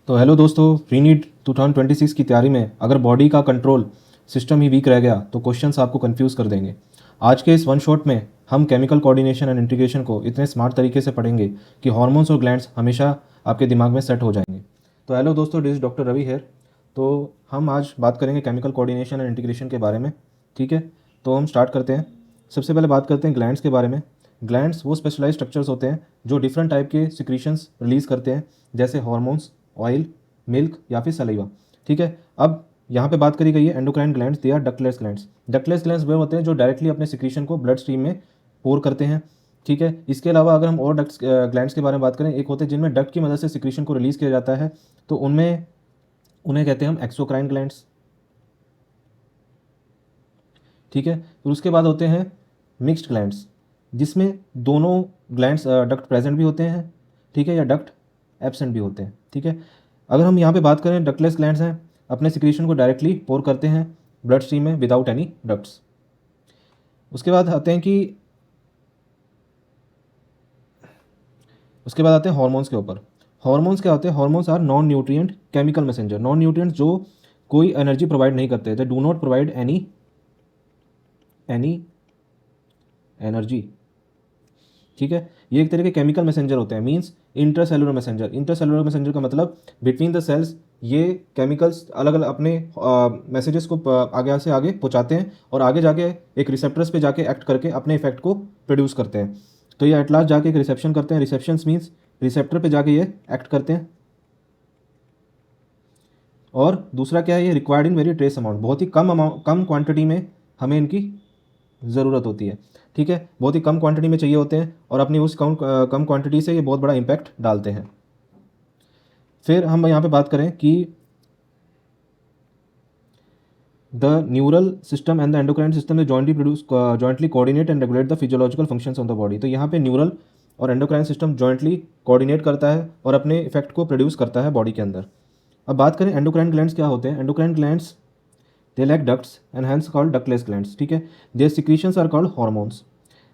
तो हेलो दोस्तों, pre NEET 2026 की तैयारी में अगर बॉडी का कंट्रोल सिस्टम ही वीक रह गया तो क्वेश्चंस आपको कंफ्यूज कर देंगे। आज के इस वन शॉट में हम केमिकल कोऑर्डिनेशन एंड इंटीग्रेशन को इतने स्मार्ट तरीके से पढ़ेंगे कि हार्मोन्स और ग्लैंड्स हमेशा आपके दिमाग में सेट हो जाएंगे। तो हेलो दोस्तों, this is doctor Ravi here. तो हम आज बात करेंगे केमिकल कोऑर्डिनेशन एंड इंटीग्रेशन के बारे में। ठीक है, तो हम स्टार्ट करते हैं। सबसे पहले बात करते हैं ग्लैंड्स के बारे में। ग्लैंड्स वो स्पेशलाइज स्ट्रक्चर्स होते हैं जो डिफरेंट टाइप के सिक्रीशंस रिलीज़ करते हैं, जैसे हार्मोन्स, ऑयल, मिल्क या फिर सलाइवा। ठीक है, अब यहाँ पे बात करी गई है endocrine glands, they are ductless glands. Ductless glands वे होते हैं जो डायरेक्टली अपने सिक्रीशन को ब्लड स्ट्रीम में पोर करते हैं। ठीक है, इसके अलावा अगर हम और डक्ट ग्लैंड्स के बारे में बात करें, एक होते हैं जिनमें डक्ट की मदद से सिक्रीशन को रिलीज़ किया जाता है, तो उनमें उन्हें कहते हैं हम एक्सोक्राइन ग्लैंड्स। ठीक है, फिर उसके बाद होते हैं मिक्स्ड ग्लैंड्स, जिसमें दोनों ग्लैंड्स डक्ट प्रेजेंट भी होते हैं, ठीक है, या डक्ट एब्सेंट भी होते हैं। ठीक है, अगर हम यहाँ पे बात करें, डक्टलेस ग्लैंड्स हैं, अपने सिक्रीशन को डायरेक्टली पोर करते हैं ब्लड स्ट्रीम में विदाउट एनी डक्ट्स। उसके बाद आते हैं कि उसके बाद आते हैं हार्मोन्स के ऊपर। हार्मोन्स क्या होते हैं? Hormones are non nutrient chemical messenger. Non nutrient जो कोई एनर्जी प्रोवाइड नहीं करते, they do not provide any energy. ठीक है, ये एक तरह के केमिकल मैसेंजर होते हैं, means intercellular messenger. Intercellular messenger का मतलब बिटवीन द सेल्स ये केमिकल्स अलग अलग अपने मैसेजेस को आगे से आगे पहुंचाते हैं और आगे जाके एक रिसेप्टर्स पे जाके एक्ट करके अपने इफेक्ट को प्रोड्यूस करते हैं। तो ये एट लास्ट जाके एक रिसेप्शन करते हैं। रिसेप्शंस मीन्स रिसेप्टर पे जाके ये एक्ट करते हैं। और दूसरा क्या है, ये required in very trace amount, बहुत ही कम क्वांटिटी में हमें इनकी ज़रूरत होती है। ठीक है, बहुत ही कम क्वांटिटी में चाहिए होते हैं और अपनी उस कम क्वांटिटी से ये बहुत बड़ा इम्पैक्ट डालते हैं। फिर हम यहाँ पे बात करें कि the neural system and the endocrine system jointly coordinate and regulate the physiological functions on the body. तो यहाँ पे न्यूरल और एंडोक्राइन सिस्टम जॉइंटली कोऑर्डिनेट करता है और अपने इफेक्ट को प्रोड्यूस करता है बॉडी के अंदर। अब बात करें एंडोक्राइन ग्लैंड्स क्या होते हैं। Endocrine glands they lack ducts and hence called ductless glands. ठीक है, their secretions are called hormones.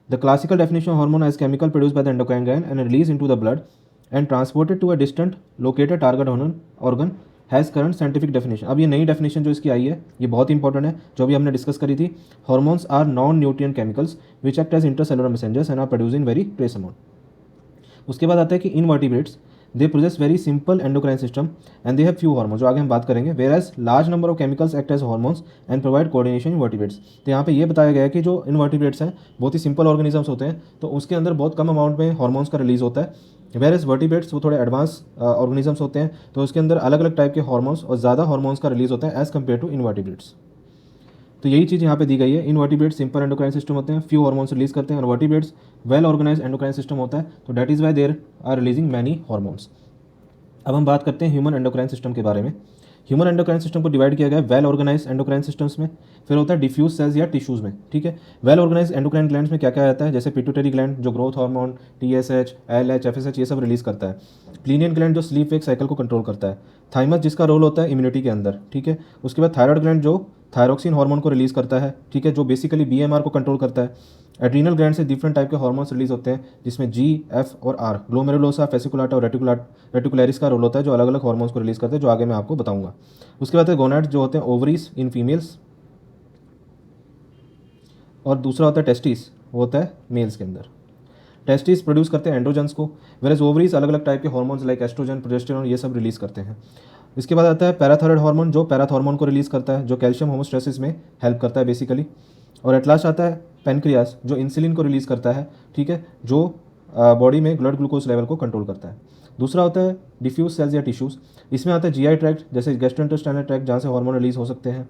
The classical definition of hormone is chemical produced by the endocrine gland and released into the blood and transported to a distant located target organ has current scientific definition. अब ये नई definition जो इसकी आई है ये बहुत important है, जो भी हमने डिस्कस करी थी। Hormones are non-nutrient chemicals which act as intracellular messengers and are produced in very trace amount. उसके बाद आता है कि invertebrates they possess very simple endocrine system and they have few hormones, जो आगे हम बात करेंगे, whereas large number of chemicals act as hormones and provide coordination in vertebrates. तो यहाँ पे ये बताया गया है कि जो इनवर्टिब्रेट्स हैं बहुत ही सिंपल ऑर्गेनिजम्स होते हैं, तो उसके अंदर बहुत कम अमाउंट में हार्मोन्स का रिलीज होता है, वेरस वर्टिब्रेट्स वो थोड़े एडवांस ऑर्गेनिजम्स होते हैं, तो उसके अंदर अलग अलग टाइप के हार्मोन्स और ज़्यादा हार्मोन्स का रिलीज होता है एज कम्पेयर टू इनवर्टिब्रेट्स। तो यही चीज़ यहाँ पे दी गई है। इनवर्टिब्रेट्स सिंपल एंडोक्राइन सिस्टम होते हैं, फ्यू हार्मोन्स रिलीज करते हैं, और vertebrates well organise endocrine system होता है, तो that is why there are releasing many hormones. अब हम बात करते हैं ह्यूमन एंडोक्राइन सिस्टम के बारे में। ह्यूमन एंडोक्राइन सिस्टम को डिवाइड किया गया है वेल ऑर्गेनाइज एंडोक्राइन सिस्टम्स में, फिर होता है डिफ्यूज सेल्स या टिश्यूज में। ठीक है, वेल ऑर्गेनाइज एंडोक्राइन ग्लैंड्स में क्या क्या आता है, जैसे पिट्यूटरी ग्लैंड जो growth hormone, TSH, LH, FSH ये सब रिलीज करता है। प्लीनियन ग्लैंड जो स्लीप वेक साइकिल को कंट्रोल करता है। थाइमस जिसका रोल होता है इम्यूनिटी के अंदर। ठीक है, उसके बाद थायराइड ग्लैंड जो थायरोक्सिन हार्मोन को रिलीज करता है, ठीक है, जो बेसिकली BMR को कंट्रोल करता है। एड्रीनल ग्लैंड से डिफरेंट टाइप के हार्मोन्स रिलीज होते हैं, जिसमें G, F और R, ग्लोमेरुलोसा, फेसिकुलाटा और रेटिकुलरिस का रोल होता है, जो अलग अलग हार्मोन्स को रिलीज करते हैं, जो आगे मैं आपको बताऊंगा। उसके बाद गोनाड्स जो होते हैं ओवरीज इन फीमेल्स, और दूसरा होता है टेस्टिस, वो होता है मेल्स के अंदर। टेस्टिस प्रोड्यूस करते हैं एंड्रोजन्स को, वेरस ओवरीज अलग अलग टाइप के हार्मोन्स लाइक एस्ट्रोजन, प्रोजेस्टेरोन ये सब रिलीज करते हैं। इसके बाद आता है पैराथायरॉयड हार्मोन, जो पैराथॉर्मोन को रिलीज करता है, जो कैल्शियम होमोस्टेसिस में हेल्प करता है बेसिकली। और एट लास्ट आता है पेनक्रियास, जो इंसुलिन को रिलीज करता है, ठीक है, जो बॉडी में ब्लड ग्लूकोज लेवल को कंट्रोल करता है। दूसरा होता है डिफ्यूज सेल्स या टिश्यूज, इसमें आता है GI ट्रैक्ट, जैसे गैस्ट्रोइंटेस्टाइनल ट्रैक्ट जहाँ से हार्मोन रिलीज हो सकते हैं।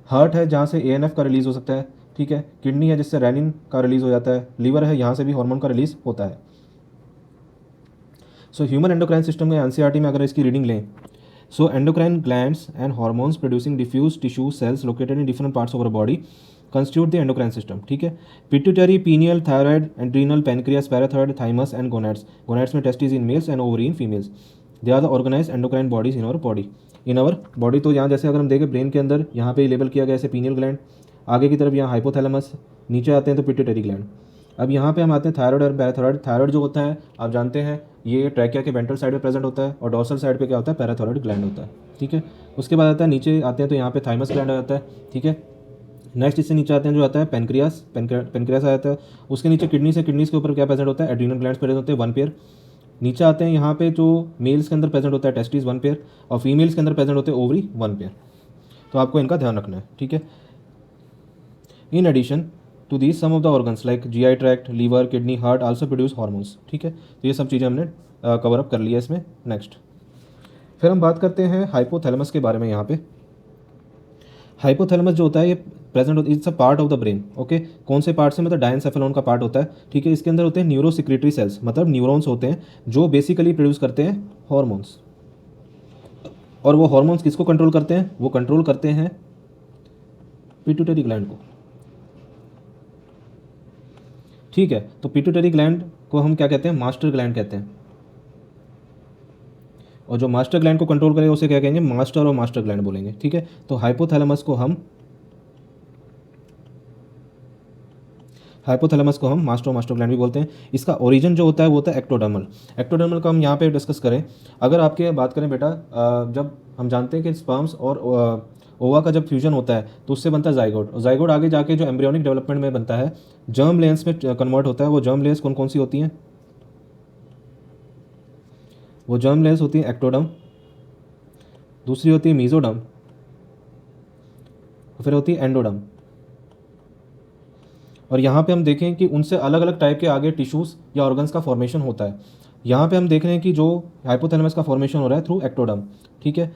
हार्ट है जहाँ से ANF का रिलीज हो सकता है, ठीक है। किडनी है जिससे रेनिन का रिलीज हो जाता है। लीवर है यहाँ से भी हार्मोन का रिलीज होता है। सो ह्यूमन एंडोक्राइन सिस्टम में NCERT में अगर इसकी रीडिंग लें, so endocrine glands and hormones producing diffuse tissue cells located in different parts of our body constitute the endocrine system। ठीक है, pituitary, pineal, thyroid, adrenal, pancreas, parathyroid, thymus and gonads. Gonads में testis in males and ovary in females. They are the organise endocrine bodies in our body. तो यहाँ जैसे अगर हम देखें brain के अंदर, यहाँ पे लेबल किया गया जैसे पीनियल ग्लैंड, आगे की तरफ यहाँ हाइपोथैलेमस, नीचे आते हैं तो पिट्यूटरी ग्लैंड। अब यहाँ पे हम आते हैं थायराइड और पैराथायराइड। थायराइड जो होता है आप जानते हैं ये ट्रैकिया के वेंट्रल साइड पे प्रेजेंट होता है, और डोर्सल साइड पे क्या होता है, पैराथायराइड ग्लैंड होता है। ठीक है, उसके बाद आता है नीचे आते हैं तो यहाँ पे थाइमस ग्लैंड आ जाता है। ठीक है, नेक्स्ट इससे नीचे आते हैं जो आता है पेनक्रियास, पेनक्रियास आ जाता है। उसके नीचे किडनी से, किडनीज के ऊपर क्या प्रेजेंट होता है, एड्रीनल ग्लैंड्स प्रेजेंट होते हैं 1 पेयर। नीचे आते हैं यहाँ पे जो मेल्स के अंदर प्रेजेंट होता है टेस्टिस 1 पेयर, और फीमेल्स के अंदर प्रेजेंट होते हैं ओवरी 1 पेयर। तो आपको इनका ध्यान रखना है। ठीक है, in addition to these some of the organs like GI tract, liver, kidney, heart also produce hormones. ठीक है, तो ये सब चीज़ें हमने कवर अप कर लिया इसमें। नेक्स्ट फिर हम बात करते हैं हाइपोथैलेमस के बारे में। यहाँ पे हाइपोथैलेमस जो होता है ये प्रेजेंट होता है, it's a part of the brain. Okay, कौन से पार्ट से, मतलब डायनसेफेलॉन का पार्ट होता है। ठीक है, इसके अंदर होते हैं न्यूरोसिक्रेटरी सेल्स, मतलब न्यूरॉन्स होते हैं जो बेसिकली प्रोड्यूस करते हैं हॉर्मोन्स। और वो हॉर्मोन्स किसको कंट्रोल करते हैं, वो कंट्रोल करते हैं पिट्यूटरी ग्लैंड को। ठीक है, तो पिट्यूटरी ग्लैंड को हम क्या कहते हैं, मास्टर ग्लैंड कहते हैं। और जो मास्टर ग्लैंड को कंट्रोल करेगा उसे क्या कहेंगे, मास्टर और मास्टर ग्लैंड बोलेंगे। ठीक है, तो हाइपोथैलेमस को हम मास्टर और मास्टर ग्लैंड भी बोलते हैं। इसका ओरिजिन जो होता है वो होता है एक्टोडर्मल। एक्टोडर्मल का हम यहाँ पे डिस्कस करें, अगर आपके बात करें बेटा, जब हम जानते हैं कि स्पर्म्स और ओवा का जब फ्यूजन होता है तो उससे बनता है जाइगोट, और जाइगोट आगे जाके जो एम्ब्रियोनिक डेवलपमेंट में बनता है, जर्म लेयर्स में कन्वर्ट होता है। वो जर्म लेयर्स कौन कौन सी होती हैं, वो जर्म लेयर्स होती हैं एक्टोडर्म, दूसरी होती है मीजोडर्म, फिर होती है एंडोडर्म। और यहाँ पे हम देखें कि उनसे अलग अलग टाइप के आगे टिश्यूज़ या ऑर्गन्स का फॉर्मेशन होता है। यहाँ पे हम देख रहे हैं कि जो हाइपोथैलेमस का फॉर्मेशन हो रहा है थ्रू एक्टोडर्म। ठीक है,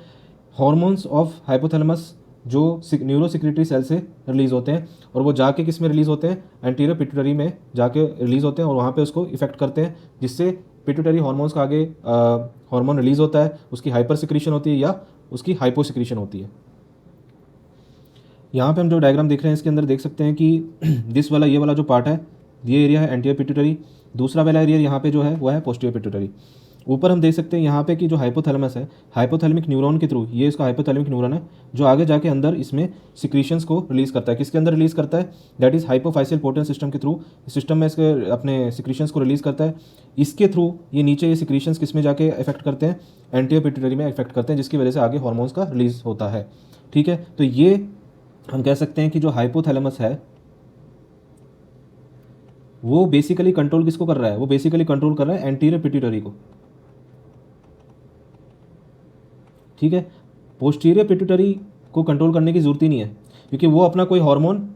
हॉर्मोन्स ऑफ हाइपोथैलेमस जो न्यूरोसिक्रेटरी सेल से रिलीज़ होते हैं, और वो जाके किस में रिलीज़ होते हैं, एंटीरियर पिट्यूटरी में जाके रिलीज़ होते हैं, और वहाँ पे उसको इफेक्ट करते हैं, जिससे पिट्यूटरी हॉर्मोन्स का आगे हार्मोन रिलीज़ होता है, उसकी हाइपर सिक्रीशन होती है या उसकी हाइपो सिक्रीशन होती है। यहाँ पे हम जो डायग्राम देख रहे हैं इसके अंदर देख सकते हैं कि दिस वाला, ये वाला जो पार्ट है, ये एरिया है एंटीरियर पिट्यूटरी, दूसरा वाला एरिया यहाँ पे जो है वो है पोस्टीरियर पिट्यूटरी। ऊपर हम देख सकते हैं यहाँ पे कि जो हाइपोथैलेमस है, हाइपोथैलेमिक न्यूरॉन के थ्रू, ये इसका हाइपोथैलेमिक न्यूरॉन है जो आगे जाके अंदर इसमें सिक्रीशंस को रिलीज़ करता है। किसके अंदर रिलीज़ करता है, दैट इज़ हाइपोफाइसियल पोर्टल सिस्टम के थ्रू, सिस्टम में इसके अपने सिक्रीशंस को रिलीज़ करता है। इसके थ्रू ये नीचे ये सिक्रीशंस किस में जाके इफेक्ट करते हैं, एंटीरियर पिट्यूटरी में इफेक्ट करते हैं, जिसकी वजह से आगे हॉर्मोन्स का रिलीज़ होता है। ठीक है, तो ये हम कह सकते हैं कि जो हाइपोथैलेमस है वो बेसिकली कंट्रोल किसको कर रहा है, वो बेसिकली कंट्रोल कर रहा है एंटीरियर पिट्यूटरी को। ठीक है, पोस्टीरियर पिट्यूटरी को कंट्रोल करने की ज़रूरत ही नहीं है, क्योंकि वो अपना कोई हार्मोन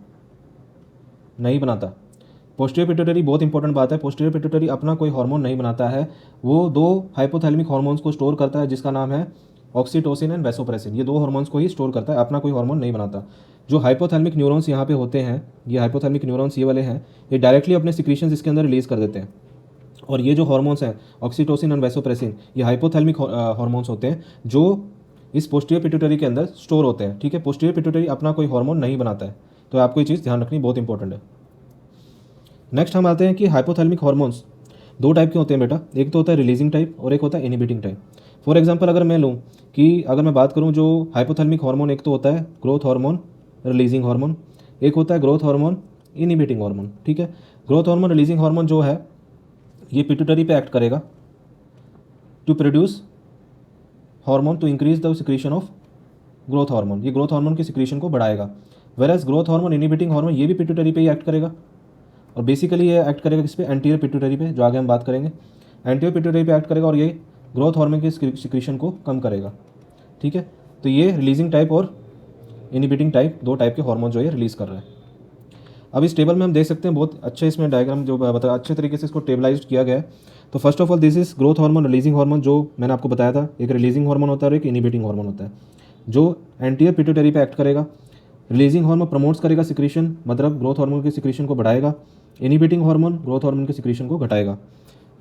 नहीं बनाता। पोस्टीरियर पिट्यूटरी, बहुत इंपॉर्टेंट बात है, पोस्टीरियर पिट्यूटरी अपना कोई हार्मोन नहीं बनाता है। वो दो हाइपोथैलेमिक हार्मोन्स को स्टोर करता है, जिसका नाम है ऑक्सीटोसिन एंड वैसोप्रेसिन। ये दो हार्मोन्स को ही स्टोर करता है, अपना कोई हार्मोन नहीं बनाता। जो हाइपोथैलेमिक न्यूरॉन्स यहाँ पे होते हैं, ये हाइपोथैलेमिक न्यूरॉन्स ये वाले हैं, ये डायरेक्टली अपने सिक्रीशंस इसके अंदर रिलीज़ कर देते हैं। और ये जो हार्मोन्स हैं ऑक्सीटोसिन एंड वैसोप्रेसिन, ये हाइपोथैलेमिक हार्मोन्स होते हैं जो इस पोस्टीरियर पिट्यूटरी के अंदर स्टोर होते हैं। ठीक है, पोस्टीरियर पिट्यूटरी अपना कोई हार्मोन नहीं बनाता है, तो आपको ये चीज़ ध्यान रखनी बहुत इंपॉर्टेंट है। नेक्स्ट हम आते हैं कि हाइपोथैलेमिक हार्मोन्स दो टाइप के होते हैं बेटा, एक तो होता है रिलीजिंग टाइप और एक होता है इनिबिटिंग टाइप। फॉर एग्जांपल अगर मैं लूँ कि अगर मैं बात करूँ जो हाइपोथैलेमिक हार्मोन, एक तो होता है ग्रोथ हार्मोन रिलीजिंग हार्मोन, एक होता है ग्रोथ हार्मोन इनिबिटिंग हार्मोन। ठीक है, ग्रोथ हार्मोन रिलीजिंग हार्मोन जो है ये पिट्यूटरी पे एक्ट करेगा to produce hormone to increase the secretion of growth hormone, ये ग्रोथ हार्मोन की सिक्रीशन को बढ़ाएगा। Whereas growth hormone inhibiting hormone ये भी पिट्यूटरी पे ही एक्ट करेगा, और बेसिकली ये एक्ट करेगा किस पे, एंटीरियर पिट्यूटरी पे, जो आगे हम बात करेंगे। एंटीरियर पिट्यूटरी पे एक्ट करेगा और ये ग्रोथ हार्मोन की सिक्रीशन को कम करेगा। ठीक है, तो ये रिलीजिंग टाइप और इनिबिटिंग टाइप, दो टाइप के हार्मोन जो ये रिलीज़ कर रहा है। अब इस टेबल में हम देख सकते हैं बहुत अच्छे इसमें डायग्राम जो बता अच्छे तरीके से इसको टेबलाइज किया गया है। तो first of all this is growth hormone releasing hormone, जो मैंने आपको बताया था, एक रिलीजिंग हार्मोन होता है और एक इनिबिटिंग हार्मोन होता है, जो एंटीरियर पिट्यूटरी पे एक्ट करेगा। रिलीजिंग हार्मोन प्रमोट्स करेगा सिक्रीशन, मतलब ग्रोथ हार्मोन की सिक्रीशन को बढ़ाएगा। इनिबिटिंग हार्मोन ग्रोथ हार्मोन की सिक्रीशन को घटाएगा।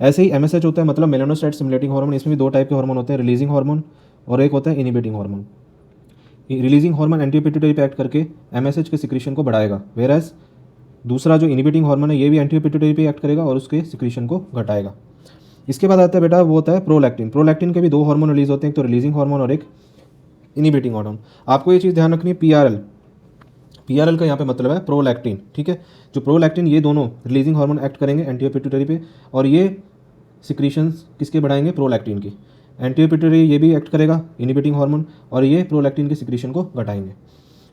ऐसे ही एमएसएच होता है, मतलब मेलानोसाइट स्टिमुलेटिंग हार्मोन, इसमें भी दो टाइप के हार्मोन होते हैं, रिलीजिंग हार्मोन और एक होता है inhibiting hormone. Releasing hormone anterior pituitary पे एक्ट करके एमएसएच के सिक्रीशन को बढ़ाएगा, वेराज दूसरा जो इनिबिटिंग हार्मोन है ये भी एंटीरियर पिट्यूटरी पे एक्ट करेगा और उसके सिक्रीशन को घटाएगा। इसके बाद आता है बेटा वो होता है प्रोलैक्टिन। प्रोलैक्टिन के भी दो हार्मोन रिलीज होते हैं, एक तो रिलीजिंग हार्मोन और एक इनिबिटिंग हार्मोन। आपको ये चीज़ ध्यान रखनी है, पीआरएल PRL का यहाँ पे मतलब है प्रोलैक्टिन, ठीक है। जो प्रोलैक्टिन ये दोनों रिलीजिंग हार्मोन एक्ट करेंगे एंटीरियर पिट्यूटरी पे, और ये सिक्रीशंस किसके बढ़ाएंगे, प्रोलैक्टिन की। एंटीरियर पिट्यूटरी ये भी एक्ट करेगा इनिबिटिंग हार्मोन, और ये प्रोलैक्टिन की सिक्रीशन को घटाएंगे।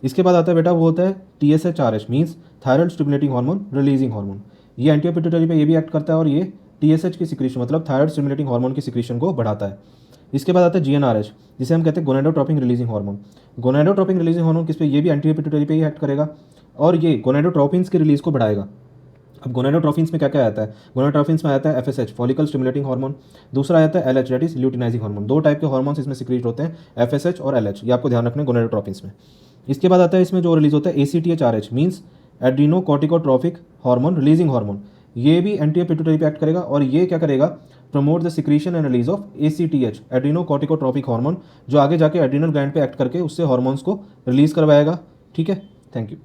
इसके बाद आता है बेटा वो होता है TSHRH means thyroid stimulating hormone releasing hormone. ये एंटीरियर पिट्यूटरी पे ये भी एक्ट करता है, और ये TSH की सिक्रीशन मतलब थायराइड स्टिमुलेटिंग हार्मोन की सिक्रीशन को बढ़ाता है। इसके बाद आता है GnRH, जिसे हम कहते हैं gonadotropin releasing hormone. Gonadotropin releasing hormone किस पे, ये भी एंटीरियर पिट्यूटरी पे ही एक्ट करेगा, और ये गोनाडोट्रोपिन्स की रिलीज को बढ़ाएगा। अब गोनाडोट्रोपिन्स में क्या क्या आता है, गोनाडोट्रोपिन्स में आता है FSH फॉलिकल स्टिमुलेटिंग हार्मोन, दूसरा आता है LH that is luteinizing hormone. दो टाइप के हार्मोन्स इसमें सिक्रीट होते हैं, FSH और LH, ये आपको ध्यान रखना है गोनाडोट्रोपिन्स में। इसके बाद आता है इसमें जो रिलीज होता है ACTH-RH means adrenocorticotropic hormone releasing hormone. ये भी एंटीरियर पिट्यूटरी पे एक्ट करेगा, और ये क्या करेगा, promote the secretion and release of ACTH adrenocorticotropic hormone, जो आगे जाके एड्रीनल ग्लैंड पे एक्ट करके उससे हार्मोन्स को रिलीज करवाएगा, ठीक है। Thank you.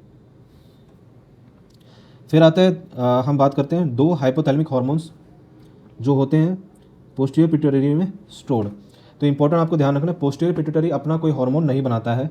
फिर आता है हम बात करते हैं दो हाइपोथैलेमिक हार्मोन्स जो होते हैं पोस्टीरियर पिट्यूटरी में स्टोर्ड। तो इंपॉर्टेंट आपको ध्यान रखना है, पोस्टीरियर पिट्यूटरी अपना कोई हार्मोन नहीं बनाता है,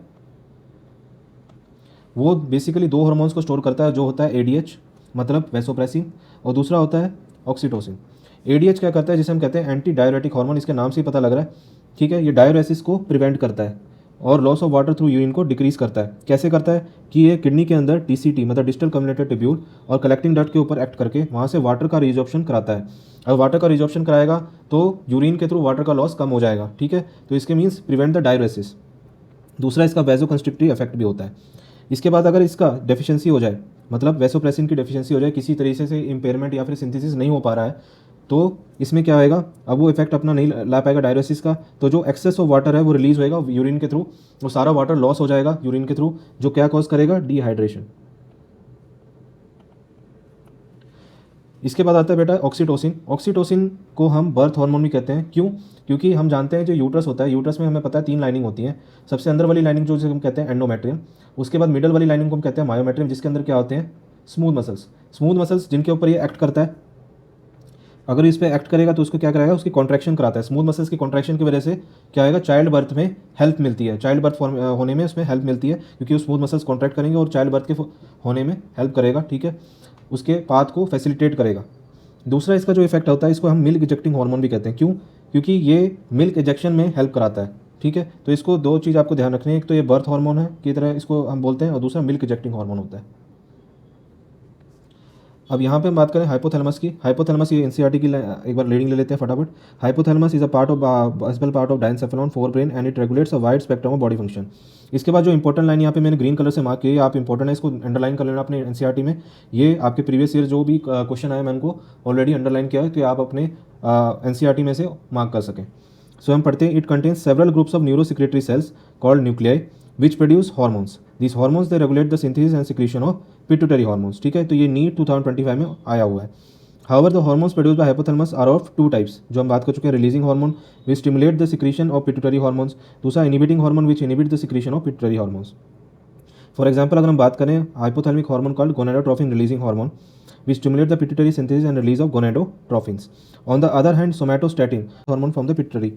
वो बेसिकली दो हार्मोन्स को स्टोर करता है, जो होता है ADH मतलब वैसोप्रेसिन, और दूसरा होता है ऑक्सीटोसिन। ADH क्या करता है, जिसे हम कहते हैं एंटी डाययूरेटिक हार्मोन, इसके नाम से ही पता लग रहा है, ठीक है। ये डाययूरेसिस को प्रिवेंट करता है और loss of water through urine को डिक्रीज करता है। कैसे करता है कि ये किडनी के अंदर TCT मतलब डिस्टल कम्युनिकेटेड ट्यूब्यूल और कलेक्टिंग डक्ट के ऊपर एक्ट करके वहाँ से वाटर का रिजॉर्प्शन कराता है। अगर वाटर का रिजॉर्प्शन कराएगा तो यूरिन के थ्रू वाटर का लॉस कम हो जाएगा, ठीक है। तो इसके मीन्स प्रिवेंट द डाययूरेसिस। दूसरा इसका वैसोकंस्ट्रिक्टिव इफेक्ट भी होता है। इसके बाद अगर इसका डेफिशिएंसी हो जाए, मतलब वैसोप्रेसिन की डेफिशिएंसी हो जाए, किसी तरीके से इम्पेयरमेंट या फिर सिंथेसिस नहीं हो पा रहा है, तो इसमें क्या होएगा, अब वो इफेक्ट अपना नहीं ला पाएगा डाययूरेसिस का, तो जो एक्सेस ऑफ वाटर है वो रिलीज होएगा यूरिन के थ्रू, वो सारा वाटर लॉस हो जाएगा यूरिन के थ्रू, जो क्या कॉज करेगा, डिहाइड्रेशन। इसके बाद आता है बेटा ऑक्सीटोसिन। ऑक्सीटोसिन को हम बर्थ हार्मोन भी कहते हैं, क्यों, क्योंकि हम जानते हैं जो यूट्रस होता है, यूट्रस में हमें पता है 3 लाइनिंग होती हैं। सबसे अंदर वाली लाइनिंग जो हम कहते हैं एंडोमेट्रियम, उसके बाद मिडल वाली लाइनिंग को हम कहते हैं मायोमेट्रियम, जिसके अंदर क्या होते हैं, स्मूथ मसल्स। स्मूथ मसल्स जिनके ऊपर ये एक्ट करता है, अगर इस पर एक्ट करेगा तो उसको क्या कराएगा, उसकी कॉन्ट्रैक्शन कराता है। स्मूथ मसल्स की कॉन्ट्रैक्शन की वजह से क्या होगा, चाइल्ड बर्थ में हेल्प मिलती है, चाइल्ड बर्थ होने में उसमें हेल्प मिलती है, क्योंकि वो स्मूथ मसल्स कॉन्ट्रैक्ट करेंगे और चाइल्ड बर्थ के होने में हेल्प करेगा, ठीक है, उसके पाथ को फैसिलिटेट करेगा। दूसरा इसका जो इफेक्ट होता है, इसको हम मिल्क इजेक्टिंग हार्मोन भी कहते हैं, क्यों, क्योंकि ये मिल्क इजेक्शन में हेल्प कराता है, ठीक है। तो इसको दो चीज़ आपको ध्यान रखनी है, एक तो ये बर्थ हार्मोन है की तरह इसको हम बोलते हैं, और दूसरा मिल्क इजेक्टिंग हार्मोन होता है। अब यहाँ पे हम बात करें हाइपोथैलेमस की। हाइपोथैलेमस ये NCERT की एक बार रीडिंग ले लेते हैं फटाफट। Hypothalamus is a part of basal part of diencephalon forebrain and it regulates a wide spectrum of body function. इसके बाद जो इंपॉर्टेंट लाइन यहाँ पे मैंने ग्रीन कलर से मार्क की है, आप इंपॉर्टेंट है, इसको अंडरलाइन कर लेना अपने NCERT में। ये आपके प्रीवियस ईयर जो भी क्वेश्चन आए मैंने उनको ऑलरेडी अंडरलाइन किया है, तो आप अपने NCERT में से मार्क कर सकें। सो हम पढ़ते हैं, it contains several groups of neurosecretory cells called nuclei which produce hormones. This hormones they regulate the synthesis and secretion of pituitary hormones, ठीक है। तो ये नीट 2025 में आया हुआ है। However the hormones produce by hypothalamus are of 2 types, जो हम बात कर चुके हैं, releasing hormone which stimulate the secretion of pituitary hormones, दूसरा inhibiting hormone which inhibit the secretion of pituitary hormones. For example अगर हम बात करें hypothalamic hormone called gonadotropin releasing hormone which stimulate the pituitary synthesis and release of gonadotropins. On the other hand, somatostatin hormone from the pituitary,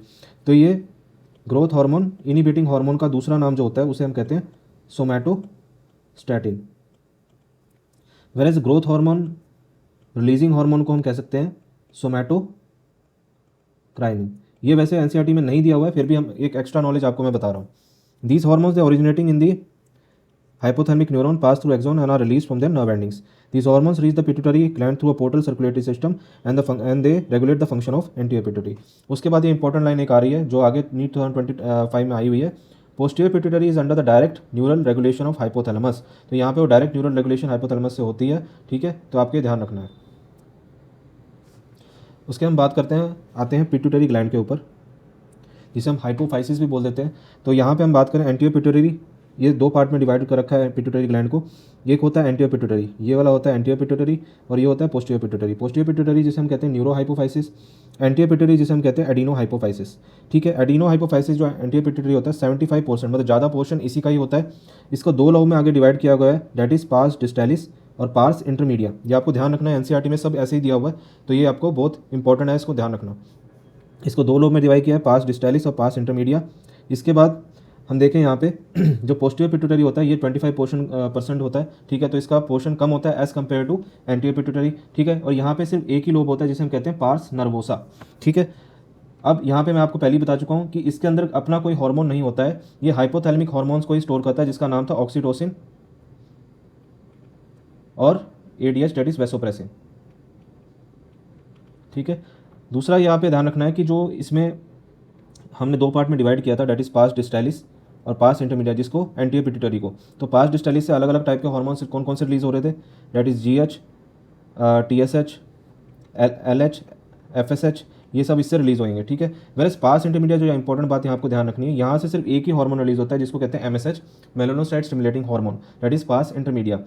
तो ये growth hormone inhibiting hormone का दूसरा नाम जो होता है उसे हम कहते हैं somatostatin. वेरेज growth hormone releasing hormone को हम कह सकते हैं सोमैटोकाइनिन। ये वैसे NCERT में नहीं दिया हुआ है, फिर भी हम एक एक्स्ट्रा नॉलेज आपको मैं बता रहा हूँ। These hormones they originating in the hypothalamic neuron pass through axon and are released from their nerve endings. These hormones reach the pituitary gland through a portal circulatory system and they regulate the function of anterior pituitary. उसके बाद ये important line एक आ रही है जो आगे NEET 2025 में आई हुई है, posterior pituitary is under the direct neural regulation of hypothalamus। तो यहाँ पे वो डायरेक्ट न्यूरल रेगुलेशन हाइपोथैलेमस से होती है, ठीक है, तो आपके ध्यान रखना है। उसके हम बात करते हैं, आते हैं पिट्यूटरी ग्लैंड के ऊपर, जिसे हम हाइपोफाइसिस भी बोल देते हैं। तो यहाँ पे हम बात करें एंटीरियर पिट्यूटरी, ये दो पार्ट में डिवाइड कर रखा है पिट्यूटरी ग्लैंड को। एक होता है एंटीरियर पिट्यूटरी, ये वाला होता है एंटीरियर पिट्यूटरी, और ये होता है पोस्टीरियर पिट्यूटरी। पोस्टीरियर पिट्यूटरी जिसे हम कहते हैं न्यूरो हाइपोफाइसिस, एंटीरियर पिट्यूटरी जिसे हम कहते हैं एडिनो हाइपोफाइसिस, ठीक है। एडिनो हाइपोफाइसिस जो एंटीरियर पिट्यूटरी होता है 75% मतलब ज़्यादा पोर्शन इसी का ही होता है। इसको दो लोग में आगे डिवाइड किया गया है, दैट इज पार्स डिस्टैलिस और पार्स इंटरमीडिया। ये आपको ध्यान रखना है, NCERT में सब ऐसे ही दिया हुआ है, तो ये आपको बहुत इंपॉर्टेंट है, इसको ध्यान रखना। इसको दो लोग में डिवाइड किया है, पार्स डिस्टैलिस और पार्स इंटरमीडिया। इसके बाद हम देखें यहाँ पे जो पोस्टीरियर पिट्यूटरी होता है ये 25% होता है, ठीक है, तो इसका पोर्शन कम होता है as compared to anterior pituitary, ठीक है, और यहाँ पे सिर्फ एक ही लोब होता है जिसे हम कहते हैं पार्स नर्वोसा, ठीक है। अब यहाँ पे मैं आपको पहले ही बता चुका हूँ कि इसके अंदर अपना कोई हार्मोन नहीं होता है, ये हाइपोथैलेमिक हार्मोन्स को ही स्टोर करता है जिसका नाम था ऑक्सीटोसिन और एडीएच डेट इज वैसोप्रेसिन, ठीक है। दूसरा यहाँ पे ध्यान रखना है कि जो इसमें हमने दो पार्ट में डिवाइड किया था, डेट इज पास डिस्टाइलिस और पास इंटरमीडिया, जिसको एंटीरियर पिट्यूटरी को, तो पास डिस्टाइलिस से अलग अलग टाइप के हार्मोन्स कौन कौन से रिलीज हो रहे थे, that is GH, TSH, LH, FSH, ये सब इससे रिलीज होंगे, ठीक है। वेरस पास इंटरमीडिया जो इंपॉर्टेंट बात यहाँ आपको ध्यान रखनी है, यहाँ से सिर्फ एक ही हार्मोन रिलीज होता है जिसको कहते हैं MSH, melanocyte stimulating hormone, that is pass intermedia.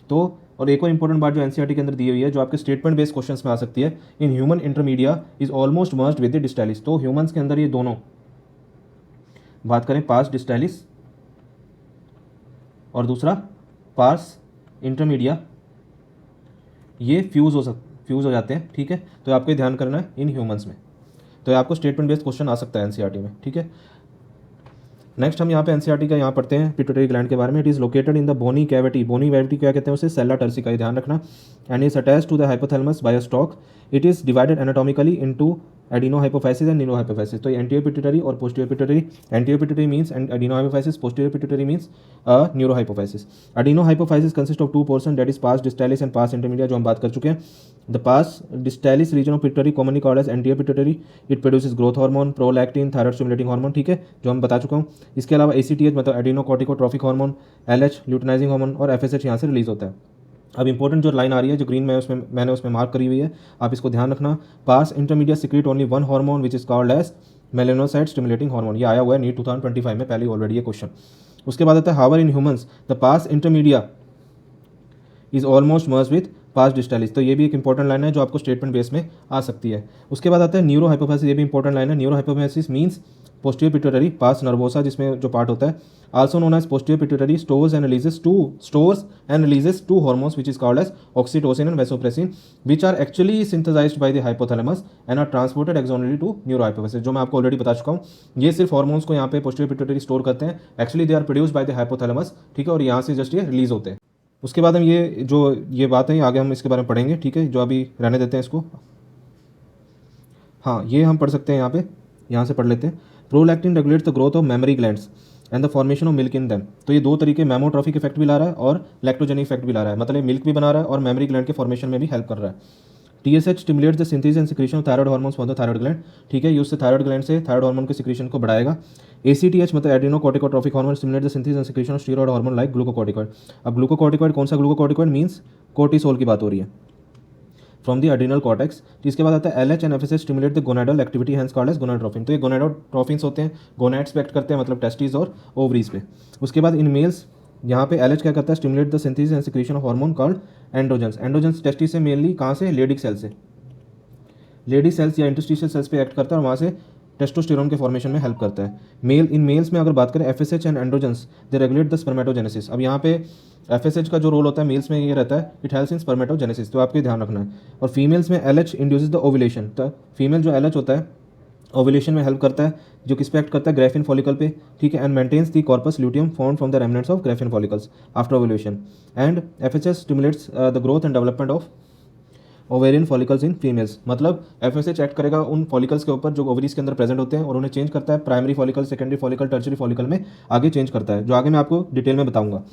तो और एक और इंपॉर्टेंट बात जो एनसीईआरटी के अंदर दी हुई है, जो आपके स्टेटमेंट बेस्ड क्वेश्चंस में आ सकती है, in human intermedia is almost merged with the distalis, तो ह्यूमंस के अंदर ये दोनों, बात करें पास डिस्टाइलिस और दूसरा पास इंटरमीडिया, ये फ्यूज़ हो जाते हैं, ठीक है। तो आपको ये ध्यान करना है इन ह्यूमंस में, तो आपको स्टेटमेंट बेस्ड क्वेश्चन आ सकता है एनसीईआरटी में, ठीक है। नेक्स्ट हम यहाँ पे एनसीईआरटी का यहाँ पढ़ते हैं पिट्यूटरी ग्लैंड के बारे में। It is located in the bony cavity, bony cavity क्या कहते हैं उसे, सेल्ला टर्सी का, ध्यान रखना, and is attach to the hypothalamus by a stalk. It is divided anatomically into adeno hypophysis and neuro hypophysis. तो एंटीरियर पिट्यूटरी और posterior pituitary, anterior pituitary means adeno hypophysis, posterior pituitary means neuro hypophysis. Adeno hypophysis consist of 2%, that is pars distalis and pars intermedia, जो हम बात कर चुके हैं। The pars distalis region of pituitary commonly called as anterior pituitary, it produces growth hormone, prolactin, thyroid stimulating hormone, ठीक है, जो हम बता चुका हूँ। इसके अलावा एसीटीएच मतलब adrenocorticotrophic hormone, LH luteinizing hormone और एफएसएच यहाँ से रिलीज होता है। अब इंपॉर्टेंट जो लाइन आ रही है जो ग्रीन में मैंने उसमें मार्क करी हुई है, आप इसको ध्यान रखना। Pars intermediate secrete only one hormone which is called as melanocyte stimulating hormone, ये आया हुआ है नीट 2025 में पहले ऑलरेडी ये क्वेश्चन। उसके बाद आता है however in humans the pars intermedia is almost merge with pars distalis, तो ये भी एक इंपॉर्टेंट लाइन है जो आपको स्टेटमेंट बेस में आ सकती है। उसके बाद आता है न्यूरो हाइपोफाइसिस, ये भी इंपॉर्टेंट लाइन है। Neuro hypophysis means posterior pituitary pars nervosa, जिसमें जो पार्ट होता है, also known as posterior pituitary stores and releases two hormones which is called as oxytocin and vasopressin, which are actually synthesised by the hypothalamus and are transported axonally to neuro hypophysis, जो मैं आपको already बता चुका हूँ। ये सिर्फ hormones को यहाँ पे पोस्टीरियर पिट्यूटरी स्टोर करते हैं, actually they are produced by the hypothalamus, ठीक है, और यहाँ से जस्ट ये रिलीज होते हैं। उसके बाद हम ये बात है आगे हम इसके बारे में पढ़ेंगे, ठीक है, जो अभी रहने देते हैं इसको। हाँ, ये हम पढ़ सकते हैं यहाँ से पढ़ लेते हैं। Prolactin regulates the growth of mammary glands and the formation of milk in them, तो ये दो तरीके मेमोट्रॉफिक इफेक्ट भी ला रहा है और लैक्टोजेनिक इफेक्ट भी ला रहा है, मतलब मिल्क भी बना रहा है और मेमोरी ग्लैंड के फॉर्मेशन में भी हेल्प कर रहा है। TSH stimulates the synthesis and secretion of thyroid hormones for the thyroid gland, ठीक है, ये उससे थायराइड ग्लैंड से थायराइड हार्मोन के सिक्रीशन को बढ़ाएगा। एसीटीएच मतलब adrenocorticotrophic hormone stimulate the synthesis and secretion of steroid hormone like glucocorticoid. अब ग्लूकोकॉर्टिकॉइड कौन सा ग्लूकोकॉर्टिकॉइड मींस कोर्टिसोल की बात हो रही है फ्रॉम द एड्रिनल कॉर्टेक्स। इसके बाद आता है LH and FSH stimulate the gonadal activity hence called as gonadotrophin, तो ये गोनाडोट्रोफिन्स होते हैं, गोनाड्स पे एक्ट करते हैं, मतलब टेस्टिस और ओवरीज पे। उसके बाद इन मेल्स यहाँ पे एलएच क्या करता है, stimulate the synthesis and secretion of hormone called androgens. Androgens testis से मेनली कहाँ से, लेडिक सेल से, लेडी सेल्स या इंटरस्टिशियल सेल्स पे एक्ट करता है और वहाँ से टेस्टोस्टेरोन के फॉर्मेशन में हेल्प करता है। मेल्स में अगर बात करें FSH and androgens they regulate the spermatogenesis. अब यहाँ पे एफएसएच का जो रोल होता है मेल्स में ये रहता है, इट हेल्प्स इन स्पर्मेटोजेनेसिस, तो आपको ध्यान रखना है। और फीमेल्स में एलएच इंड्यूसेस द ओव्यूलेशन, तो फीमेल जो एलएच होता है ओव्यूलेशन में हेल्प करता है, जो किस पे एक्ट करता है, ग्राफिन फॉलिकल पे, ठीक है, and maintains the corpus luteum found from the remnants of graafian follicles after ovulation. And FSH stimulates the growth and development of ovarian follicles in females, मतलब एफएसएच एक्ट करेगा उन follicles के ऊपर जो ovaries के अंदर प्रेजेंट होते हैं और उन्हें चेंज करता है primary follicle, secondary follicle, tertiary follicle में आगे चेंज करता है, जो आगे मैं आपको डिटेल में बताऊंगा।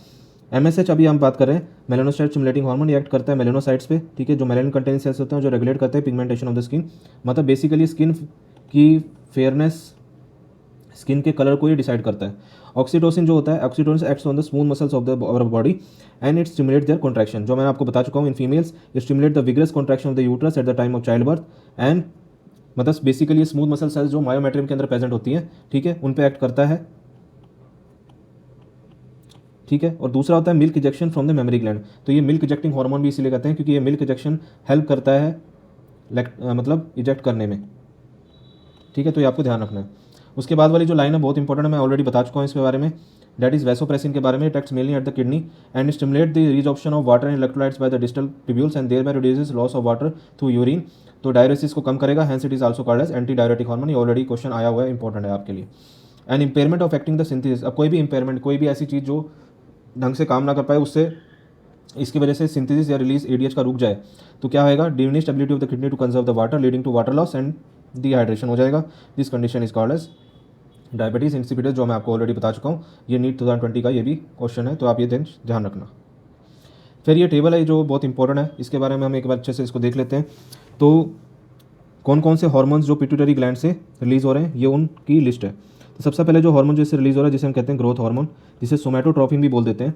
एमएसएच अभी हम बात कर रहे हैं मेलानोसाइट स्टिमुलेटिंग हार्मोन, ये एक्ट करता है मेलानोसाइट्स पे, ठीक है, जो मेलानिन कंटेनिंग सेल्स होते हैं जो रेगुलेट करते हैं पिगमेंटेशन ऑफ द स्किन, मतलब बेसिकली स्किन की फेयरनेस, स्किन के कलर को ये डिसाइड करता है। ऑक्सीटोसिन जो होता है, oxytocin acts on the smooth muscles of the our body and it stimulate their contraction, जो मैंने आपको बता चुका हूँ in females it stimulate the vigorous contraction of the uterus at the time of child birth and मतलब basically smooth muscle cells जो myometrium के अंदर प्रेजेंट होती हैं, ठीक है, उन पे एक्ट करता है, ठीक है। और दूसरा होता है milk ejection from the memory gland, तो ये मिल्क इजेक्टिंग हार्मोन भी इसीलिए कहते हैं क्योंकि ये मिल्क इजेक्शन हेल्प करता है मतलब इजेक्ट करने में, ठीक है, तो ये आपको ध्यान रखना है। उसके बाद वाली जो लाइन है बहुत इंपॉर्टेंट है, मैं ऑलरेडी बता चुका हूँ इसके बारे में, दैट इज वैसोप्रेसिन के बारे में। It acts mainly at the kidney and stimulate the resorption of water and electrolytes by the distal tubules and thereby reduces loss of water through urine, तो डायरेसिस को कम करेगा, hence it is also called as anti diuretic hormone, ये already question आया हुआ है, important है आपके लिए। And impairment of acting the synthesis, अब कोई भी इम्पेयरमेंट, कोई भी ऐसी चीज़ जो ढंग से काम ना कर पाए, उससे इसकी वजह से सिंथेसिस या रिलीज एडीएच का रुक जाए, तो क्या होएगा, diminished ability of the kidney to conserve the water leading to water loss and dehydration हो जाएगा। This condition is called as diabetes insipidus, जो मैं आपको ऑलरेडी बता चुका हूँ। ये नीट 2020 का ये भी क्वेश्चन है, तो आप ये ध्यान रखना। फिर ये टेबल है जो बहुत इंपॉर्टेंट है, इसके बारे में हम एक बार अच्छे से इसको देख लेते हैं। तो कौन कौन से हार्मोन्स जो पिट्यूटरी ग्लैंड से रिलीज़ हो रहे हैं, ये उनकी लिस्ट है। तो सबसे पहले जो हार्मोन जिससे रिलीज़ हो रहा है, जिसे हम कहते हैं ग्रोथ हार्मोन, जिसे सोमैटोट्रोपिन भी बोल देते हैं,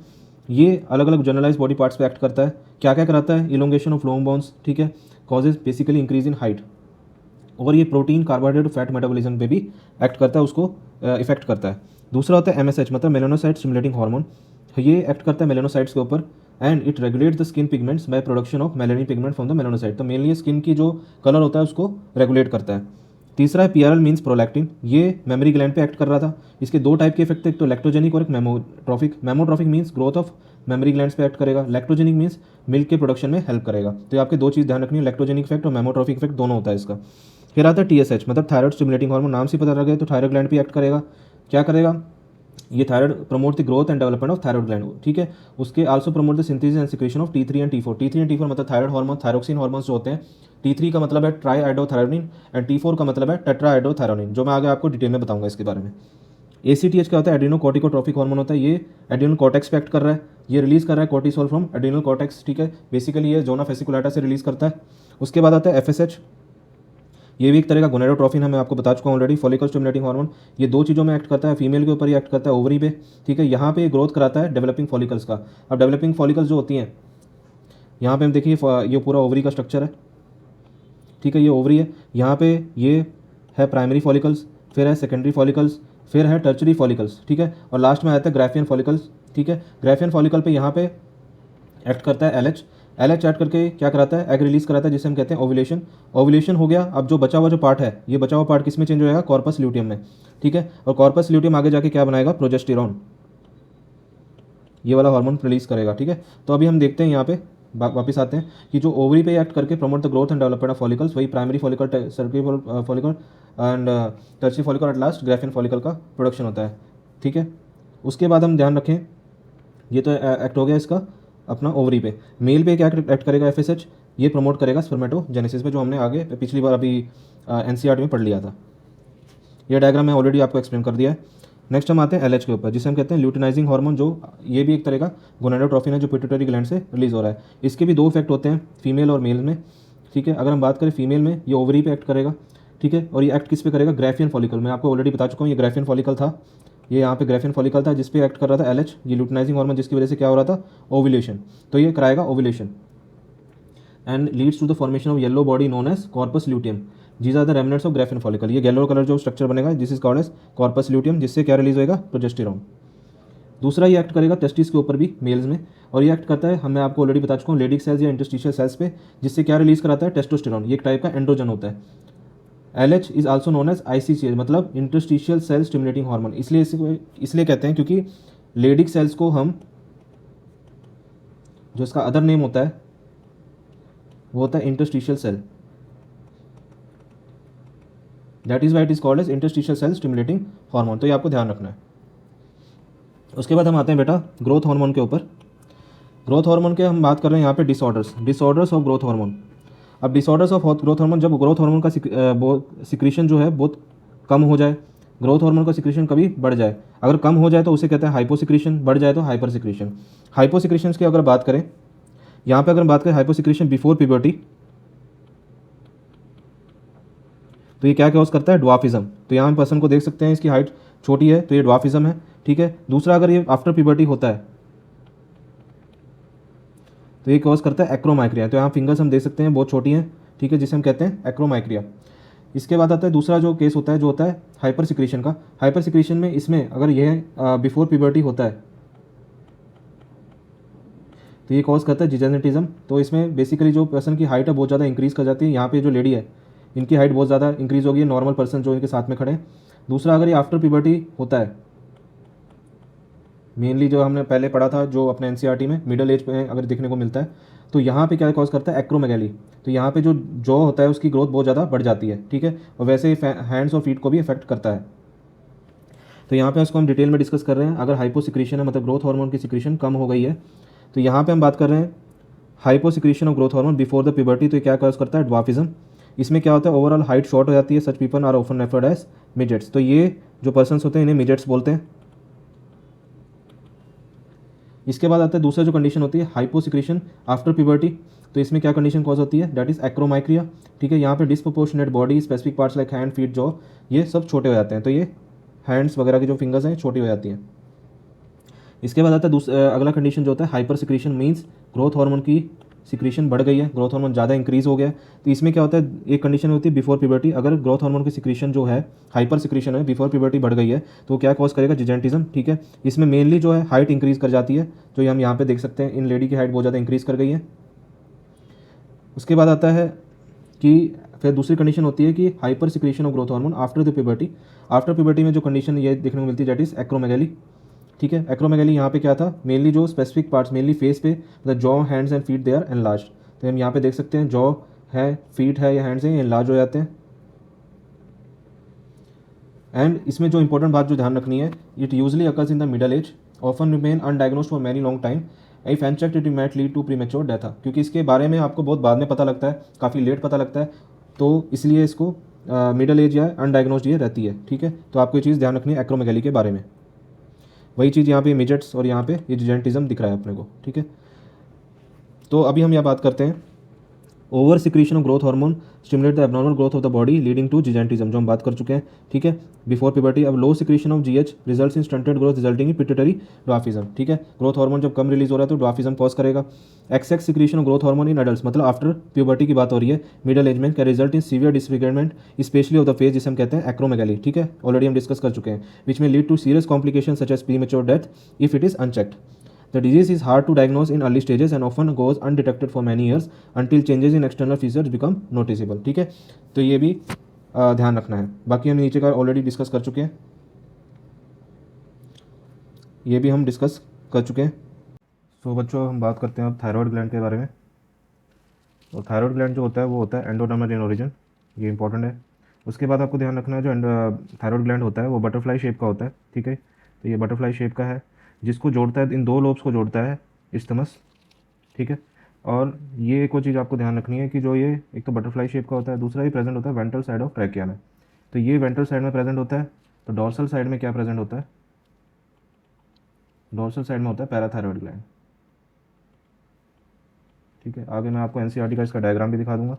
ये अलग अलग जनरलाइज बॉडी पार्ट्स पे एक्ट करता है। क्या क्या कराता है, इलोंगेशन ऑफ लॉन्ग बोन्स, ठीक है, causes basically increase in height, और ये प्रोटीन कार्बोहाइड्रेट फैट मेटाबॉलिज्म पे भी एक्ट करता है, उसको इफेक्ट करता है। दूसरा होता है एमएसएच, मतलब मेलानोसाइट स्टिमुलेटिंग हार्मोन, ये एक्ट करता है मेलानोसाइट्स के ऊपर, and it regulate the skin pigments by production of melanin pigment from the melanocyte, तो मेनली स्किन की जो कलर होता है उसको रेगुलेट करता है। तीसरा है पीआरएल मीन्स प्रोलैक्टिन, ये मेमोरी ग्लैंड पे एक्ट कर रहा था। इसके दो टाइप के इफेक्ट थे, एक तो लैक्टोजेनिक और एक mammotrophic. Mammotrophic means growth of mammary glands पे एक्ट करेगा, लैक्टोजेनिक मीन्स मिल्क के प्रोडक्शन में हेल्प करेगा। तो आपके दो चीज़ ध्यान रखनी है, लैक्टोजेनिक इफेक्ट और मेमोट्रॉफिक इफेक्ट दोनों होता है इसका। फिर आता है टीएसएच, मतलब थायराइड स्टिमुलेटिंग हार्मोन, नाम से पता लग गया, तो थायराइड ग्लैंड पे एक्ट करेगा। क्या करेगा, ये thyroid promote the growth and development of thyroid gland, ठीक है। उसके also promote the synthesis and secretion of T3 and T4। T3 and T4 मतलब थायराइड हार्मोन, थायरोक्सिन हार्मोन्स जो होते हैं। T3 का मतलब है ट्राईआइडोथायरोनिन एंड T4 का मतलब है टेट्राआइडोथायरोनिन, जो मैं आगे आपको डिटेल में बताऊंगा इसके बारे में। ACTH क्या होता है, एड्रीनो कॉर्टिकोट्रोफिक हार्मोन होता है, ये एड्रीनल कॉर्टेक्स पे एक्ट कर रहा है, ये रिलीज कर रहा है कॉर्टिसोल फ्रॉम एड्रीनल कॉर्टेक्स, ठीक है। बेसिकली ये जोना फेसिकुलाटा से रिलीज करता है। उसके बाद आता है FSH, ये भी एक तरह का गोनेडोट्रोफिन है, मैं आपको बता चुका हूँ ऑलरेडी, फॉलिकल स्टिमुलेटिंग हार्मोन। ये दो चीज़ों में एक्ट करता है, फीमेल के ऊपर ही एक्ट करता है, ओवरी पे, ठीक है। यहाँ पे ग्रोथ कराता है डेवलपिंग फॉलिकल्स का। अब डेवलपिंग फॉलिकल्स जो होती हैं, यहाँ पे हम देखिए ये पूरा ओवरी का स्ट्रक्चर है, ठीक है, ये ओवरी है। यहाँ पे ये है प्राइमरी फॉलिकल्स, फिर है सेकेंडरी फॉलिकल्स, फिर है टर्चरी फॉलिकल्स, ठीक है, और लास्ट में आता है ग्राफियन फॉलिकल्स, ठीक है। ग्राफियन फॉलिकल पे यहाँ पे एक्ट करता है LH। LH ऐड करके क्या कराता है, एग रिलीज कराता है, जिसे हम कहते हैं ओव्यूलेशन। ओव्यूलेशन हो गया, अब जो बचा हुआ जो पार्ट है, ये बचा हुआ पार्ट किस में चेंज हो जाएगा, कॉर्पस ल्यूटियम में, ठीक है। और कॉर्पस ल्यूटियम आगे जाके क्या बनाएगा, प्रोजेस्टेरॉन, ये वाला हार्मोन रिलीज करेगा, ठीक है। तो अभी हम देखते हैं यहाँ पे वापस आते हैं कि जो ओवरी पे एक्ट करके promote the growth and development of follicles, वही primary follicle, secondary follicle and tertiary follicle, at last Graafian follicle का प्रोडक्शन होता है, ठीक है। उसके बाद हम ध्यान रखें, ये तो एक्ट हो गया इसका अपना ओवरी पे। मेल पे क्या एक्ट करेगा, FSH, ये प्रमोट करेगा स्पर्मेटोजेनेसिस पे, जो हमने आगे पिछली बार अभी NCERT में पढ़ लिया था। ये डायग्राम मैं ऑलरेडी आपको एक्सप्लेन कर दिया है। नेक्स्ट हम आते हैं LH के ऊपर, जिसे हम कहते हैं ल्यूटिनाइजिंग हार्मोन, जो ये भी एक तरह का गोनेडोट्रोफिन है, जो पिट्यूटरी ग्लैंड से रिलीज हो रहा है। इसके भी दो इफेक्ट होते हैं, फीमेल और मेल में, ठीक है। अगर हम बात करें फीमेल में, ये ओवरी पे एक्ट करेगा, ठीक है, और ये एक्ट किस पे करेगा, ग्राफियन फॉलिकल। मैं आपको ऑलरेडी बता चुका हूँ, ये ग्राफियन फॉलिकल था, ये यहाँ पे ग्राफियन फॉलिकल था जिस पे एक्ट कर रहा था LH, ये ल्यूटिनाइजिंग हार्मोन, जिसकी वजह से क्या हो रहा था, ओव्यूलेशन। तो ये कराएगा ovulation and leads to the formation of yellow body known as corpus luteum. These are the remnants of graafian follicle. ये येलो कलर जो स्ट्रक्चर बनेगा, this is called as corpus luteum, जिससे क्या रिलीज होएगा, progesterone. दूसरा ये act करेगा testis के ऊपर भी, मेल्स में, और ये एक्ट करता है, मैं आपको ऑलरेडी बता चुका हूँ, लेडिक सेल्स या इंटरस्टिशियल सेल्स पे, जिससे क्या रिलीज कराता है, टेस्टोस्टेरॉन। ये एक टाइप का एंड्रोजन होता है। LH is also known as ICCH, मतलब इंटरस्टिशियल सेल स्टिमुलेटिंग हार्मोन। इसलिए कहते हैं क्योंकि लेडिक सेल्स को हम, जो इसका अदर नेम होता है वो होता है interstitial cell, that is why it is called as interstitial cell stimulating hormone. तो ये आपको ध्यान रखना है। उसके बाद हम आते हैं बेटा ग्रोथ हार्मोन के ऊपर। ग्रोथ हार्मोन के हम बात कर रहे हैं यहाँ पे डिसऑर्डर्स ऑफ ग्रोथ हार्मोन। अब डिसऑर्डर्स ऑफ ग्रोथ हार्मोन, जब ग्रोथ हार्मोन का सिक्रीशन जो है बहुत कम हो जाए, ग्रोथ हार्मोन का सिक्रीशन कभी बढ़ जाए, अगर कम हो जाए तो उसे कहते हैं हाइपोसिक्रीशन, बढ़ जाए तो हाइपर सिक्रीशन। हाइपोसिक्रीशन की अगर बात करें, यहाँ पे अगर बात करें हाइपोसिक्रीशन बिफोर प्यूबर्टी, तो ये क्या कॉज करता है, ड्वार्फिज्म। तो यहाँ पर्सन को देख सकते हैं, इसकी हाइट छोटी है तो ये ड्वार्फिज्म है, ठीक है। दूसरा, अगर ये आफ्टर प्यूबर्टी होता है तो ये कॉज करता है एक्रोमाइक्रिया। तो यहाँ फिंगर्स हम देख सकते हैं बहुत छोटी हैं, ठीक है, जिसे हम कहते हैं एक्रोमाइक्रिया। इसके बाद आता है दूसरा जो केस होता है, जो होता है हाइपर सिक्रीशन का। हाइपर सिक्रीशन में, इसमें अगर यह बिफोर प्यूबर्टी होता है तो ये कॉज करता है जिजेनेटिज्म। तो इसमें बेसिकली जो पर्सन की हाइट है बहुत ज़्यादा इंक्रीज़ कर जाती है। यहाँ पे जो लेडी है इनकी हाइट बहुत ज़्यादा इंक्रीज़ होगी, नॉर्मल पर्सन जो इनके साथ में खड़े हैं। दूसरा, अगर ये आफ्टर प्यूबर्टी होता है, मेनली जो हमने पहले पढ़ा था जो अपने NCERT में मिडिल एज पे अगर देखने को मिलता है, तो यहाँ पे क्या कॉज करता है, एक्रोमेगैली। तो यहाँ पे जो जॉ होता है उसकी ग्रोथ बहुत ज़्यादा बढ़ जाती है, ठीक है, और वैसे ही हैंड्स और फीट को भी इफेक्ट करता है। तो यहाँ पे इसको हम डिटेल में डिस्कस कर रहे हैं। अगर हाइपोसिक्रीशन है मतलब ग्रोथ हार्मोन की सिक्रीशन कम हो गई है, तो यहाँ पे हम बात कर रहे हैं hyposecretion of growth hormone before the puberty. तो क्या कॉज करता है? ड्वार्फिज्म। इसमें क्या होता है? ओवरऑल हाइट शॉर्ट हो जाती है। Such people are often referred as midgets. तो ये जो पर्सन्स होते हैं इन्हें मिजेट्स बोलते हैं। इसके बाद आता है दूसरा जो कंडीशन होती है हाइपोसिक्रीशन आफ्टर प्यूबर्टी। तो इसमें क्या कंडीशन कॉज होती है? That is acromicria. ठीक है, यहाँ पे disproportionate body, specific parts like hand, feet, jaw, ये सब छोटे हो जाते हैं। तो ये हैंड्स वगैरह की जो फिंगर्स हैं छोटी हो जाती हैं। इसके बाद आता है अगला कंडीशन जो होता है hyper secretion, means growth hormone की सिक्रीशन बढ़ गई है, ग्रोथ हार्मोन ज़्यादा इंक्रीज हो गया। तो इसमें क्या होता है? एक कंडीशन होती है बिफोर प्यूबर्टी। अगर ग्रोथ हार्मोन की सिक्रीशन जो है हाइपर सिक्रीशन है, बिफोर प्यूबर्टी बढ़ गई है, तो क्या कॉज करेगा? जिजेंटिज्म। ठीक है, इसमें मेनली जो है हाइट इंक्रीज कर जाती है, जो हम यहाँ पे देख सकते हैं इन लेडी की हाइट बहुत ज़्यादा इंक्रीज कर गई है। उसके बाद आता है कि फिर दूसरी कंडीशन होती है कि hyper secretion of growth hormone after the puberty. After puberty में जो कंडीशन ये देखने को मिलती है दैट इज एक्रोमेगैली। ठीक है, एक्रोमेगैली यहाँ पे क्या था? मेनली जो स्पेसिफिक पार्ट्स, मेनली फेस पे, मतलब jaw, hands and feet, they are enlarged. तो हम यहाँ पे देख सकते हैं जॉ है, फीट है या हैंड्स है, ये एनलार्ज हो जाते हैं। एंड इसमें जो इंपॉर्टेंट बात जो ध्यान रखनी है, it usually occurs in the middle age, often remain undiagnosed for many long time, if unchecked it might lead to premature death. क्योंकि इसके बारे में आपको बहुत बाद में पता लगता है, काफ़ी लेट पता लगता है, तो इसलिए इसको मिडल एज या अनडायग्नोस्ड ये रहती है। ठीक है, तो आपको ये चीज़ ध्यान रखनी है एक्रोमेगैली के बारे में। वही चीज़ यहाँ पे मिजेट्स और यहाँ पे ये जिजेंटिज्म दिख रहा है अपने को। ठीक है, तो अभी हम यहाँ बात करते हैं over secretion of growth hormone stimulate the abnormal growth of the body leading to gigantism, जो हम बात कर चुके हैं। ठीक है, बिफोर प्यूबर्टी। अब low secretion of GH results in stunted growth resulting in pituitary dwarfism. ठीक है, ग्रोथ हार्मोन जब कम रिलीज हो रहा है तो ड्वार्फिज्म कॉज करेगा। Excess secretion of growth hormone in adults, मतलब आफ्टर प्यूबर्टी की बात हो रही है, मिडल एज में, क्या result in severe disfigurement specially of the face, जिसे हम कहते हैं एक्रोमेगैली। ठीक है, ऑलरेडी हम डिस्कस कर चुके हैं, which may lead to serious complication such as premature death if it is unchecked. The disease is hard to diagnose in early stages and often goes undetected for many years until changes in external features become noticeable। ठीक है, तो ये भी ध्यान रखना है। बाकी हम नीचे का ऑलरेडी डिस्कस कर चुके हैं, ये भी हम डिस्कस कर चुके हैं। सो बच्चों, हम बात करते हैं अब थायराइड ग्लैंड के बारे में। और थायराइड ग्लैंड जो होता है वो होता है एंडोडर्मल इन ओरिजिन, ये इंपॉर्टेंट है। उसके बाद आपको ध्यान रखना है जो थायराइड ग्लैंड होता है वो बटरफ्लाई शेप का होता है। ठीक है, तो ये बटरफ्लाई शेप का है, जिसको जोड़ता है, इन दो लोब्स को जोड़ता है इस्थमस। ठीक है, और ये एक और चीज़ आपको ध्यान रखनी है कि जो ये एक तो बटरफ्लाई शेप का होता है, दूसरा ये प्रेजेंट होता है वेंट्रल साइड ऑफ ट्रैकिया में। तो ये वेंट्रल साइड में प्रेजेंट होता है। तो डॉर्सल साइड में क्या प्रेजेंट होता है? डॉर्सल साइड में होता है पैराथायरॉयड ग्लैंड। ठीक है, आगे मैं आपको एनसीईआरटी का इसका डायग्राम भी दिखा दूंगा।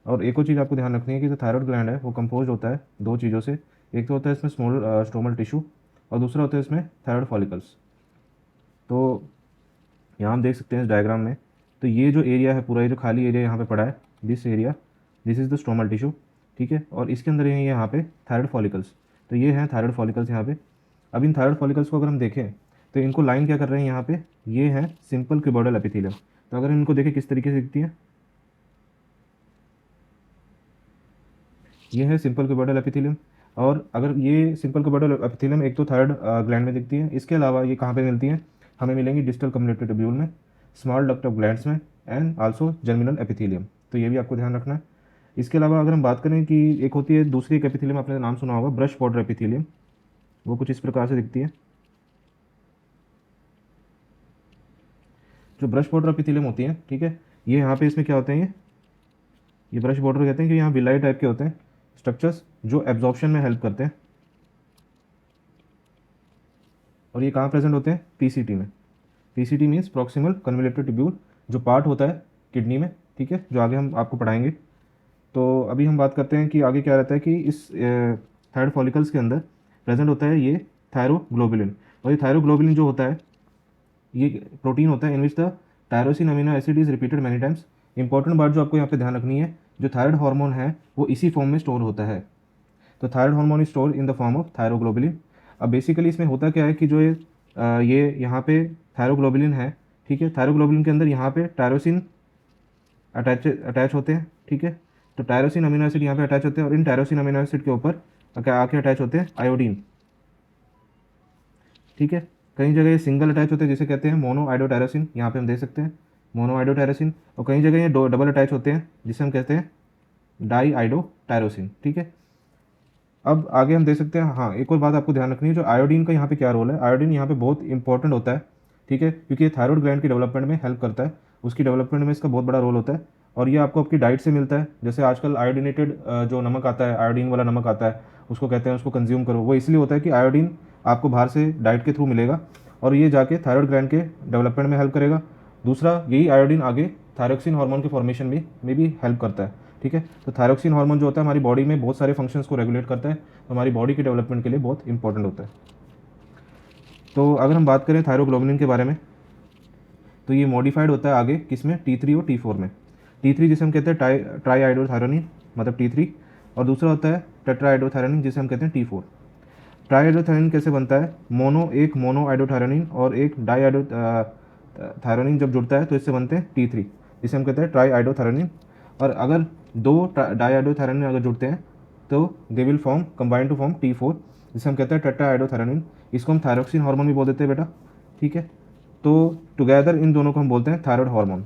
और एक और चीज़ आपको ध्यान रखनी है कि जो थायराइड ग्लैंड है वो कंपोज होता है दो चीज़ों से। एक तो होता है इसमें स्मॉल स्टोमल टिश्यू, और दूसरा होता है इसमें थायराइड फॉलिकल्स। तो यहाँ हम देख सकते हैं इस डायग्राम में, तो ये जो एरिया है पूरा, ये जो खाली एरिया यहाँ पे पड़ा है, this area, this is the stromal tissue. ठीक है, और इसके अंदर ये यहाँ पे थायराइड फॉलिकल्स। तो ये हैं थायराइड फॉलिकल्स यहाँ पे। अब इन थायराइड फॉलिकल्स को अगर हम देखें तो इनको लाइन क्या कर रहे हैं यहाँ पे, ये हैं सिंपल क्यूबॉइडल एपिथेलियम। तो अगर इनको देखें किस तरीके से दिखती है, ये है सिंपल क्यूबॉइडल एपिथेलियम। और अगर ये सिंपल क्यूबॉइडल एपिथेलियम एक तो थायराइड ग्लैंड में दिखती है, इसके अलावा ये कहाँ पे मिलती है? हमें मिलेंगी डिस्टल कम्युलेटेड ट्यूब्यूल में, स्मॉल डक्ट ऑफ ग्लैंड्स में, एंड आल्सो जर्मिनल एपिथेलियम। तो ये भी आपको ध्यान रखना है। इसके अलावा अगर हम बात करें कि एक होती है दूसरी एक एपिथेलियम, आपने नाम सुना होगा ब्रश बॉर्डर एपिथेलियम, वो कुछ इस प्रकार से दिखती है। जो ब्रश बॉर्डर एपिथेलियम होती है, ठीक है, ये यहाँ पे इसमें क्या होते हैं, ये ब्रश बॉर्डर कहते हैं कि यहाँ विलाई टाइप के होते हैं स्ट्रक्चर्स जो एब्जॉर्प्शन में हेल्प करते हैं। और ये कहाँ प्रेजेंट होते हैं? पीसीटी में। PCT means proximal convoluted tubule, जो पार्ट होता है किडनी में। ठीक है, जो आगे हम आपको पढ़ाएंगे। तो अभी हम बात करते हैं कि आगे क्या रहता है कि इस थायराइड फॉलिकल्स के अंदर प्रेजेंट होता है ये थायरोग्लोबुलिन। और ये थायरोग्लोबुलिन जो होता है ये प्रोटीन होता है in which the tyrosine amino acid is repeated many times. Important बात जो आपको यहाँ पे ध्यान रखनी है, जो थायराइड हार्मोन है वो इसी फॉर्म में स्टोर होता है। तो thyroid hormone is store in the form of thyroglobulin. अब बेसिकली इसमें होता क्या है कि जो ये यहाँ पे थायरोग्लोबुलिन है, ठीक है, थायरोग्लोबुलिन के अंदर यहाँ पे टायरोसिन अटैच होते हैं। ठीक है, तो टायरोसिन अमीनो एसिड यहाँ पे अटैच होते हैं, और इन टायरोसिन अमीनो एसिड के ऊपर क्या आके अटैच होते हैं? आयोडीन। ठीक है, कई जगह ये सिंगल अटैच होते हैं जिसे कहते हैं मोनो आइडोटायरोसिन, यहाँ पे हम देख सकते हैं मोनो आइडोटायरोसिन। और कई जगह ये डबल अटैच होते हैं जिसे हम कहते हैं डाई आइडोटायरोसिन। ठीक है, अब आगे हम देख सकते हैं, हाँ एक और बात आपको ध्यान रखनी है, जो आयोडीन का यहाँ पे क्या रोल है, आयोडीन यहाँ पे बहुत इंपॉर्टेंट होता है, ठीक है, क्योंकि ये थायराइड ग्लैंड की डेवलपमेंट में हेल्प करता है, उसकी डेवलपमेंट में इसका बहुत बड़ा रोल होता है। और ये आपको आपकी डाइट से मिलता है, जैसे आजकल आयोडीनेटेड जो नमक आता है, आयोडीन वाला नमक आता है, उसको कहते हैं उसको कंज्यूम करो, वो इसलिए होता है कि आयोडीन आपको बाहर से डाइट के थ्रू मिलेगा और ये जाके थायराइड ग्लैंड के डेवलपमेंट में हेल्प करेगा। दूसरा, यही आयोडीन आगे थायरोक्सिन हार्मोन के फॉर्मेशन में भी हेल्प करता है, ठीक है। तो थायरोक्सिन हार्मोन जो होता है हमारी बॉडी में बहुत सारे फंक्शंस को रेगुलेट करता है, तो हमारी बॉडी के डेवलपमेंट के लिए बहुत इंपॉर्टेंट होता है। तो अगर हम बात करें थायरोग्लोबुलिन के बारे में, तो ये मॉडिफाइड होता है आगे किसमें, T3 और T4 में। T3 जिसे हम कहते हैं ट्राईआइडोथायरोनिन मतलब T3, और दूसरा होता है टेट्राआइडोथायरोनिन जिसे हम कहते हैं T4। ट्राईआइडोथायरोनिन कैसे बनता है, एक मोनो आइडोथायरोनिन और एक डाईआइडो थायरोनिन जब जुड़ता है तो इससे बनते हैं T3 जिसे हम कहते हैं ट्राईआइडोथायरोनिन। और अगर दो डाईआइडोथायरोनिन अगर जुड़ते हैं तो they will form combine to form T4 जिसे हम कहते हैं टेट्राआइडोथायरोनिन। इसको हम थायरोक्सिन हार्मोन भी बोल देते हैं बेटा, ठीक है। तो टुगेदर इन दोनों को हम बोलते हैं थायराइड हार्मोन,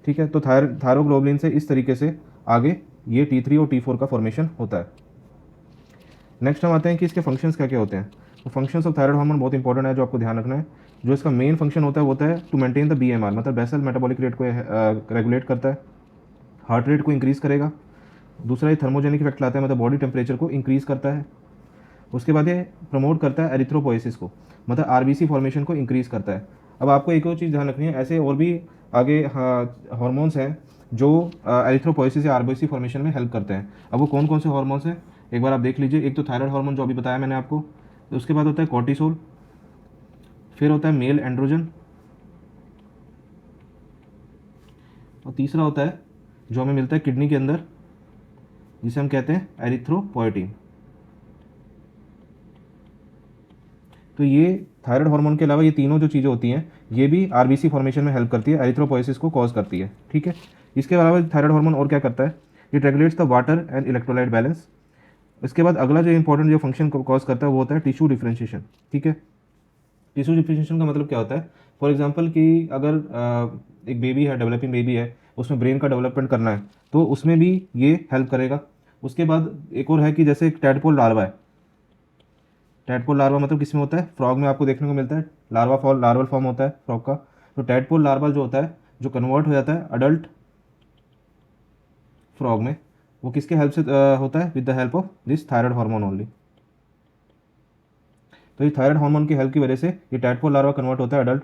ठीक है। तो थायरोग्लोबुलिन से इस तरीके से आगे ये T3 और T4 का फॉर्मेशन होता है। नेक्स्ट हम आते हैं कि इसके फंक्शंस क्या क्या होते हैं। तो फंक्शंस ऑफ थायराइड हार्मोन बहुत इंपॉर्टेंट है, जो आपको ध्यान रखना है। जो इसका मेन फंक्शन होता है वो होता है टू मेंटेन द BMR मतलब बेसल मेटाबॉलिक रेट को रेगुलेट करता है, हार्ट रेट को इंक्रीज़ करेगा। दूसरा, ये थर्मोजेनिक इफेक्ट लाता है मतलब बॉडी टेम्परेचर को इंक्रीज़ करता है। उसके बाद ये प्रमोट करता है एरिथ्रोपोइसिस को मतलब RBC फॉर्मेशन को इंक्रीज़ करता है। अब आपको एक और चीज़ ध्यान रखनी है, ऐसे और भी आगे हार्मोन्स हैं जो एरिथ्रोपोइसिस या RBC फॉर्मेशन में हेल्प करते हैं। अब वो कौन कौन से हार्मोन्स हैं एक बार आप देख लीजिए। एक तो थायराइड हार्मोन जो अभी बताया मैंने आपको, तो उसके बाद होता है कॉर्टिसोल, फिर होता है मेल एंड्रोजन, और तीसरा होता है जो हमें मिलता है किडनी के अंदर जिसे हम कहते हैं एरिथ्रोपोएटिन। तो ये थायराइड हार्मोन के अलावा ये तीनों जो चीज़ें होती हैं ये भी RBC फॉर्मेशन में हेल्प करती है, एरिथ्रोपोइसिस को कॉज करती है, ठीक है। इसके अलावा थायराइड हार्मोन और क्या करता है, it regulates the water and electrolyte balance. इसके बाद अगला जो इंपॉर्टेंट जो फंक्शन को कॉज करता है वो होता है टिश्यू डिफ्रेंशिएशन, ठीक है। टिश्यू डिफ्रेंशिएशन का मतलब क्या होता है, फॉर एग्जांपल कि अगर एक बेबी है, डेवलपिंग बेबी है, उसमें ब्रेन का डेवलपमेंट करना है तो उसमें भी ये हेल्प करेगा। उसके बाद एक और है कि जैसे एक टैडपोल लार्वा है, टैडपोल लार्वा मतलब किस में होता है, फ्रॉग में आपको देखने को मिलता है, लार्वल फॉर्म होता है फ्रॉग का। तो टैडपोल लार्वा जो होता है जो कन्वर्ट हो जाता है अडल्ट फ्रॉग में, वो किसके हेल्प से होता है, with the help of this thyroid hormone only. तो ये थायराइड हार्मोन की हेल्प की वजह से ये टैडपोल लार्वा कन्वर्ट होता है अडल्ट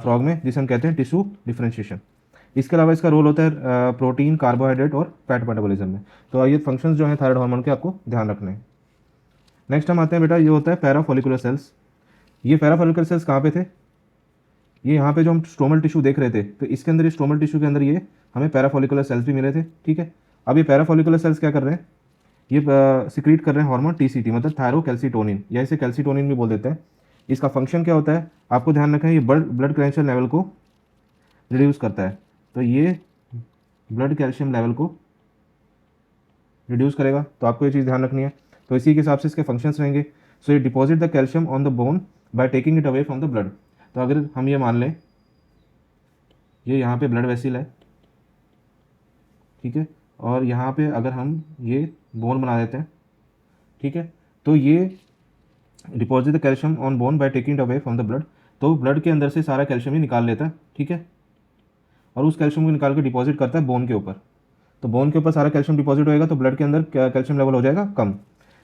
फ्रॉग में जिसे हम कहते हैं टिश्यू डिफ्रेंशिएशन। इसके अलावा इसका रोल होता है प्रोटीन, कार्बोहाइड्रेट और फैट मेटाबॉलिज्म में। तो ये फंक्शंस जो हैं थायराइड हार्मोन के आपको ध्यान रखने हैं। नेक्स्ट हम आते हैं बेटा, ये होता है पैराफोलिकुलर सेल्स। ये पैराफोलिकुलर सेल्स कहाँ पे थे, ये यहाँ पे जो हम स्ट्रोमल टिश्यू देख रहे थे, तो इसके अंदर, ये स्ट्रोमल टिश्यू के अंदर ये हमें पैराफोलिकुलर सेल्स भी मिले थे, ठीक है। अब ये पैराफोलिकुलर सेल्स क्या कर रहे हैं, ये सिक्रीट कर रहे हैं हार्मोन TCT मतलब थायरोकैल्सिटोनिन, या इसे कैल्सिटोनिन भी बोल देते हैं। इसका फंक्शन क्या होता है आपको ध्यान रखना है, ये ब्लड कैल्शियम लेवल को रिड्यूस करता है। तो ये ब्लड कैल्शियम लेवल को रिड्यूस करेगा, तो आपको ये चीज़ ध्यान रखनी है। तो इसी के हिसाब से इसके फंक्शंस रहेंगे। सो ये deposit the calcium on the borne by taking it away from the blood. तो अगर हम ये मान लें ये यहाँ पे ब्लड वेसिल है, ठीक है, और यहाँ पे अगर हम ये बोन बना देते हैं, ठीक है, तो ये deposit the calcium on borne by taking it away from the blood. तो ब्लड के अंदर से सारा कैल्शियम ही निकाल लेता है, ठीक है, और उस कैल्शियम को निकाल के डिपॉजिट करता है बोन के ऊपर। तो बोन के ऊपर सारा कैल्शियम डिपॉजिट होएगा तो ब्लड के अंदर कैल्शियम लेवल हो जाएगा कम।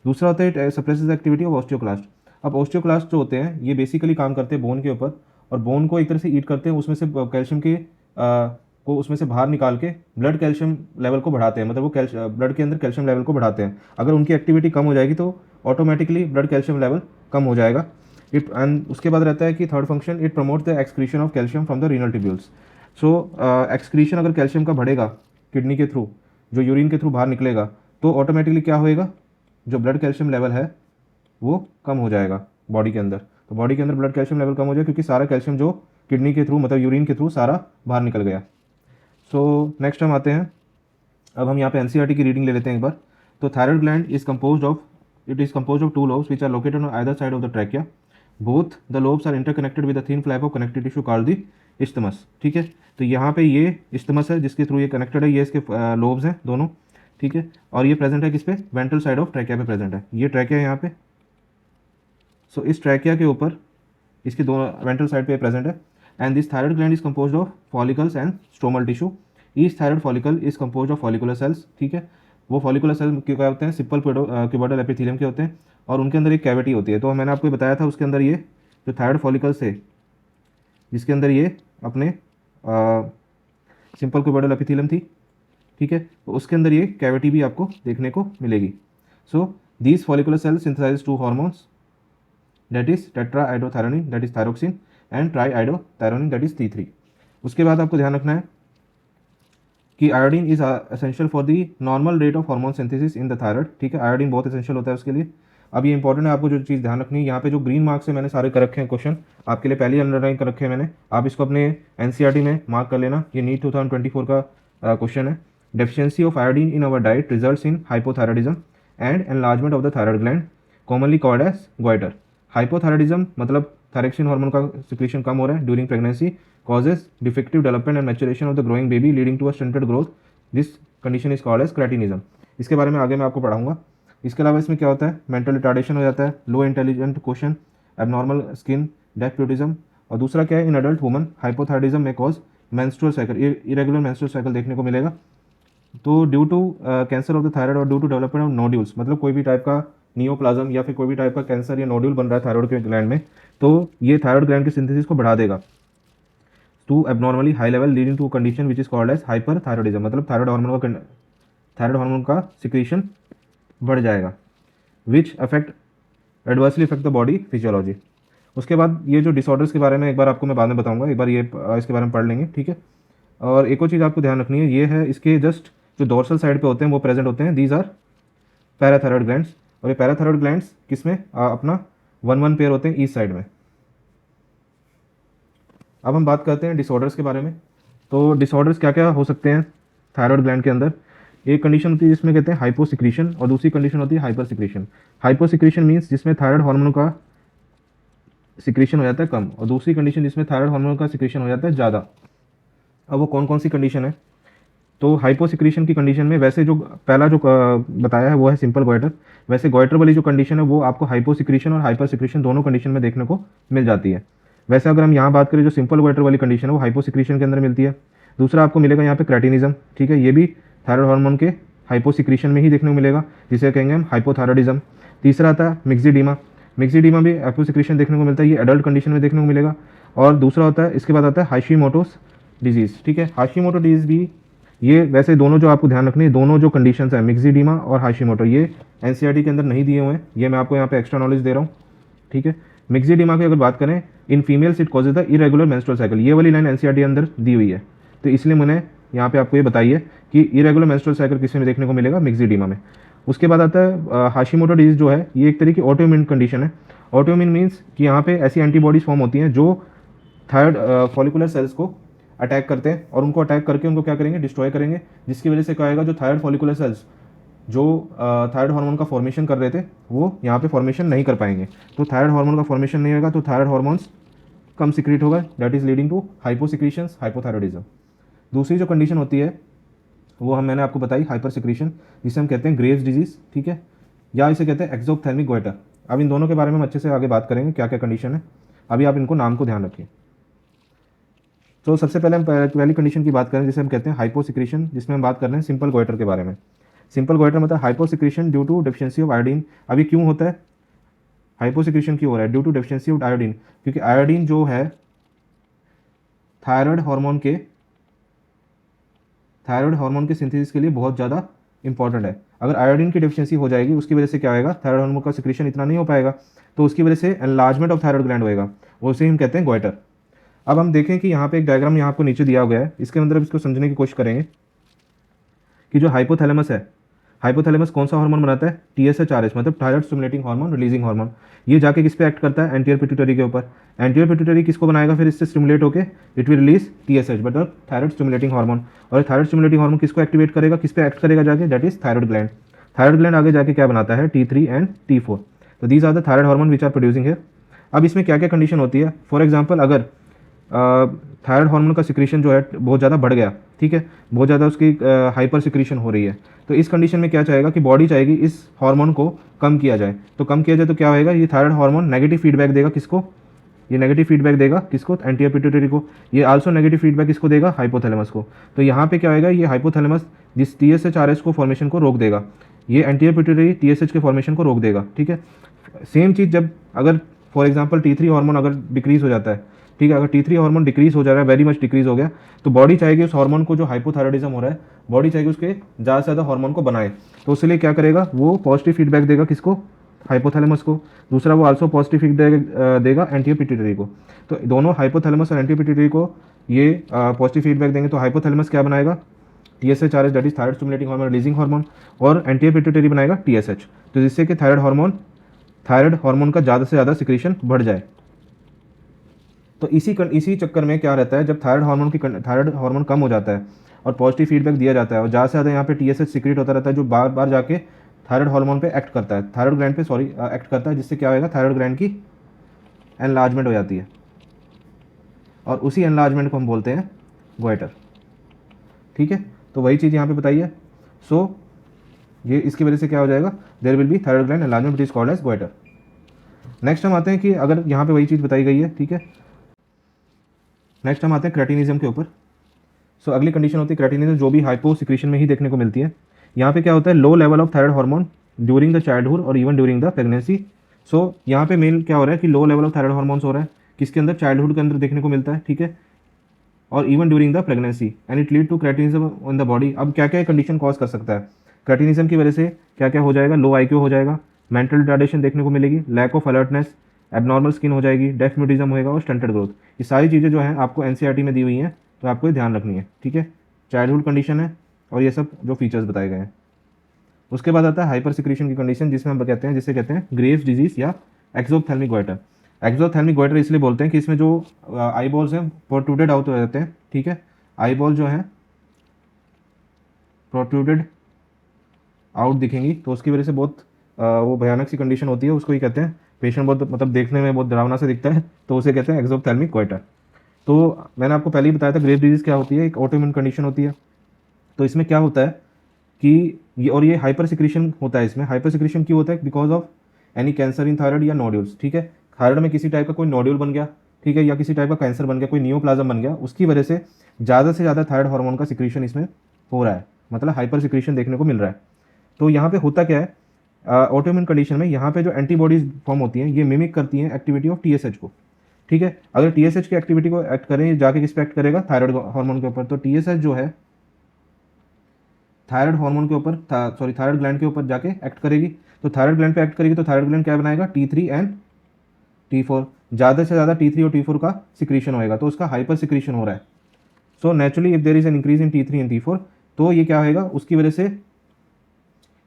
दूसरा होता है सप्रेसेस एक्टिविटी ऑफ ऑस्टियोक्लास्ट। अब ऑस्टियोक्लास्ट जो होते हैं ये बेसिकली काम करते हैं बोन के ऊपर, और बोन को एक तरह से ईट करते हैं, उसमें से कैल्शियम के को उसमें से बाहर निकाल के ब्लड कैल्शियम लेवल को बढ़ाते हैं, मतलब वो ब्लड के अंदर कैल्शियम लेवल को बढ़ाते हैं। अगर उनकी एक्टिविटी कम हो जाएगी तो ऑटोमेटिकली ब्लड कैल्शियम लेवल कम हो जाएगा। एंड उसके बाद रहता है कि third function, it promote the excretion of calcium from the renal tubules. So excretion अगर कैल्शियम का बढ़ेगा किडनी के थ्रू, जो यूरिन के थ्रू बाहर निकलेगा, तो ऑटोमेटिकली क्या होएगा, जो ब्लड कैल्शियम लेवल है वो कम हो जाएगा बॉडी के अंदर। तो बॉडी के अंदर ब्लड कैल्शियम लेवल कम हो जाएगा क्योंकि सारा कैल्शियम जो किडनी के थ्रू मतलब यूरिन के थ्रू सारा बाहर निकल गया। सो नेक्स्ट हम आते हैं, अब हम यहाँ पे NCERT की रीडिंग ले लेते हैं एक बार। तो thyroid gland is compose of 2 lobes which are located on either side of the trachea. Both the lobes are interconnected with a thin flap of connective tissue called the isthmus, ठीक है। तो यहाँ पे ये isthmus है जिसके through ये connected है, ये इसके लोब्स हैं दोनों, ठीक है, और ये प्रेजेंट है किस पे, वेंट्रल साइड ऑफ ट्रैकिया पे प्रेजेंट है, ये ट्रैकिया है यहाँ पे। सो इस ट्रैकिया के ऊपर इसकी दोनों वेंट्रल साइड पे प्रेजेंट है। And this thyroid gland is composed of follicles and stromal tissue. Each thyroid follicle is composed of follicular cells, ठीक है, वो फॉलिकुलर सेल क्या होते हैं, सिंपल क्यूबोइडल एपिथेलियम के होते हैं, और उनके अंदर एक कैविटी होती है। तो मैंने आपको बताया था उसके अंदर ये जो थायराइड फॉलिकल्स है, जिसके अंदर ये अपने सिंपल क्यूबोइडल एपिथेलियम थी, ठीक है, तो उसके अंदर ये कैविटी भी आपको देखने को मिलेगी। So these follicular cell synthesise two hormones, that is tetraiodothyronine that is thyroxine and triiodothyronine that is T3। उसके बाद आपको ध्यान रखना है कि iodine is essential for the normal rate of hormone synthesis in the thyroid, ठीक है, iodine बहुत एसेंशियल होता है उसके लिए। अब ये इंपॉर्टेंट है, आपको जो चीज़ ध्यान रखनी है, यहाँ पे जो ग्रीन मार्क्स है मैंने सारे कर रखे हैं क्वेश्चन आपके लिए, पहले ही अंडरलाइन कर रखे हैं मैंने, आप इसको अपने एनसीईआरटी में मार्क कर लेना, ये नीट 2024 का क्वेश्चन है। Deficiency of iodine in our diet results in hypothyroidism and enlargement of the thyroid gland, commonly called as goitre. Hypothyroidism मतलब थायरोक्सिन हार्मोन का सिक्रीशन कम हो रहा है during pregnancy, causes defective development and maturation of the growing baby leading to a stunted growth, this condition is called as cretinism. इसके बारे में आगे मैं आपको पढ़ाऊंगा। इसके अलावा इसमें क्या होता है, मेंटल रिटार्डेशन हो जाता है, low intelligent question, abnormal skin deaf mutism, और दूसरा क्या है, इन अडल्ट वुमन हाइपोथायराइडिज्म में cause menstrual cycle, irregular menstrual cycle देखने को मिलेगा। तो due to cancer of the thyroid और due to development of nodules, मतलब कोई भी टाइप का नियोप्लाज्म या फिर कोई भी टाइप का कैंसर या नोड्यूल बन रहा है थायराइड के ग्लैंड में, तो ये थायराइड ग्लैंड की सिंथेसिस को बढ़ा देगा to abnormally high level leading to condition which is called as hyperthyroidism, मतलब थायराइड हार्मोन का सिक्रीशन बढ़ जाएगा, which affect adversely affect the body physiology. उसके बाद ये जो डिसऑर्डर्स के बारे में एक बार आपको मैं बाद में बताऊंगा, एक बार ये इसके बारे में पढ़ लेंगे, ठीक है। और एक और चीज़ आपको ध्यान रखनी है, ये है इसके जस्ट जो डोर्सल साइड पे होते हैं वो प्रेजेंट होते हैं, दीज आर पैराथायरॉयड ग्लैंड्स, और ये पैराथायरॉयड ग्लैंड्स किसमें अपना 1 पेयर होते हैं ईस्ट साइड में। अब हम बात करते हैं डिसऑर्डर्स के बारे में। तो डिसऑर्डर्स क्या क्या हो सकते हैं थायराइड ग्लैंड के अंदर। एक कंडीशन होती है जिसमें कहते हैं हाइपोसिक्रीशन, और दूसरी कंडीशन होती है हाइपर सिक्रीशन। हाइपोसिक्रीशन मीन्स जिसमें थायराइड हार्मोन का सिक्रीशन हो जाता है कम, और दूसरी कंडीशन जिसमें थायराइड हार्मोन का सिक्रीशन हो जाता है ज़्यादा। अब वो कौन कौन सी कंडीशन है, तो हाइपोसिक्रीशन की कंडीशन में वैसे जो पहला जो बताया है वो है सिंपल गोइटर, वैसे गोइटर वाली जो कंडीशन है वो आपको हाइपोसिक्रीशन और हाइपर सिक्रीशन दोनों कंडीशन में देखने को मिल जाती है। वैसे अगर हम यहाँ बात करें जो सिंपल गोइटर वाली कंडीशन है वो हाइपोसिक्रीशन के अंदर मिलती है। दूसरा आपको मिलेगा यहाँ पे क्रेटिनिज्म, ठीक है, ये भी थायराइड हार्मोन के हाइपोसिक्रीशन में ही देखने को मिलेगा, जिसे कहेंगे हम हाइपोथायराइडिज्म। तीसरा आता है मिक्सिडीमा, मिक्सिडीमा भी हाइपोसिक्रीशन देखने को मिलता है, ये एडल्ट कंडीशन में देखने को मिलेगा। और दूसरा होता है, इसके बाद आता है हाशिमोटोस डिजीज़, ठीक है, हाशिमोटो डिजीज़ भी, ये वैसे दोनों जो आपको ध्यान रखनी है, दोनों जो कंडीशंस हैं मिक्सिडीमा और हाशिमोटो, ये एनसीईआरटी के अंदर नहीं दिए हुए हैं, ये मैं आपको यहाँ पे एक्स्ट्रा नॉलेज दे रहा हूँ, ठीक है। मिक्सिडीमा की अगर बात करें, इन females it causes the irregular menstrual cycle, ये वाली लाइन एनसीईआरटी के अंदर दी हुई है, तो इसलिए मैंने यहाँ पे आपको ये बताई है कि इरेगुलर मेंस्ट्रुअल साइकिल किस में देखने को मिलेगा, मिक्सिडीमा में। उसके बाद आता है हाशिमोटो डिजीज, जो है ये एक तरह की ऑटोइम्यून कंडीशन है। ऑटोइम्यून मीन्स कि यहाँ पे ऐसी एंटीबॉडीज फॉर्म होती हैं जो थायराइड फॉलिकुलर सेल्स को अटैक करते हैं, और उनको अटैक करके उनको क्या करेंगे, डिस्ट्रॉय करेंगे, जिसकी वजह से क्या होगा, जो थायराइड फॉलिकुलर सेल्स जो थायराइड हार्मोन का फॉर्मेशन कर रहे थे वो यहाँ पे फॉर्मेशन नहीं कर पाएंगे। तो थायराइड हार्मोन का फॉर्मेशन नहीं होगा तो थायराइड हार्मोन्स कम सिक्रीट होगा, that is leading to hyposecretions, hypothyroidism. दूसरी जो कंडीशन होती है वो मैंने आपको बताई हाइपर सिक्रीशन, जिसे हम कहते हैं ग्रेव्स डिजीज, ठीक है, या इसे कहते हैं एक्सोप्थेल्मिक गोइटर। अब इन दोनों के बारे में हम अच्छे से आगे बात करेंगे क्या क्या कंडीशन है, अभी आप इनको नाम को ध्यान रखिए। तो सबसे पहले हम पहली कंडीशन की बात करें जिसे हम कहते हैं हाइपोसिक्रीशन, जिसमें हम बात कर रहे हैं सिंपल गोइटर के बारे में। सिंपल गोइटर मतलब hyposecretion due to deficiency of iodine. अभी क्यों होता है हाइपोसिक्रीशन, क्यों हो रहा है, due to deficiency of iodine, क्योंकि आयोडीन जो है थायराइड हार्मोन के सिंथेसिस के लिए बहुत ज़्यादा इंपॉर्टेंट है। अगर आयोडीन की डेफिशिएंसी हो जाएगी उसकी वजह से क्या होगा, थायराइड हार्मोन का सिक्रीशन इतना नहीं हो पाएगा, तो उसकी वजह से एनलार्जमेंट ऑफ थायराइड ग्लैंड होएगा, उसे हम कहते हैं गोइटर। अब हम देखें कि यहाँ पे एक डायग्राम यहाँ आपको नीचे दिया गया है, इसके अंदर इसको समझने की कोशिश करेंगे कि जो हाइपोथैलेमस है, हाइपोथैलेमस कौन सा हार्मोन बनाता है, TSH-RH, मतलब thyroid stimulating hormone, releasing hormone. ये जाके किस पे एक्ट करता है, एंटीरियर पिट्यूटरी के ऊपर। एंटीरियर पिट्यूटरी किसको बनाएगा फिर इससे स्टिमुलेट होकर, इट विल रिलीज TSH, मतलब थायराइड स्टिमुलेटिंग हार्मोन। और थायराइड स्टिमुलेटिंग हार्मोन किसको एक्टिवेट करेगा, किस पे एक्ट करेगा जाके, that is thyroid gland. Thyroid gland आगे जाके क्या बनाता है, T3 एंड T4। तो these are the thyroid hormone which are producing here. अब इसमें क्या क्या कंडीशन होती है, फॉर एग्जाम्पल अगर थायराइड हार्मोन का सिक्रीशन जो है बहुत ज़्यादा बढ़ गया, ठीक है, बहुत ज़्यादा उसकी हाइपर सिक्रीशन हो रही है, तो इस कंडीशन में क्या चाहेगा कि बॉडी चाहेगी इस हार्मोन को कम किया जाए। तो कम किया जाए तो क्या होएगा, ये थायराइड हार्मोन नेगेटिव फीडबैक देगा किसको, ये नेगेटिव फीडबैक देगा किसको, एंटीरियर पिट्यूटरी को। ये आल्सो नेगेटिव फीडबैक किसको देगा, हाइपोथैलेमस को। तो यहाँ पे क्या होएगा, ये हाइपोथैलेमस जिस TSH-RS को फॉर्मेशन को रोक देगा, ये एंटीरियर पिट्यूटरी TSH के फॉर्मेशन को रोक देगा, ठीक है। सेम चीज़ जब अगर फॉर एग्जांपल T3 हार्मोन अगर डिक्रीज हो जाता है, ठीक है, अगर T3 हार्मोन डिक्रीज हो जा रहा है, वेरी मच डिक्रीज हो गया, तो बॉडी चाहेगी उस हार्मोन को, जो हाइपोथायराइडिज्म हो रहा है, बॉडी चाहेगी उसके ज़्यादा से ज़्यादा हार्मोन को बनाए। तो उसके लिए क्या करेगा, वो पॉजिटिव फीडबैक देगा किसको, हाइपोथैलेमस को। दूसरा वो आल्सो पॉजिटिव फीडबैक देगा एंटीरियर पिट्यूटरी को। तो दोनों हाइपोथैलेमस और एंटीरियर पिट्यूटरी को ये पॉजिटिव फीडबैक देंगे। तो हाइपोथैलेमस क्या बनाएगा, TSH-RS that is thyroid stimulating hormone releasing hormone, और एंटीरियर पिट्यूटरी बनाएगा TSH। तो जिससे कि थायराइड हार्मोन का ज़्यादा से ज़्यादा सिक्रीशन बढ़ जाए। तो इसी चक्कर में क्या रहता है, जब थायराइड हार्मोन कम हो जाता है और पॉजिटिव फीडबैक दिया जाता है और ज़्यादा से ज़्यादा यहाँ पे TSH सिक्रीट होता रहता है, जो बार बार जाके थायराइड हार्मोन पे एक्ट करता है, थायराइड ग्लैंड पे एक्ट करता है, जिससे क्या होगा, थायराइड ग्लैंड की एनलार्जमेंट हो जाती है, और उसी एनलार्जमेंट को हम बोलते हैं गोइटर, ठीक है। तो वही चीज़ यहाँ पे बताइए। सो ये इसकी वजह से क्या हो जाएगा, there will be thyroid gland enlargement which is called as goitre. Next हम आते हैं कि अगर यहाँ पे वही चीज़ बताई गई है, ठीक है, नेक्स्ट हम आते हैं क्रेटिनिज्म के ऊपर। सो अगली कंडीशन होती है क्रेटिनिज्म, जो भी हाइपो सिक्रीशन में ही देखने को मिलती है। यहाँ पे क्या होता है, low level of thyroid hormone during the childhood और इवन ड्यूरिंग द प्रेगनेंसी। सो यहाँ पे मेन क्या हो रहा है कि low level of thyroid hormones हो रहा है, किसके अंदर, चाइल्डहुड के अंदर देखने को मिलता है, ठीक है, और even during the pregnancy, and it lead to cretinism in the body. अब क्या क्या कंडीशन कॉज कर सकता है क्रेटिनिज्म की वजह से, क्या क्या हो जाएगा, लो IQ हो जाएगा, मेंटल रिटार्डेशन देखने को मिलेगी, lack of alertness, abnormal skin हो जाएगी, डेफ म्यूटिज्म होएगा, और स्टंटेड ग्रोथ। ये सारी चीज़ें जो हैं आपको NCERT में दी हुई हैं, तो आपको ये ध्यान रखनी है, ठीक है। चाइल्डहुड कंडीशन है और ये सब जो फीचर्स बताए गए हैं। उसके बाद आता है हाइपर सिक्रीशन की कंडीशन, जिसमें हम कहते हैं, जिसे कहते हैं ग्रेव्स डिजीज या एक्सोप्थेल्मिक गोइटर। एक्सोप्थेल्मिक गोइटर इसलिए बोलते हैं कि इसमें जो आई बॉल्स हैं प्रोट्रूडेड आउट हो जाते हैं, ठीक है, आई बॉल जो हैं प्रोट्रूडेड आउट दिखेंगी, तो उसकी वजह से बहुत वो भयानक सी कंडीशन होती है, उसको ही कहते हैं, पेशेंट बहुत मतलब देखने में बहुत डरावना से दिखता है, तो उसे कहते हैं एक्सोप्थेल्मिक गोइटर। तो मैंने आपको पहले ही बताया था ग्रेव डिजीज़ क्या होती है, एक ऑटोइम्यून कंडीशन होती है। तो इसमें क्या होता है कि ये हाइपर सिक्रीशन होता है। इसमें हाइपर सिक्रीशन क्यों होता है, because of any cancer in thyroid या नोड्यूल्स, ठीक है, थायराइड में किसी टाइप का कोई नोड्यूल बन गया, ठीक है, या किसी टाइप का कैंसर बन गया, कोई नियोप्लाज्म बन गया, उसकी वजह से ज़्यादा से ज़्यादा थायराइड हार्मोन का सिक्रीशन इसमें हो रहा है, मतलब हाइपर सिक्रीशन देखने को मिल रहा है। तो यहाँ पे होता क्या है, ऑटोइम्यून कंडीशन में यहाँ पे जो एंटीबॉडीज फॉर्म होती हैं, ये मिमिक करती हैं एक्टिविटी ऑफ TSH को, ठीक है। अगर TSH की एक्टिविटी को एक्ट करें, जाके किस पे एक्ट करेगा, थायराइड हार्मोन के ऊपर। तो TSH जो है थायराइड हार्मोन के ऊपर, थायराइड ग्लैंड के ऊपर जाके एक्ट करेगी। तो थायराइड ग्लैंड पे एक्ट करेगी, तो थायराइड ग्लैंड क्या बनाएगा, T3 एंड T4, ज़्यादा से ज़्यादा T3 और T4 का सिक्रीशन होएगा, तो उसका हाइपर सिक्रीशन हो रहा है। So naturally if there is an increase in T3 and T4, तो ये क्या होएगा, उसकी वजह से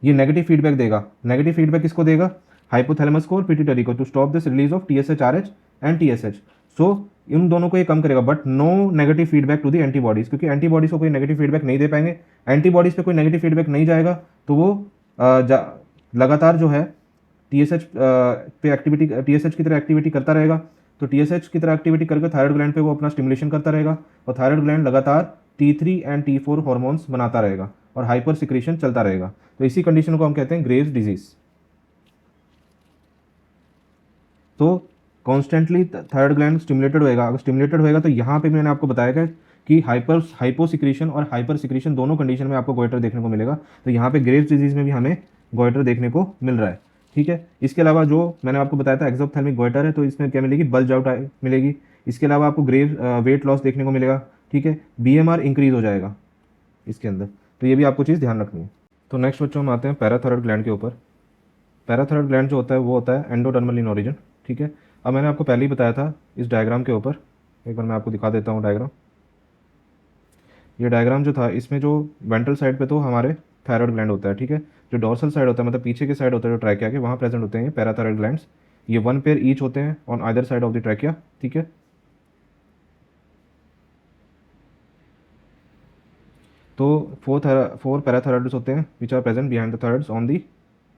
ये नेगेटिव फीडबैक देगा। नेगेटिव फीडबैक किसको देगा, हाइपोथैलेमस को और पिट्यूटरी को, to stop this release of TSH-RH and TSH। So इन दोनों को ये कम करेगा, but no negative feedback to the antibodies, क्योंकि एंटीबॉडीज को कोई नेगेटिव फीडबैक नहीं दे पाएंगे। एंटीबॉडीज पे कोई नेगेटिव फीडबैक नहीं जाएगा, तो वो लगातार जो है TSH पे एक्टिविटी, TSH की तरह एक्टिविटी करता रहेगा। तो TSH की तरह एक्टिविटी करके थायराइड ग्लैंड पे वो अपना स्टिमुलेशन करता रहेगा, और थायराइड ग्लैंड लगातार T3 एंड T4 हार्मोन्स बनाता रहेगा, और हाइपर सिक्रीशन चलता रहेगा। तो इसी कंडीशन को हम कहते हैं ग्रेव्स डिजीज। तो कॉन्स्टेंटली थायराइड ग्लैंड स्टिमुलेटेड होएगा, अगर स्टिमुलेटेड होएगा तो यहाँ पे मैंने आपको बताया था कि हाइपोसिक्रीशन और हाइपर सिक्रीशन दोनों कंडीशन में आपको गोइटर देखने को मिलेगा। तो यहाँ पे ग्रेव्स डिजीज में भी हमें गोइटर देखने को मिल रहा है, ठीक है। इसके अलावा जो मैंने आपको बताया था एक्सोप्थेल्मिक गोइटर है, तो इसमें क्या मिलेगी, बल्ज आउट मिलेगी। इसके अलावा आपको वेट लॉस देखने को मिलेगा, ठीक है, BMR इंक्रीज हो जाएगा इसके अंदर। तो ये भी आपको चीज़ ध्यान रखनी है। तो नेक्स्ट बच्चों हम आते हैं पैराथायराइड ग्लैंड के ऊपर। पैराथायराइड ग्लैंड जो होता है वो होता है एंडोडर्मल इन ओरिजिन, ठीक है। अब मैंने आपको पहले ही बताया था इस डायग्राम के ऊपर, एक बार मैं आपको दिखा देता हूँ डायग्राम। ये डायग्राम जो था, इसमें जो वेंट्रल साइड पे तो हमारे थायराइड ग्लैंड होता है, ठीक है। जो डोर्सल साइड होता है, मतलब पीछे के साइड होता है जो ट्रैकिया के, वहाँ प्रेजेंट होते हैं ये पैराथायराइड ग्लैंड्स। ये 1 पेयर ईच होते हैं on either side of the trachea, ठीक है। तो 4 पैराथायराइड्स होते हैं which are present behind the thyroids on the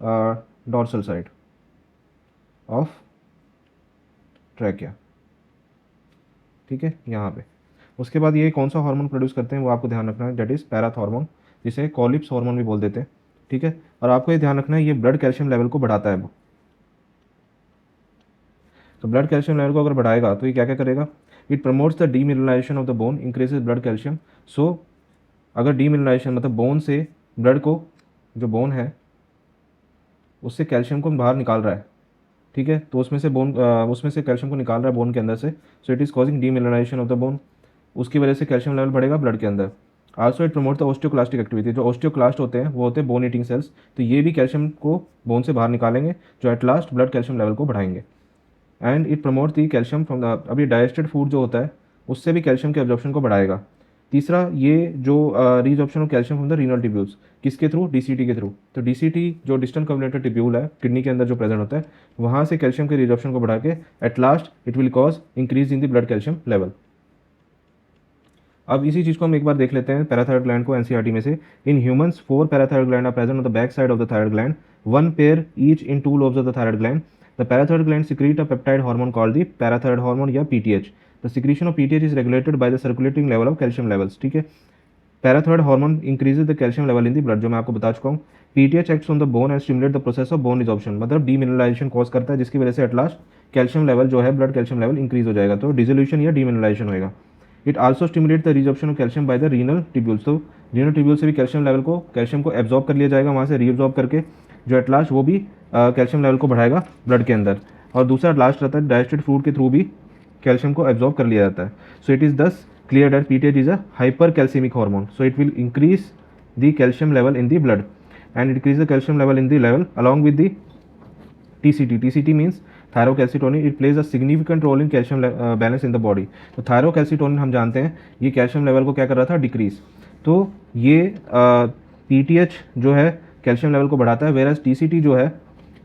dorsal side of trachea. ठीक है, यहाँ पे। उसके बाद ये कौन सा हार्मोन प्रोड्यूस करते हैं वो आपको ध्यान रखना है, दैट इज़ पैराथॉर्मोन, जिसे कॉलिप्स हार्मोन भी बोल देते हैं। ठीक है, और आपको ये ध्यान रखना है ये ब्लड कैल्शियम लेवल को बढ़ाता है वो। तो ब्लड कैल्शियम लेवल को अगर बढ़ाएगा तो ये क्या क्या करेगा, it promotes the demineralisation of the bone, increases blood calcium. So अगर डीमिनरलाइजेशन मतलब बोन से ब्लड को, जो बोन है उससे कैल्शियम को बाहर निकाल रहा है, ठीक है, तो उसमें से कैल्शियम को निकाल रहा है बोन के अंदर से, so it is causing demineralisation of the bone, उसकी वजह से कैल्शियम लेवल बढ़ेगा ब्लड के अंदर। Also it promote the osteoclastic activity, जो ऑस्टियोक्लास्ट होते हैं वो होते हैं बोन ईटिंग सेल्स, तो ये भी कैल्शियम को बोन से बाहर निकालेंगे, जो at last blood calcium level को बढ़ाएंगे। And it promote the calcium from the, अभी डाइजेस्टेड फूड जो होता है उससे भी कैल्शियम के एब्जॉर्प्शन को बढ़ाएगा। तीसरा, ये जो reabsorption of calcium from the renal tubules, किसके थ्रू, डीसीटी के थ्रू। तो डीसीटी जो डिस्टल कम्युलेटेड टिब्यूल है किडनी के अंदर जो प्रेजेंट होता है, वहाँ से कैल्शियम के रीअब्जॉर्प्शन को बढ़ा के eight last it will cause increase in the blood calcium level. अब इसी चीज़ को हम एक बार देख लेते हैं पैराथायरॉयड ग्लैंड को एनसीईआरटी में से। In humans 4 parathyroid gland are present on the back side of the thyroid gland, 1 pair each in 2 lobes of the thyroid gland. The parathyroid gland secrete a peptide hormone called the parathyroid hormone या PTH. The secretion of PTH is regulated by the circulating level of calcium levels. ठीक है, parathyroid hormone increases the calcium level in the blood, जो मैं आपको बता चुका हूँ। PTH acts on the bone and stimulate the process of bone resorption, मतलब demineralisation cause करता है, जिसकी वजह से एट लास्ट कैल्शियम लेवल जो है, ब्लड कैल्शियम लेवल इंक्रीज हो जाएगा, तो डिसोल्यूशन या डीमिनरलाइजेशन होएगा। It also stimulate the resorption of calcium by the renal tubules, तो रीनल टिब्यूल से भी कैल्शियम को एब्जॉर्ब कर लिया जाएगा, वहाँ से रीअब्जॉर्ब करके, जो एट लास्ट वो भी कैल्शियम लेवल को बढ़ाएगा ब्लड के अंदर। और दूसरा लास्ट रहता है डाइजेस्टेड फूड के थ्रू भी कैल्शियम को एब्जॉर्ब कर लिया जाता है। सो इट इज़ दस clear that PTH is a hypercalcemic hormone, so it will increase the calcium level in the blood and increase the calcium level in the level along with the TCT. TCT means thyrocalcitonin. It plays a significant role in calcium balance in the body. तो thyrocalcitonin हम जानते हैं ये calcium level को क्या कर रहा था, डिक्रीज। तो ये PTH जो है कैल्शियम लेवल को बढ़ाता है, वेराज TCT जो है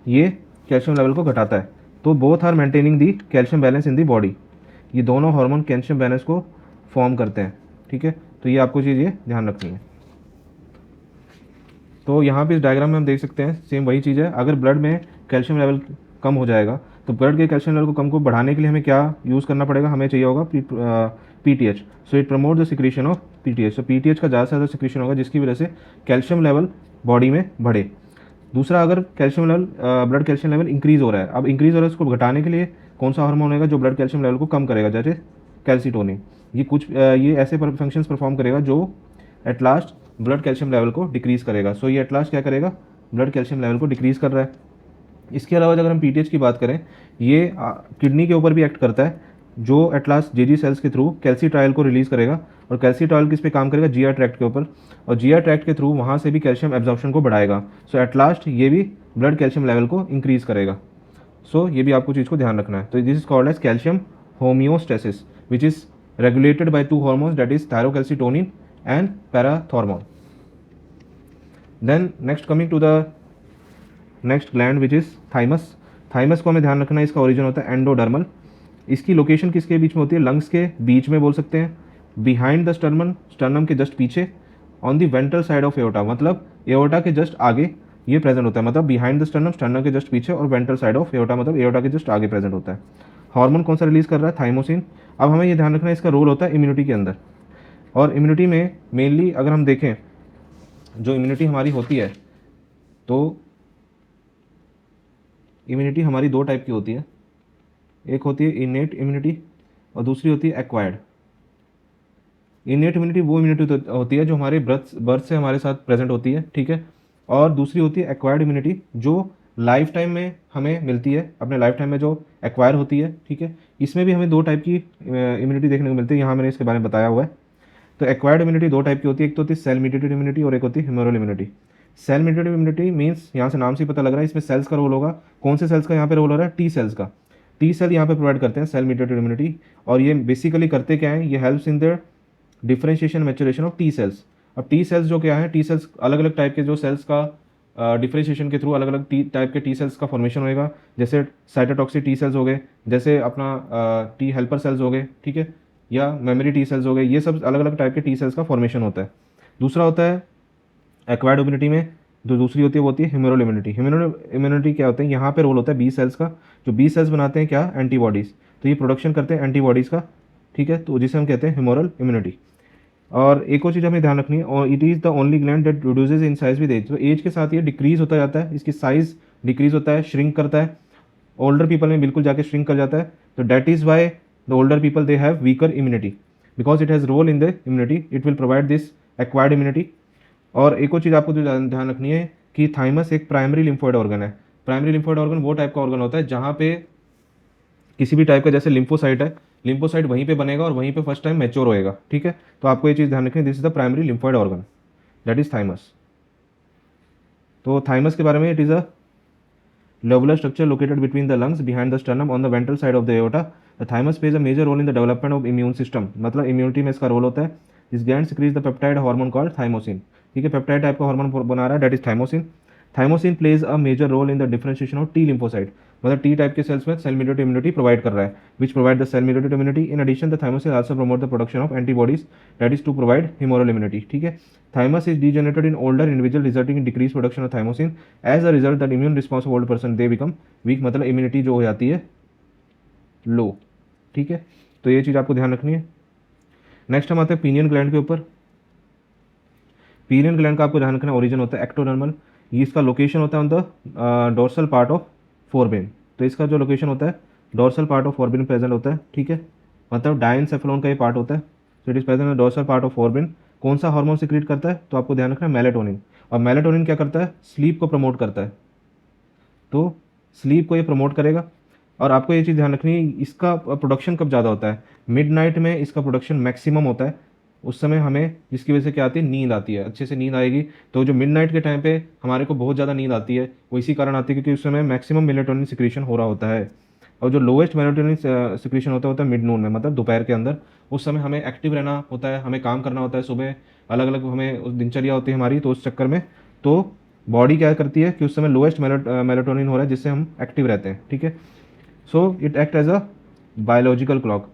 ये कैल्शियम लेवल को घटाता है। तो both are maintaining the calcium balance in the body, ये दोनों हार्मोन कैल्शियम बैलेंस को फॉर्म करते हैं। ठीक है, तो ये आपको चीज़ ये ध्यान रखनी है। तो यहाँ पे इस डायग्राम में हम देख सकते हैं सेम वही चीज़ है, अगर ब्लड में कैल्शियम लेवल कम हो जाएगा तो ब्लड के कैल्शियम लेवल को कम को बढ़ाने के लिए हमें क्या यूज़ करना पड़ेगा, हमें चाहिए होगा PTH। So it promote the secretion of PTH। तो PTH का ज़्यादा से ज़्यादा सिक्रीशन होगा, जिसकी वजह से कैल्शियम लेवल बॉडी में बढ़े। दूसरा, अगर calcium level blood calcium level increase हो रहा है, अब इंक्रीज़ हो रहा है, उसको घटाने के लिए कौन सा हार्मोन होगा जो ब्लड कैल्शियम लेवल को कम करेगा, जैसे कैल्सिटोनिन। ये ऐसे फंक्शंस परफॉर्म करेगा जो at last blood calcium level को डिक्रीज़ करेगा। सो ये एट लास्ट क्या करेगा, ब्लड कैल्शियम लेवल को डिक्रीज़ कर रहा है। इसके अलावा अगर हम PTH की बात करें, ये किडनी के ऊपर भी एक्ट करता है, जो एट लास्ट JG सेल्स के थ्रू कैल्सीट्रायल को रिलीज़ करेगा, और कैल्सीट्रायल किस पे काम करेगा, GI ट्रैक्ट के ऊपर, और GI ट्रैक्ट के थ्रू वहाँ से भी कैल्शियम एब्जॉर्प्शन को बढ़ाएगा। सो एट लास्ट ये भी ब्लड कैल्शियम लेवल को इंक्रीज़ करेगा। सो ये भी आपको चीज़ को ध्यान रखना है। तो this is called as calcium homeostasis which is regulated by 2 hormones, that is thyrocalcitonin and parathormone. Then next coming to the next gland which is thymus. thymus को हमें ध्यान रखना है, इसका ओरिजिन होता है एंडोडर्मल। इसकी लोकेशन किसके बीच में होती है, लंग्स के बीच में बोल सकते हैं, बिहाइंड द स्टर्नम के जस्ट पीछे, on the ventral side of aorta, मतलब एओर्टा के जस्ट आगे ये प्रेजेंट होता है, मतलब बिहाइंड द स्टर्नम के जस्ट पीछे, और वेंट्रल साइड ऑफ एओर्टा मतलब एओर्टा के जस्ट आगे प्रेजेंट होता है। हार्मोन कौन सा रिलीज़ कर रहा है, थाइमोसिन। अब हमें ये ध्यान रखना है इसका रोल होता है इम्यूनिटी के अंदर, और इम्यूनिटी में मेनली अगर हम देखें जो इम्यूनिटी हमारी होती है, तो इम्यूनिटी हमारी 2 टाइप की होती है, एक होती है इनेट इम्यूनिटी और दूसरी होती है एक्वायर्ड। इनेट इम्यूनिटी वो इम्यूनिटी होती है जो हमारे बर्थ से हमारे साथ प्रेजेंट होती है, ठीक है, और दूसरी होती है एक्वायर्ड इम्यूनिटी जो लाइफ टाइम में हमें मिलती है, अपने लाइफ टाइम में जो एक्वायर होती है। ठीक है, इसमें भी हमें 2 टाइप की इम्यूनिटी देखने को मिलती है, यहाँ मैंने इसके बारे में बताया हुआ है। तो एक्वायर्ड इम्यूनिटी 2 टाइप की होती है, एक तो होती है सेल मीडिएटेड इम्यूनिटी और एक होती है humoral immunity. Cell mediated immunity means यहाँ से नाम से पता लग रहा है, इसमें सेल्स का रोल होगा। कौन से सेल्स का यहाँ पे रोल हो रहा है, T सेल्स का। T सेल यहाँ पे प्रोवाइड करते हैं सेल मीडिएटेड इम्यूनिटी, और ये बेसिकली करते क्या है, ये helps in the differentiation maturation of T cells. अब T सेल्स जो क्या है, T सेल्स अलग अलग टाइप के जो सेल्स का डिफरेंशिएशन के थ्रू अलग अलग टाइप के T सेल्स का फॉर्मेशन होएगा, जैसे साइटोटॉक्सिक T सेल्स हो गए, जैसे अपना T हेल्पर सेल्स हो गए, ठीक है, या मेमोरी T सेल्स हो गए, ये सब अलग अलग टाइप के T सेल्स का फॉर्मेशन होता है। दूसरा होता है एक्वायर्ड इम्यूनिटी में, जो दूसरी होती है वो होती है ह्यूमरल इम्यूनिटी। ह्यूमरल इम्यूनिटी क्या होता है, यहाँ पे रोल होता है B सेल्स का, जो B सेल्स बनाते हैं क्या, एंटीबॉडीज़। तो ये प्रोडक्शन करते हैं एंटीबॉडीज़ का ठीक है, तो जिसे हम कहते हैं ह्यूमरल इम्यूनिटी। और एक और चीज़ हमें ध्यान रखनी है, और it is the only gland that reduces in size with age. तो एज के साथ ये डिक्रीज होता जाता है, इसकी साइज डिक्रीज होता है, श्रिंक करता है। ओल्डर पीपल में बिल्कुल जाके श्रिंक कर जाता है। तो that is why the older people they have weaker immunity, because it has role in the immunity, it will provide this acquired immunity. और एक और चीज़ आपको जो ध्यान रखनी है कि थाइमस एक प्राइमरी लिम्फोइड ऑर्गन है। प्राइमरी लिम्फोइड ऑर्गन वो टाइप का ऑर्गन होता है जहाँ पे किसी भी टाइप का, जैसे लिम्फोसाइट है, लिम्फोसाइट वहीं पे बनेगा और वहीं पे फर्स्ट टाइम मैच्योर होएगा। ठीक है, तो आपको ये चीज़ ध्यान रखनी है, this is the primary lymphoid organ, that is thymus. तो थाइमस के बारे में, it is a lobular structure located between the lungs behind the sternum on the ventral side of the aorta. The thymus plays a major role in the development of immune system, मतलब immunity में इसका role होता है। This gland secretes the peptide hormone called thymosin. ठीक है, peptide type का hormone बना रहा है, that is thymosin. Thymosin plays a major role in the differentiation of T lymphocyte, मतलब टी टाइप के सेल्स में सेल मीडिएटेड इम्यूनिटी प्रोवाइड कर रहा है, which provide the cell mediated immunity. In addition the thymosin also promote the production of antibodies, that is to provide humoral immunity. ठीक है, thymus is degenerated in older individual resulting in decreased production of thymosin. As a result, the immune response of old person they become weak, मतलब immunity जो हो जाती है लो। ठीक है, तो ये चीज़ आपको ध्यान रखनी है। नेक्स्ट हम आते हैं पीनियन ग्लैंड के ऊपर। पीनियन ग्लैंड का आपको ध्यान रखना, ओरिजिन होता है एक्टोडर्मल। ये इसका लोकेशन होता है on the dorsal part of forebrain. तो इसका जो लोकेशन होता है dorsal part of forebrain present होता है। ठीक है, मतलब डायनसेफेलोन का ये पार्ट होता है। तो it is present in dorsal part of forebrain. कौन सा हार्मोन सिक्रीट करता है, तो आपको ध्यान रखना है मेलेटोनिन। और मेलेटोनिन क्या करता है, स्लीप को प्रमोट करता है। तो स्लीप को ये प्रमोट करेगा। और आपको ये चीज़ ध्यान रखनी है, इसका प्रोडक्शन कब ज़्यादा होता है, मिडनाइट में इसका प्रोडक्शन मैक्सिमम होता है। उस समय हमें, जिसकी वजह से क्या आती है, नींद आती है, अच्छे से नींद आएगी। तो जो मिडनाइट के टाइम पे हमारे को बहुत ज़्यादा नींद आती है, वो इसी कारण आती है क्योंकि उस समय मैक्सिमम मेलेटोनिन सिक्रीशन हो रहा होता है। और जो लोएस्ट मेलेटोनिन सिक्रीशन होता है मिड नून में, मतलब दोपहर के अंदर। उस समय हमें एक्टिव रहना होता है, हमें काम करना होता है, सुबह अलग अलग हमें उस दिनचर्या होती है हमारी, तो उस चक्कर में तो बॉडी क्या करती है कि उस समय लोएस्ट मेलेटोनिन हो रहा है, जिससे हम एक्टिव रहते हैं। ठीक है, so it act as a biological clock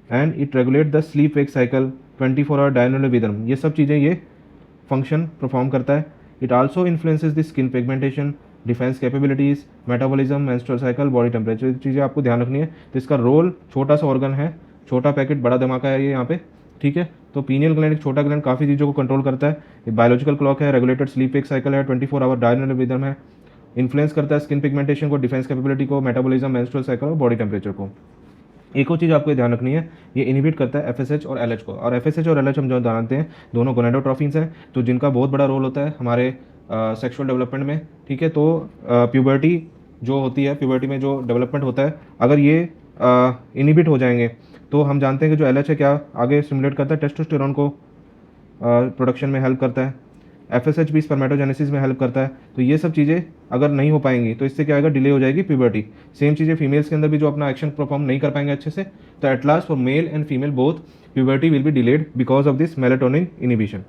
and it regulate the sleep wake cycle, 24 hour dynamic rhythm, ये सब चीज़ें ये फंक्शन परफॉर्म करता है। It also influences the skin pigmentation, defence capabilities, metabolism, menstrual cycle, body temperature, चीज़ें आपको ध्यान रखनी है। तो इसका रोल, छोटा सा ऑर्गन है, छोटा पैकेट बड़ा धमाका है ये यहाँ पे। ठीक है, तो पीनियल ग्लैंड एक छोटा ग्लैंड काफ़ी चीज़ों को कंट्रोल करता है। ये बायोलॉजिकल क्लॉक है, रेगुलेटेड स्लीप वेक साइकिल है, 24 आवर डायनामिक रिदम है, इन्फ्लुएंस करता है स्किन पिगमेंटेशन को, डिफेंस कैपेबिलिटी को, मेटाबॉलिज्म, मेंस्ट्रुअल साइकिल और बॉडी टेम्परेचर को। एक और चीज़ आपको ध्यान रखनी है, ये इनहिबिट करता है एफएसएच और एलएच को। और एफएसएच और एलएच हम जो जानते हैं दोनों गोनेडोट्रोफिन्स हैं, तो जिनका बहुत बड़ा रोल होता है हमारे सेक्सुअल डेवलपमेंट में। ठीक है, तो प्यूबर्टी जो होती है, प्यूबर्टी में जो डेवलपमेंट होता है, अगर ये इनहिबिट हो जाएंगे तो हम जानते हैं कि जो एलएच है क्या आगे स्टिमुलेट करता है, टेस्टोस्टेरोन को प्रोडक्शन में हेल्प करता है। एफएसएच भी स्पर्मेटोजेनेसिस में हेल्प करता है। तो ये सब चीज़ें अगर नहीं हो पाएंगी तो इससे क्या आएगा, डिले हो जाएगी प्यूबर्टी। सेम चीज़ें फीमेल्स के अंदर भी जो अपना एक्शन परफॉर्म नहीं कर पाएंगे अच्छे से, तो at last for male and female both puberty will be delayed because of this melatonin inhibition.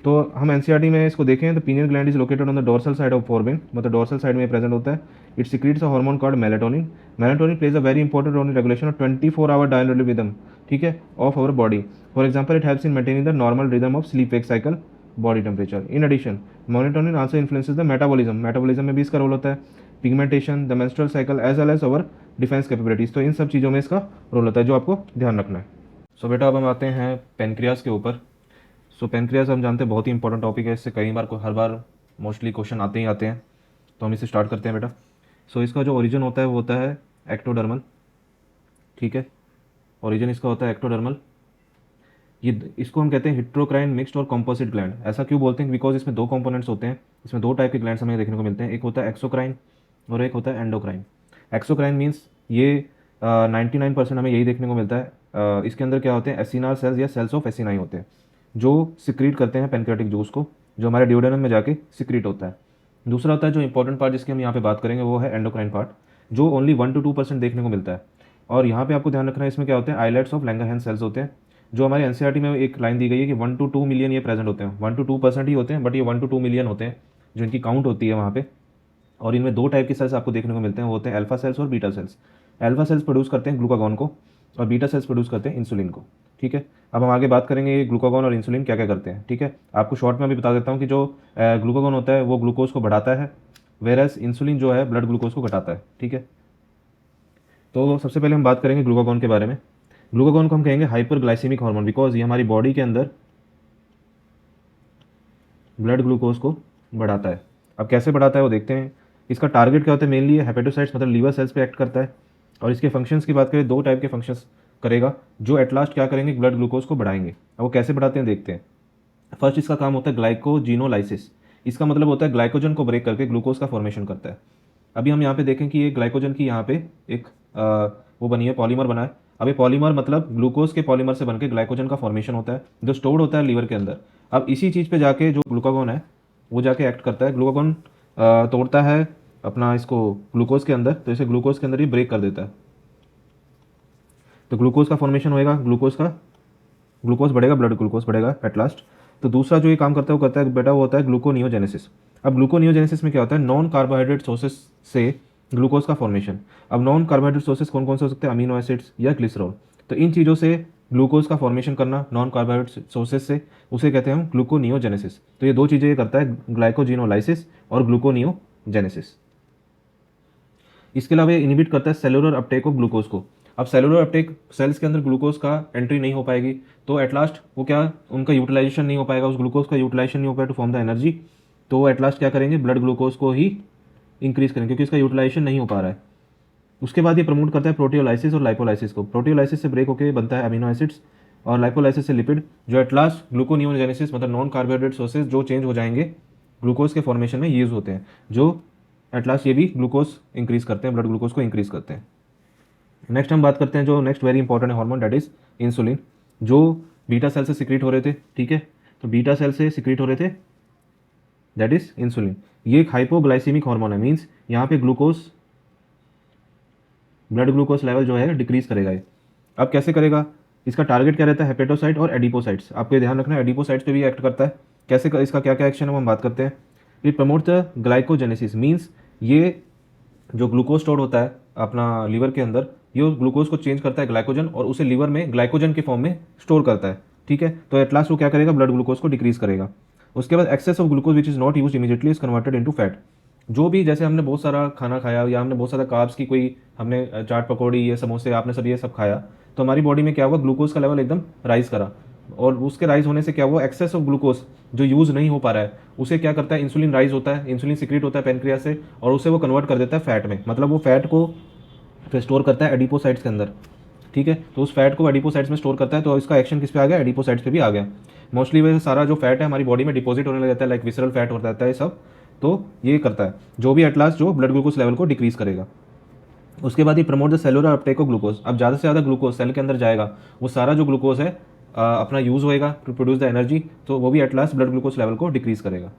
तो हम एनसीईआरटी में इसको देखें तो pineal gland is located on the dorsal side of forebrain, मतलब डोर्सल साइड में प्रेजेंट होता है। It secretes a hormone called melatonin. Melatonin plays a very important role in regulation of 24 hour dynamic rhythm, ठीक है, of our body. For example it helps in maintaining the normal rhythm of sleep wake cycle, body temperature. In addition melatonin also influences the metabolism, metabolism में भी इसका role होता है, pigmentation, the menstrual cycle as well as our defence capabilities. तो इन सब चीज़ों में इसका रोल होता है जो आपको ध्यान रखना है। सो बेटा अब हम आते हैं पेनक्रियास के ऊपर। सो पेनक्रियास हम जानते हैं बहुत ही इंपॉर्टेंट टॉपिक है, इससे कई बार हर बार मोस्टली क्वेश्चन आते ही आते हैं। तो हम इसे स्टार्ट करते हैं बेटा। सो इसका जो ओरिजिन होता है वो होता है एक्टोडर्मल। ठीक है, ओरिजिन इसका होता है एक्टोडर्मल। ये इसको हम कहते हैं हिट्रोक्राइन मिक्स्ड और कॉम्पोजिट ग्लैंड। ऐसा क्यों बोलते हैं, बिकॉज इसमें दो कंपोनेंट्स होते हैं, इसमें दो टाइप के ग्लैंड्स हमें देखने को मिलते हैं, एक होता है एक्सोक्राइन और एक होता है एंडोक्राइन। एक्सोक्राइन मीन्स ये 99% हमें यही देखने को मिलता है। इसके अंदर क्या होते हैं, एसिनार सेल्स या सेल्स ऑफ एसिनाई होते हैं जो सिक्रीट करते हैं पेनक्रियाटिक जूस को, जो हमारे ड्यूडेनम में जाके सिक्रीट होता है। दूसरा होता है जो इंपॉर्टेंट पार्ट जिसकी हम यहाँ पे बात करेंगे वो है एंडोक्राइन पार्ट, जो ओनली 1 to 2% देखने को मिलता है। और यहाँ पे आपको ध्यान रखना है, इसमें क्या होते हैं, आइलेट्स ऑफ लैंगरहैंस सेल्स होते हैं, जो हमारे एनसीईआरटी में एक लाइन दी गई है कि 1 to 2 मिलियन ये प्रेजेंट होते हैं। 1 to 2% ही होते हैं, बट ये 1 to 2 मिलियन होते हैं जो इनकी काउंट होती है वहाँ पे। और इनमें दो टाइप के सेल्स आपको देखने को मिलते हैं, वो होते हैं अल्फा सेल्स और beta cells. Alpha cells produce करते हैं ग्लूकागॉन को और बीटा सेल्स प्रोड्यूस करते हैं इंसुलिन को। ठीक है, अब हम आगे बात करेंगे ये ग्लूकागॉन और इंसुलिन क्या क्या करते हैं। ठीक है, आपको शॉर्ट में भी बता देता हूँ कि जो ग्लूकागॉन होता है वो ग्लूकोज को बढ़ाता है, वेरस इंसुलिन जो है ब्लड ग्लूकोज को घटाता है। ठीक है, तो सबसे पहले हम बात करेंगे ग्लूकागॉन के बारे में। ग्लूकागॉन को हम कहेंगे हाइपरग्लाइसेमिक हार्मोन, बिकॉज ये हमारी बॉडी के अंदर ब्लड ग्लूकोज को बढ़ाता है। अब कैसे बढ़ाता है वो देखते हैं। इसका टारगेट क्या होता है, मेनली हेपेटोसाइट्स मतलब लीवर सेल्स पे एक्ट करता है। और इसके फंक्शंस की बात करें, दो टाइप के फंक्शंस करेगा जो एट लास्ट क्या करेंगे, ब्लड ग्लूकोज को बढ़ाएंगे। अब वो कैसे बढ़ाते हैं देखते हैं। फर्स्ट इसका काम होता है ग्लाइकोजिनोलाइसिस। इसका मतलब होता है ग्लाइकोजन को ब्रेक करके ग्लूकोज का फॉर्मेशन करता है। अभी हम यहाँ पे देखें कि ये ग्लाइकोजन की यहाँ पे एक वो बनी है, पॉलीमर बना है। अब ये पॉलीमर मतलब ग्लूकोज के पॉलीमर से बनकर ग्लाइकोजन का फॉर्मेशन होता है जो स्टोर्ड होता है लीवर के अंदर। अब इसी चीज़ पे जाके जो ग्लूकागॉन है वो जाके एक्ट करता है। ग्लूकागॉन तोड़ता है अपना इसको ग्लूकोज के अंदर, तो इसे ग्लूकोज के अंदर ही ब्रेक कर देता है। तो ग्लूकोज का फॉर्मेशन होएगा, ग्लूकोज बढ़ेगा, ब्लड ग्लूकोज बढ़ेगा एट लास्ट। तो दूसरा जो ये काम करता है वो करता है बेटा, वो होता है ग्लूकोनियोजेनेसिस। अब ग्लूकोनियोजेनेसिस में क्या होता है, नॉन कार्बोहाइड्रेट सोर्सेस से ग्लूकोज का फॉर्मेशन। अब नॉन कार्बोहाइड्रेट सोर्सेस कौन कौन से हो सकते हैं, अमीनो एसिड्स या ग्लिसरॉल। तो इन चीज़ों से ग्लूकोज का फॉर्मेशन करना नॉन कार्बोहाइड्रेट सोर्सेस से, उसे कहते हैं हम ग्लूकोनियोजेनेसिस। तो ये दो चीज़ें ये करता है, ग्लाइकोजिनोलाइसिस और ग्लूकोनियोजेनेसिस। इसके अलावा ये इनहिबिट करता है सेलुलर अपटेक ऑफ ग्लूकोज को। अब सेलुलर अपटेक, सेल्स के अंदर ग्लूकोज का एंट्री नहीं हो पाएगी, तो एट लास्ट वो क्या, उनका यूटिलाइजेशन नहीं हो पाएगा, उस ग्लूकोज का यूटिलाइजेशन नहीं हो पाएगा टू फॉर्म द एनर्जी। तो एट लास्ट क्या करेंगे, ब्लड ग्लूकोज को ही इंक्रीज करेंगे क्योंकि इसका यूटिलाइजेशन नहीं हो पा रहा है। उसके बाद ये प्रमोट करता है प्रोटियोलाइसिस और लाइपोलाइसिस को। प्रोटियोलाइसिस से ब्रेक होकर बनता है अमीनो एसिड्स और लाइपोलाइसिस से लिपिड, जो एट लास्ट ग्लूकोनियोजेनेसिस मतलब नॉन कार्बोहाइड्रेट सोर्सेज जो चेंज हो जाएंगे ग्लूकोज के फॉर्मेशन में यूज होते हैं, जो एट लास्ट ये भी ग्लूकोज इंक्रीज करते हैं, ब्लड ग्लूकोज को इंक्रीज करते हैं। नेक्स्ट हम बात करते हैं जो नेक्स्ट वेरी इंपॉर्टेंट है हार्मोन, दैट इज इंसुलिन, जो बीटा सेल से सिक्रीट हो रहे थे। ठीक है, तो बीटा सेल से सिक्रीट हो रहे थे, दैट इज इंसुलिन। ये एक हाइपोग्लाइसीमिक हार्मोन है, मीन्स यहाँ पे ग्लूकोज, ब्लड ग्लूकोज लेवल जो है डिक्रीज करेगा ये। अब कैसे करेगा, इसका टारगेट क्या रहता है, हेपेटोसाइट और एडिपोसाइट्स। आपको ध्यान रखना है एडिपोसाइट्स पे भी एक्ट करता है। कैसे इसका क्या क्या एक्शन है हम बात करते हैं। It promote the glycogenesis, means ये जो ग्लूकोज स्टोर होता है अपना लीवर के अंदर, ये ग्लूकोज को चेंज करता है ग्लाइकोजन और उसे लीवर में ग्लाइकोजन के फॉर्म में स्टोर करता है। ठीक है, तो एट लास्ट वो क्या करेगा, ब्लड ग्लूकोज को डिक्रीज करेगा। उसके बाद excess of glucose which is not use immediately is converted into fat. जो भी जैसे हमने बहुत सारा खाना खाया या हमने बहुत सारा कार्ब्स की, कोई हमने चाट पकौड़ी, ये समोसे, आपने सब ये सब खाया, तो हमारी बॉडी में क्या हुआ, ग्लूकोज का लेवल एकदम राइज करा। और उसके राइज होने से क्या हुआ, एक्सेस ऑफ ग्लूकोज जो यूज़ नहीं हो पा रहा है उसे क्या करता है, इंसुलिन राइज होता है, इंसुलिन सिक्रीट होता है पेनक्रिया से और उसे वो कन्वर्ट कर देता है फैट में। मतलब वो फैट को फिर स्टोर करता है एडिपोसाइट्स के अंदर। ठीक है, तो उस फैट को एडिपोसाइट्स में स्टोर करता है, तो इसका एक्शन किस पे आ गया, एडिपोसाइट्स पे भी आ गया। मोस्टली वह सारा जो फैट है हमारी बॉडी में डिपॉजिट होने लग जाता है, लाइक विसरल फैट हो जाता है सब। तो ये करता है जो भी एट लास्ट जो ब्लड ग्लूकोज लेवल को डिक्रीज करेगा। उसके बाद ये promote the cellular Uptake of glucose. अब ज़्यादा से ज़्यादा ग्लूकोज सेल के अंदर जाएगा, वो सारा जो ग्लूकोज है अपना यूज़ होएगा टू प्रोड्यूस द एनर्जी, तो वो भी eight last blood glucose level को डिक्रीज करेगा।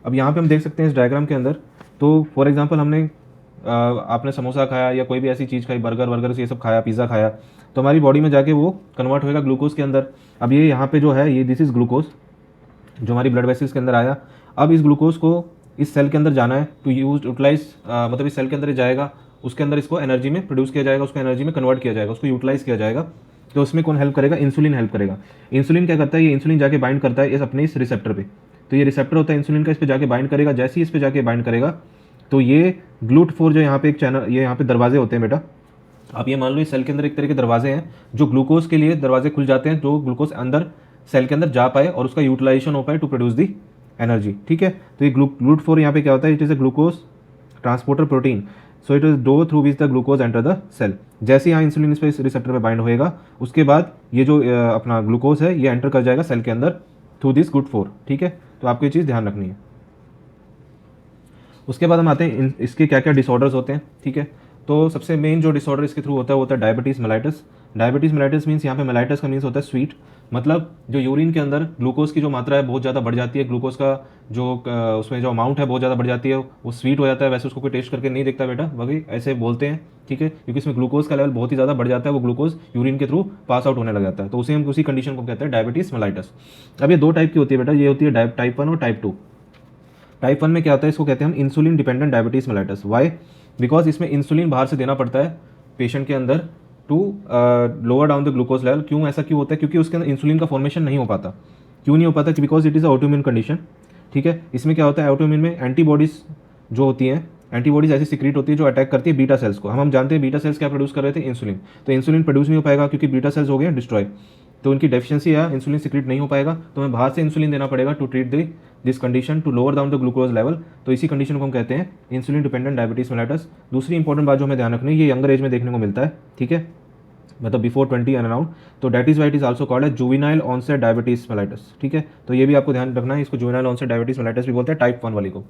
अब यहाँ पे हम देख सकते हैं इस डायग्राम के अंदर, तो फॉर एग्जांपल हमने आपने समोसा खाया या कोई भी ऐसी चीज़ खाई, बर्गर ये सब खाया, पिज़्ज़ा खाया, तो हमारी बॉडी में जाके वो कन्वर्ट होएगा ग्लूकोज के अंदर। अब ये यहाँ पे जो है ये दिस इज़ ग्लूकोज जो हमारी ब्लड वेसल्स के अंदर आया। अब इस ग्लूकोज को इस सेल के अंदर जाना है टू यूटिलाइज, मतलब इस सेल के अंदर जाएगा, उसके अंदर इसको एनर्जी में प्रोड्यूस किया जाएगा, उसको एनर्जी में कन्वर्ट किया जाएगा, उसको यूटिलाइज किया जाएगा। तो उसमें कौन हेल्प करेगा, इंसुलिन हेल्प करेगा। इंसुलिन क्या करता है, ये इंसुलिन जाके बाइंड करता है इस अपने इस रिसेप्टर पे। तो ये रिसेप्टर होता है इंसुलिन का, इस पे जाके बाइंड करेगा। जैसे ही इस पे जाके बाइंड करेगा तो ये GLUT4 जो यहाँ पे एक चैनल, ये यहाँ पे दरवाजे होते हैं बेटा, आप ये मान लो इस सेल के अंदर एक तरह के दरवाजे हैं जो ग्लूकोज के लिए दरवाजे खुल जाते हैं, जो ग्लूकोज अंदर सेल के अंदर जा पाए और उसका यूटिलाइजेशन हो पाए टू प्रोड्यूस दी एनर्जी। ठीक है, तो ये GLUT4 यहाँ पे क्या होता है, it is a glucose transporter protein, so it is door through which the glucose enter the cell. जैसे यहाँ इंसुलिन इस पे इस रिसेप्टर पे बाइंड होएगा, उसके बाद ये जो अपना ग्लूकोज है ये एंटर कर जाएगा सेल के अंदर थ्रू दिस GLUT4। ठीक है, तो आपको ये चीज़ ध्यान रखनी है। उसके बाद हम आते हैं इसके क्या क्या डिसऑर्डर्स होते हैं। ठीक है, तो सबसे मेन जो डिसऑर्डर इसके थ्रू होता है वो होता है diabetes mellitus. Diabetes mellitus means यहाँ पे मेलाइटस का मीन्स होता है स्वीट, मतलब जो यूरिन के अंदर ग्लूकोज की जो मात्रा है बहुत ज़्यादा बढ़ जाती है, ग्लूकोज का जो उसमें जो अमाउंट है बहुत ज़्यादा बढ़ जाती है, वो स्वीट हो जाता है। वैसे उसको कोई टेस्ट करके नहीं देखता बेटा, वही ऐसे बोलते हैं। ठीक है, क्योंकि इसमें ग्लूकोज का लेवल बहुत ही ज़्यादा बढ़ जाता है, वो ग्लूकोज यूरिन के थ्रू पास आउट होने लग जाता है, तो उसी हम उसी कंडीशन को कहते हैं डायबिटीज़ मेलाइटस। अब ये दो टाइप की होती है बेटा, ये होती है टाइप 1 और टाइप 2। टाइप 1 में क्या होता है, इसको कहते हैं हम insulin dependent diabetes mellitus. Why, because इसमें इंसुलिन बाहर से देना पड़ता है पेशेंट के अंदर to lower down the glucose level. क्यों ऐसा क्यों होता है, क्योंकि उसके अंदर इंसुलिन का फॉर्मेशन नहीं हो पाता। क्यों नहीं हो पाता, because it is autoimmune condition. ठीक है, इसमें क्या होता है, ऑटोइम्यून में एंटीबॉडीज़ जो होती हैं, एंटीबॉडीज ऐसी सिक्रीट होती है जो अटैक करती है बीटा सेल्स को। हम जानते हैं बीटा सेल्स क्या प्रोड्यूस कर रहे थे, इंसुलिन। तो इंसुलिन प्रोड्यूस नहीं हो पाएगा क्योंकि बीटा सेल्स हो गए डिस्ट्रॉय, तो उनकी डेफिशिएंसी या इंसुलिन सिक्रीट नहीं हो पाएगा, तो हमें बाहर से इंसुलिन देना पड़ेगा to treat this condition to lower down the glucose level. तो इसी कंडीशन को हम कहते हैं इंसुलिन डिपेंडेंट डायबिटीज मेलाइटस। दूसरी इंपॉर्टेंट बात जो हमें ध्यान रखनी है, ये यंगर एज में देखने को मिलता है, ठीक है, मतलब बिफोर 20 एंड अराउंड। तो that is why it is also called है जुवेनाइल ऑनसेट डायबिटीज मेलाइटस, ठीक है। तो ये भी आपको ध्यान रखना है, इसको जुवेनाइल ऑनसेट डायबिटीज मेलाइटस भी बोलते हैं, टाइप 1 वाली को।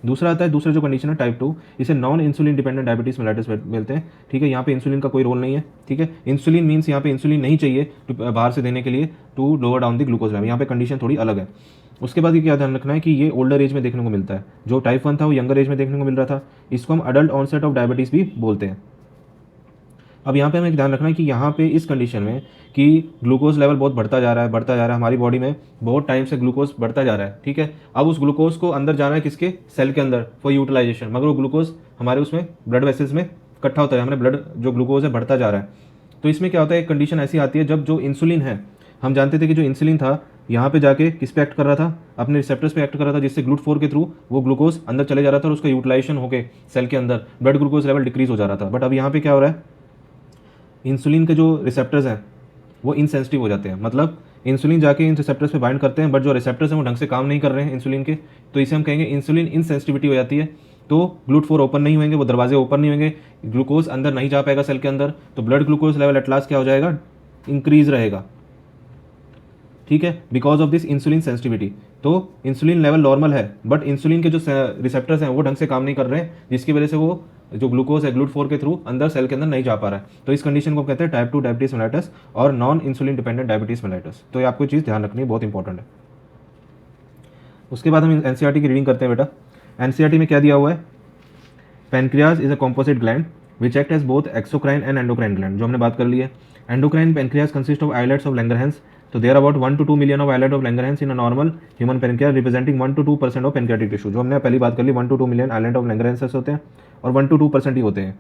दूसरा आता है, दूसरा जो कंडीशन है टाइप 2, इसे non insulin dependent diabetes mellitus मिलते हैं, ठीक है। यहाँ पे इंसुलिन का कोई रोल नहीं है, ठीक है। इंसुलिन मीन्स यहाँ पे इंसुलिन नहीं चाहिए बाहर से देने के लिए to lower down the glucose level, यहाँ पे कंडीशन थोड़ी अलग है। उसके बाद ये क्या ध्यान रखना है कि ये ओल्डर एज में देखने को मिलता है, जो टाइप 1 था वो यंगर एज में देखने को मिल रहा था, इसको हम अडल्ट ऑनसेट ऑफ डायबिटीज़ भी बोलते हैं। अब यहाँ पे हमें ध्यान रखना है कि यहाँ पे इस कंडीशन में कि ग्लूकोज लेवल बहुत बढ़ता जा रहा है हमारी बॉडी में, बहुत टाइम से ग्लूकोज बढ़ता जा रहा है, ठीक है। अब उस ग्लूकोज को अंदर जाना है किसके, सेल के अंदर फॉर यूटिलाइजेशन, मगर वो ग्लूकोज हमारे उसमें ब्लड वेसल्स में इकट्ठा होता है, हमारे ब्लड जो ग्लूकोज है बढ़ता जा रहा है। तो इसमें क्या होता है, एक कंडीशन ऐसी आती है जब जो इंसुलिन है, हम जानते थे कि जो इंसुलिन था यहाँ पे जाके किस पे एक्ट कर रहा था, अपने रिसेप्टर्स पे एक्ट कर रहा था, जिससे GLUT4 के थ्रू वो ग्लूकोज अंदर चले जा रहा था और उसका यूटिलाइजेशन होकर सेल के अंदर ब्लड ग्लूकोज लेवल डिक्रीज हो जा रहा था। बट अब यहाँ पे क्या हो रहा है, इंसुलिन के जो रिसेप्टर्स हैं वो इनसेंसिटिव हो जाते हैं, मतलब इंसुलिन जाके इन रिसेप्टर्स पे बाइंड करते हैं, बट जो रिसेप्टर्स हैं वो ढंग से काम नहीं कर रहे हैं इंसुलिन के, तो इसे हम कहेंगे इंसुलिन इनसेंसिटिविटी हो जाती है। तो GLUT4 ओपन नहीं होंगे, वो दरवाजे ओपन नहीं होंगे, ग्लूकोज अंदर नहीं जा पाएगा सेल के अंदर, तो blood glucose level eight last क्या हो जाएगा, इंक्रीज रहेगा, ठीक है, because of this insulin sensitivity. तो इंसुलिन लेवल नॉर्मल है, बट इंसुलिन के जो रिसेप्टर्स हैं वो ढंग से काम नहीं कर रहे हैं, जिसकी वजह से वो जो ग्लूकोज है GLUT4 के थ्रू अंदर सेल के अंदर नहीं जा पा रहा है। तो इस कंडीशन को कहते हैं टाइप 2 डायबिटीज मेलाइटस और non insulin dependent diabetes mellitus. तो ये आपको चीज़ ध्यान रखनी है, बहुत इंपॉर्टेंट है। उसके बाद हम एनसीईआरटी की रीडिंग करते हैं बेटा। एनसीईआरटी में क्या दिया हुआ है, pancreas is a composite gland which act as both exocrine and endocrine gland, जो हमने बात कर ली है। Endocrine pancreas consist of islets of Langerhans, तो there about 1 to 2 million of islet of Langerhans in a normal human pancreas representing 1 to 2% of pancreatic tissue. जो हमने पहली बात कर ली, 1 to 2 million islet of Langerhans होते हैं और 1 to 2% ही होते हैं।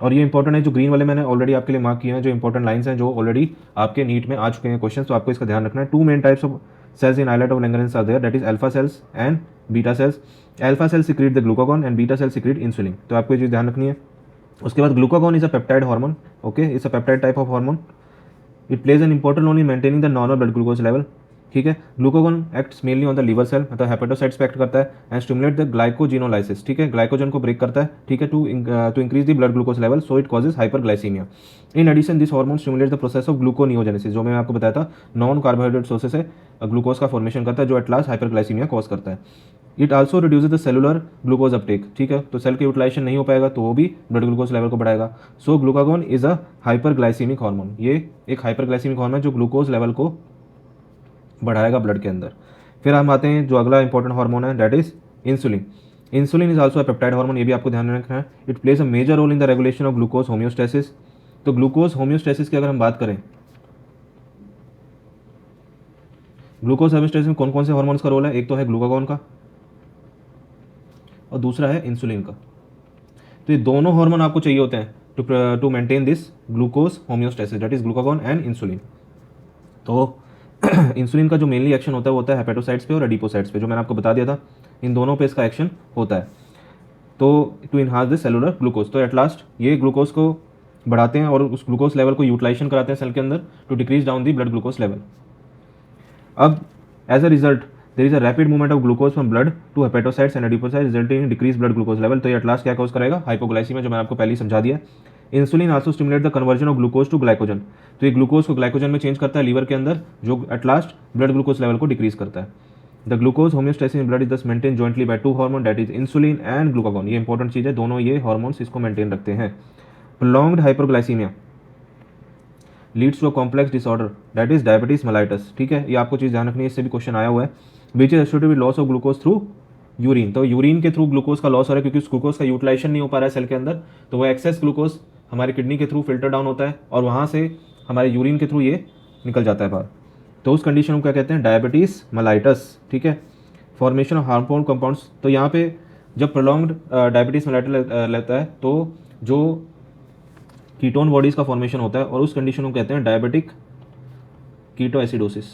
और ये इंपॉर्टेंट है, जो ग्रीन वाले मैंने ऑलरेडी आपके लिए मार्क किए हैं, जो इंपॉर्टेंट लाइन्स हैं, जो ऑलरेडी आपके नीट में आ चुके हैं क्वेश्चन, तो आपको इसका ध्यान रखना है। 2 main types of cells in islet of Langerhans are there, that is alpha cells and beta cells. Alpha cells secrete the glucagon and beta cells secrete insulin. तो आपको ये चीज़ ध्यान रखनी है। उसके बाद glucagon is a peptide hormone, okay, it's a peptide type of hormone. It plays an important role in maintaining the normal blood glucose level, ठीक है। Glucagon acts mainly on the liver cell, मतलब hepatocytes पे act करता है and stimulate the glycogenolysis, ठीक है, glycogen को break करता है, ठीक है, to increase the blood glucose level, so it causes hyperglycaemia. In addition this hormone stimulate the process of gluconeogenesis, जो मैंने आपको बताया था, नॉन कार्बोहाइड्रेट सोर्सेस से ग्लूकोज का फॉर्मेशन करता है, जो एट लास्ट हाइपरग्लाइसीमिया कॉज करता है। It also reduces the cellular glucose uptake, ठीक है, तो सेल के यूटिलाइजेशन नहीं हो पाएगा तो वो भी ब्लड ग्लूकोज लेवल को बढ़ाएगा। So glucagon is a hyperglycemic hormone, ये एक हाइपरग्लाइसीमिक हार्मोन है जो ग्लूकोज लेवल को बढ़ाएगा ब्लड के अंदर। फिर हम आते हैं जो अगला इंपॉर्टेंट हार्मोन है, that is insulin. Insulin is also a peptide hormone, ये भी आपको ध्यान रखना है। It plays a major role in the regulation of glucose homeostasis. तो ग्लूकोज होम्योस्टेसिस की अगर हम बात करें, ग्लूकोज होम्योस्टेसिस में कौन कौन से हार्मोन्स का रोल है, एक तो है ग्लूकागॉन का और दूसरा है इंसुलिन का। तो ये दोनों हार्मोन आपको चाहिए होते हैं to maintain this glucose homeostasis, that is glucagon and insulin. तो इंसुलिन का जो मेनली एक्शन होता है वो होता है हेपेटोसाइट्स पे और एडिपोसाइट्स पे, जो मैंने आपको बता दिया था, इन दोनों पे इसका एक्शन होता है। तो to enhance the cellular glucose, तो एट लास्ट ये ग्लूकोज को बढ़ाते हैं और उस ग्लूकोज लेवल को यूटिलाइजेशन कराते हैं सेल के अंदर to decrease down the blood glucose level. अब as a result there is a rapid movement of glucose from blood to hepatocytes and adipocytes resulting in decrease blood glucose level. तो ये at last क्या cause करेगा, hypoglycemia, जो मैंने आपको पहले ही समझा दिया। Insulin also stimulate the conversion of glucose to glycogen, तो ये ग्लूकोज को ग्लाइकोजन में चेंज करता है लीवर के अंदर, जो at last blood glucose level को डिक्रीज करता है। The glucose homeostasis in blood is thus maintain jointly by 2 hormone, that is insulin and glucagon. ये इंपॉर्टेंट चीज़ है, दोनों ये हार्मोन्स इसको मेंटेन रखते हैं। Prolonged hyperglycemia leads to a complex disorder, that is diabetes mellitus, ठीक है, ये आपको चीज़ ध्यान रखनी है, इससे भी क्वेश्चन आया हुआ है। Which is associated with loss of glucose through urine, तो यूरिन के थ्रू ग्लूकोज का लॉस हो रहा है क्योंकि उस ग्लूकोज का यूटिलाइजेशन नहीं हो पा रहा है सेल के अंदर, तो वो एक्सेस ग्लूकोज हमारे किडनी के थ्रू फिल्टर डाउन होता है और वहाँ से हमारे यूरिन के थ्रू ये निकल जाता है बाहर। तो उस कंडीशन को क्या कहते हैं, डायबिटीज़ मेलाइटस, ठीक है। फॉर्मेशन ऑफ हार्मफुल कंपाउंड्स, तो यहाँ पे जब प्रोलॉन्ग्ड डायबिटीज़ मेलाइटस लेता है तो जो कीटोन बॉडीज़ का फॉर्मेशन होता है और उस कंडीशन को कहते हैं डायबिटिक कीटोएसिडोसिस,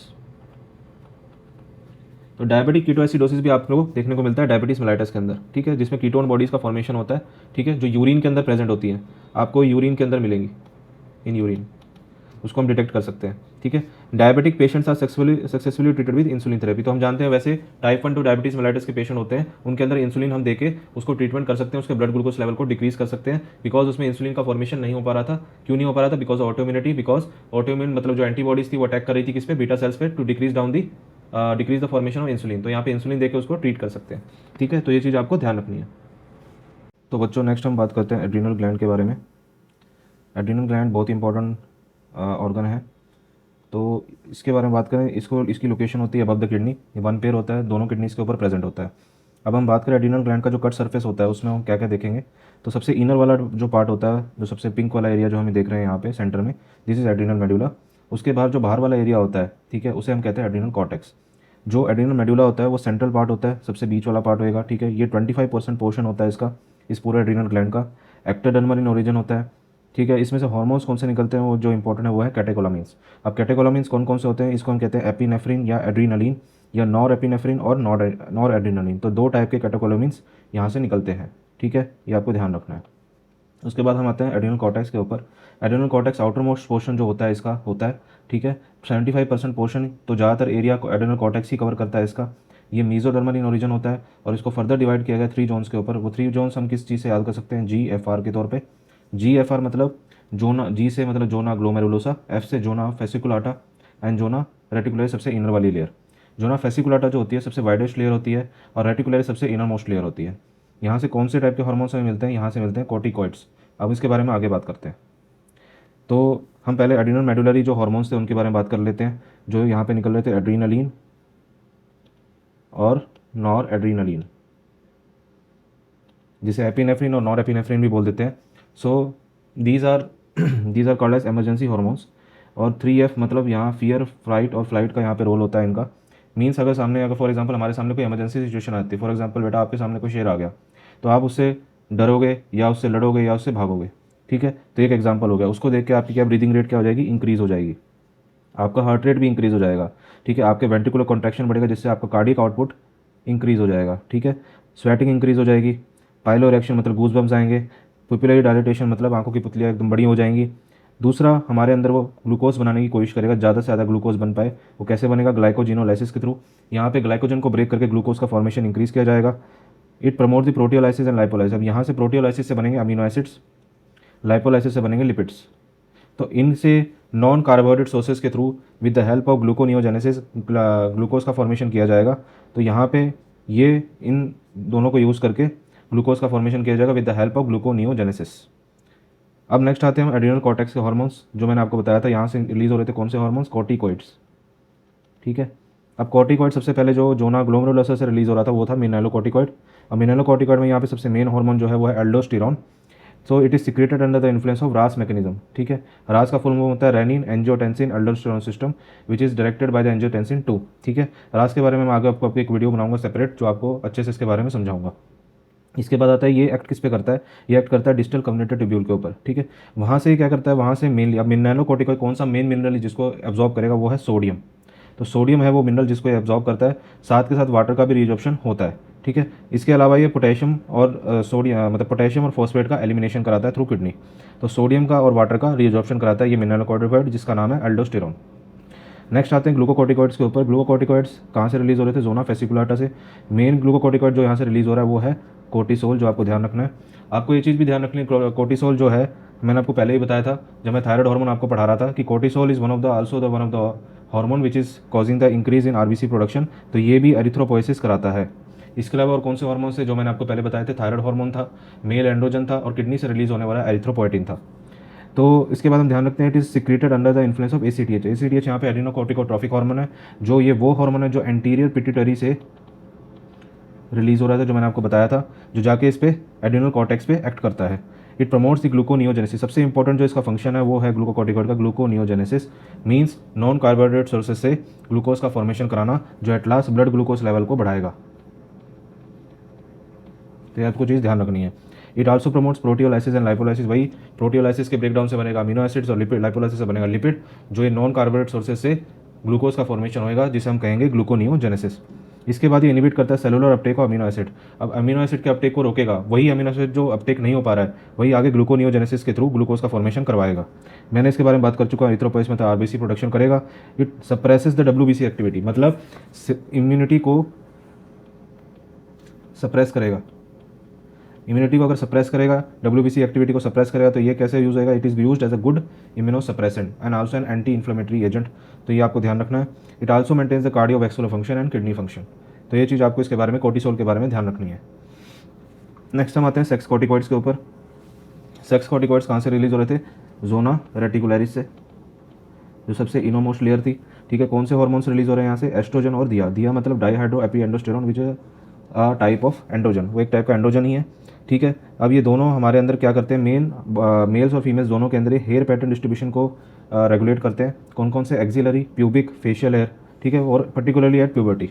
तो डायबिटिक कीटोएसिडोसिस भी आपको देखने को मिलता है डायबिटीज़ मेलाइटस के अंदर, ठीक है, जिसमें कीटोन बॉडीज़ का फॉर्मेशन होता है, ठीक है, जो यूरिन के अंदर प्रेजेंट होती है, आपको यूरिन के अंदर मिलेंगी, इन यूरिन, उसको हम डिटेक्ट कर सकते हैं, ठीक है। Diabetic patients are successfully treated with insulin therapy. तो हम जानते हैं वैसे टाइप 1 टू डायबिटीज़ मेलाइटस के पेशेंट होते हैं, उनके अंदर इंसुलिन हम देके उसको ट्रीटमेंट कर सकते हैं, उसके ब्लड ग्लूकोज लेवल को डिक्रीज कर सकते हैं, बिकॉज उसमें इंसुलिन का फॉर्मेशन नहीं हो पा रहा था। क्यों नहीं हो पा रहा था? बिकॉज ऑटोइम्यूनिटी, बिकॉज ऑटोइम्यून मतलब जो एंटीबॉडीज थी वो अटैक कर रही थी किस पे? बीटा सेल्स पे, to decrease down the decrease the formation of insulin. तो यहाँ पे इंसुलिन देकर उसको ट्रीट कर सकते हैं, ठीक है। तो ये चीज़ आपको ध्यान रखनी है। तो बच्चों नेक्स्ट हम बात करते हैं एड्रीनल ग्लैंड के बारे में। एड्रीनल ग्लैंड बहुत ही इंपॉर्टेंट ऑर्गन है। तो इसके बारे में बात करें, इसकी लोकेशन होती है अबव द किडनी, ये वन पेयर होता है, दोनों किडनीज के ऊपर प्रेजेंट होता है। अब हम बात करें एड्रीनल ग्लैंड का जो कट सरफेस होता है उसमें हम क्या क्या देखेंगे। तो सबसे इनर वाला जो पार्ट होता है, जो सबसे पिंक वाला एरिया जो हमें देख रहे हैं यहाँ पे सेंटर में, दिस इज एड्रीनल मेडुला। उसके बाद जो बाहर वाला एरिया होता है, ठीक है, उसे हम कहते हैं एड्रीनल कॉर्टेक्स। जो एड्रीनल मेडुला होता है वो सेंट्रल पार्ट होता है, सबसे बीच वाला पार्ट होएगा, ठीक है। ये 25% पोर्शन होता है इसका, इस पूरे एड्रीनल ग्लैंड का। एक्टोडर्मल इन ओरिजिन होता है, ठीक है। इसमें से हार्मोन्स कौन से निकलते हैं, वो जो इंपॉर्टेंट है वो है कैटेकोलामिन्स। अब कैटेकोलामिन्स कौन कौन से होते हैं, इसको हम कहते हैं एपिनेफ्रिन या एड्रीनलिन, या नॉर एपिनेफ्रिन और नॉर एड्रीनलिन। तो दो टाइप के कैटेकोलामिन्स यहाँ से निकलते हैं, ठीक है, ये आपको ध्यान रखना है। उसके बाद हम आते हैं एड्रीनल कॉर्टेक्स के ऊपर। Adrenal cortex outer most portion जो होता है इसका होता है, ठीक है। 75% पोर्शन तो ज़्यादातर एरिया एड्रीनल कॉर्टेक्स ही कवर करता है इसका। ये मीजोडर्मल इन ओरिजिन होता है और इसको फर्दर डिवाइड किया गया 3 जोन्स के ऊपर। वो 3 जोन्स हम किस चीज़ से याद कर सकते हैं? GFR के तौर पे। GFR मतलब जोना, जी से मतलब जोना ग्लोमेरुलोसा, F से जोना फेसिकुलाटा एंड जोना रेटिकुलर सबसे इनर वाली लेयर। जोना फेसिकुलाटा जो होती है सबसे वाइडेस्ट लेयर होती है और रेटिकुलर सबसे इनर मोस्ट लेयर होती है। यहाँ से कौन से टाइप के हार्मोन्स हमें मिलते हैं? यहाँ से मिलते हैं कॉर्टिकॉइड्स। अब इसके बारे में आगे बात करते हैं। तो हम पहले एड्रीनल मेडुलरी जो हार्मोन्स थे उनके बारे में बात कर लेते हैं, जो यहाँ पे निकल रहे थे एड्रीनलिन और नॉर एड्रीनलिन, जिसे एपिनेफ्रिन और नॉर एपिनेफ्रिन भी बोल देते हैं। So these are called as emergency hormones. और 3F मतलब यहाँ फियर, फ्राइट और फ्लाइट का यहाँ पे रोल होता है इनका। मीन्स अगर फॉर एग्जांपल हमारे सामने कोई इमरजेंसी सिचुएशन आती है, फॉर एग्जांपल बेटा आपके सामने कोई शेर आ गया, तो आप उससे डरोगे या उससे लड़ोगे या उससे भागोगे, ठीक है। तो एक एग्जांपल हो गया, उसको देख के आपकी क्या ब्रीदिंग रेट क्या हो जाएगी? इंक्रीज़ हो जाएगी, आपका हार्ट रेट भी इंक्रीज़ हो जाएगा, ठीक है। आपके वेंट्रिकुलर कॉन्ट्रैक्शन बढ़ेगा जिससे आपका कार्डियक आउटपुट इंक्रीज़ हो जाएगा, ठीक है। स्वेटिंग इंक्रीज़ हो जाएगी, पाइलो इरेक्शन मतलब गूज बम्स आएंगे, पुपिलरी डायलेटेशन मतलब आंखों की पुतलियाँ एकदम बड़ी हो जाएंगी। दूसरा, हमारे अंदर वो ग्लूकोज बनाने की कोशिश करेगा, ज़्यादा से ज़्यादा ग्लूकोज बन पाए। वो कैसे बनेगा? ग्लाइकोजिनोलाइसिस के थ्रू। यहाँ पे ग्लाइकोजन को ब्रेक करके ग्लूकोज का फॉर्मेशन इंक्रीज़ किया जाएगा। It promote the proteolysis and lipolysis. अब यहाँ से प्रोटियोलाइसिस से बनेंगे अमीनो एसिड्स, लाइपोलाइसिस से बनेंगे लिपिड्स। तो इनसे नॉन कार्बोहाइड्रेट सोर्सेज के through with the help of gluconeogenesis glucose का फॉर्मेशन किया जाएगा। तो यहाँ पे ये इन दोनों को यूज़ करके ग्लूकोज का फॉर्मेशन किया जाएगा with the help of gluconeogenesis. अब नेक्स्ट आते हैं हम एड्रीनल कॉर्टेक्स के हार्मोन्स, जो मैंने आपको बताया था यहाँ से रिलीज हो रहे थे कौन से हार्मोन्स? कॉर्टिकॉइड्स, ठीक है। अब कॉर्टिकॉइड सबसे पहले जो जोना ग्लोमेरुलोसा से रिलीज हो रहा था वो था मिनरलोकॉर्टिकॉइड। अब मिनरलोकॉर्टिकॉइड में यहाँ पे सबसे मेन हार्मोन जो है वो है aldosterone. So it is secreted under the influence of रास मैकेनिज्म, ठीक है। रास का फुल फॉर्म होता है renin angiotensin aldosterone system, which is directed by the angiotensin 2, ठीक है। रास के बारे में मैं आगे आपको एक वीडियो बनाऊंगा सेपरेट, जो आपको अच्छे से इसके बारे में समझाऊंगा। इसके बाद आता है ये एक्ट किस पे करता है? ये एक्ट करता है डिस्टल कम्युनिकेटर ट्यूब्यूल के ऊपर, ठीक है। वहाँ से क्या करता है? वहाँ से मेनली, अब मिनरलोकॉर्टिकॉइड कौन सा मेन मिनरल जिसको एब्जॉर्ब करेगा? वो है सोडियम। तो सोडियम है वो मिनरल जिसको एब्जॉर्ब करता है, साथ के साथ वाटर का भी रिजॉर्प्शन होता है, ठीक है। इसके अलावा ये पोटेशियम और सोडियम मतलब पोटेशियम और फॉस्फेट का एलिमिनेशन कराता है थ्रू किडनी। तो सोडियम का और वाटर का रिजॉर्प्शन कराता है ये मिनरलोकॉर्टिकॉइड, जिसका नाम है एल्डोस्टेरॉन। नेक्स्ट आते हैं ग्लूकोकॉर्टिकॉइड्स के ऊपर। ग्लूकोकॉर्टिकॉइड्स कहाँ से रिलीज हो रहे थे? जोना फेसिकुलाटा से। मेन ग्लूकोकॉर्टिकॉइड जो यहाँ से रिलीज हो रहा है वो है कोर्टिसोल, जो आपको ध्यान रखना है। आपको ये चीज़ भी ध्यान रखनी है, कोर्टिसोल जो है, मैंने आपको पहले ही बताया था जब मैं थायराइड हार्मोन आपको पढ़ा रहा था, कि cortisol is one of the hormone which is causing the increase in RBC production. तो ये भी एरिथ्रोपोइसिस कराता है। इसके अलावा और कौन से हार्मोन से जो मैंने आपको पहले बताए थे? थायराइड हार्मोन था, मेल एंड्रोजन था और किडनी से रिलीज होने वाला एरिथ्रोपोएटिन था। तो इसके बाद हम ध्यान रखते हैं it is secreted under the influence of ACTH। ACTH यहाँ पे एड्रीनोकोर्टिकोट्रॉफिक हार्मोन है, जो ये वो हार्मोन है जो एंटीरियर पिट्यूटरी से रिलीज हो रहा था, जो मैंने आपको बताया था, जो जाके इस पे एड्रीनल कॉर्टेक्स पे एक्ट करता है। It promotes the gluconeogenesis. सबसे इंपॉर्टेंट जो इसका फंक्शन है वो है ग्लूकोकॉर्टिकॉइड का gluconeogenesis, means non carbohydrate sources से ग्लूकोज का फॉर्मेशन कराना, जो at last blood glucose level को बढ़ाएगा। तो आपको चीज़ ध्यान रखनी है। It also promotes proteolysis and lipolysis. वही प्रोटियोलाइसिस के ब्रेकडाउन से बनेगा अमीनो एसिड्स और लिपिड, लाइपोलाइसिस से बनेगा लिपिड, जो ये नॉन कार्बोहाइड्रेट सोर्सेज से ग्लूकोज का फॉर्मेशन होएगा, जिसे हम कहेंगे ग्लूकोनियोजेनेसिस। इसके बाद ये इनिबिट करता है cellular Uptake of amino acid. अब अमीनो एसिड के अपटेक को रोकेगा, वही अमीनो एसिड जो अपटेक नहीं हो पा रहा है वही आगे ग्लूकोनियोजेनेसिस के थ्रू ग्लूकोज का फॉर्मेशन करवाएगा। मैंने इसके बारे में बात कर चुका हूँ, इरिथ्रोपोइस में था आरबीसी प्रोडक्शन करेगा। It suppresses the WBC activity, मतलब इम्यूनिटी को सप्रेस करेगा। इम्यूनिटी को अगर सप्रेस करेगा, डब्ल्यूबीसी एक्टिविटी को सप्रेस करेगा, तो ये कैसे यूज होगा? It is used as a good immuno suppressant and also an anti inflammatory agent. तो ये आपको ध्यान रखना है। It also maintains the cardiovascular function and kidney function. तो ये चीज़ आपको इसके बारे में, कोर्टिसोल के बारे में ध्यान रखनी है। नेक्स्ट हम आते हैं सेक्स कॉर्टिकॉइड्स के ऊपर। सेक्स कॉर्टिकॉइड्स कहाँ से रिलीज हो रहे थे? जोना रेटिकुलरिस से, जो सबसे इनोमोस्ट लेयर थी। ठीक है, कौन से हार्मोन्स रिलीज हो रहे हैं यहाँ से? एस्ट्रोजन और दिया। दिया मतलब dehydroepiandrosterone which is a type of androgen, वो एक टाइप का एंड्रोजन ही है। ठीक है, अब ये दोनों हमारे अंदर क्या करते हैं? मेल्स और फीमेल्स दोनों के अंदर हेयर पैटर्न डिस्ट्रीब्यूशन को रेगुलेट करते हैं। कौन कौन से? Axillary, pubic, facial hair. ठीक है, और पर्टिकुलरली एट प्यूबर्टी।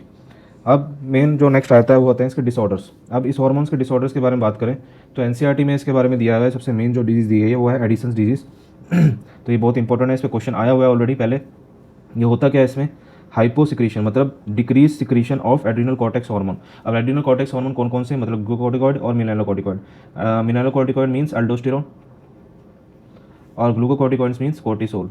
अब मेन जो नेक्स्ट आता है वो होते हैं इसके डिसऑर्डर्स। अब इस हार्मोन्स के डिसऑर्डर्स के बारे में बात करें तो एनसीईआरटी में इसके बारे में दिया हुआ है। सबसे मेन जो डिजीज़ दी गई है वो है एडिसन्स डिजीज़। तो ये बहुत इंपॉर्टेंट है, इस पर क्वेश्चन आया हुआ है ऑलरेडी पहले। ये होता क्या है इसमें? हाइपोसिक्रीशन, मतलब decrease secretion of adrenal cortex hormone. अब एड्रीनल कॉर्टेक्स हार्मोन कौन कौन से? मतलब ग्लूकोकॉर्टिकॉइड और मिनरलोकॉर्टिकॉइड। मिनरलोकॉर्टिकॉइड मीन्स अल्डोस्टेरोन और ग्लूकोकॉर्टिकॉइड्स मीन्स कोर्टिसोल।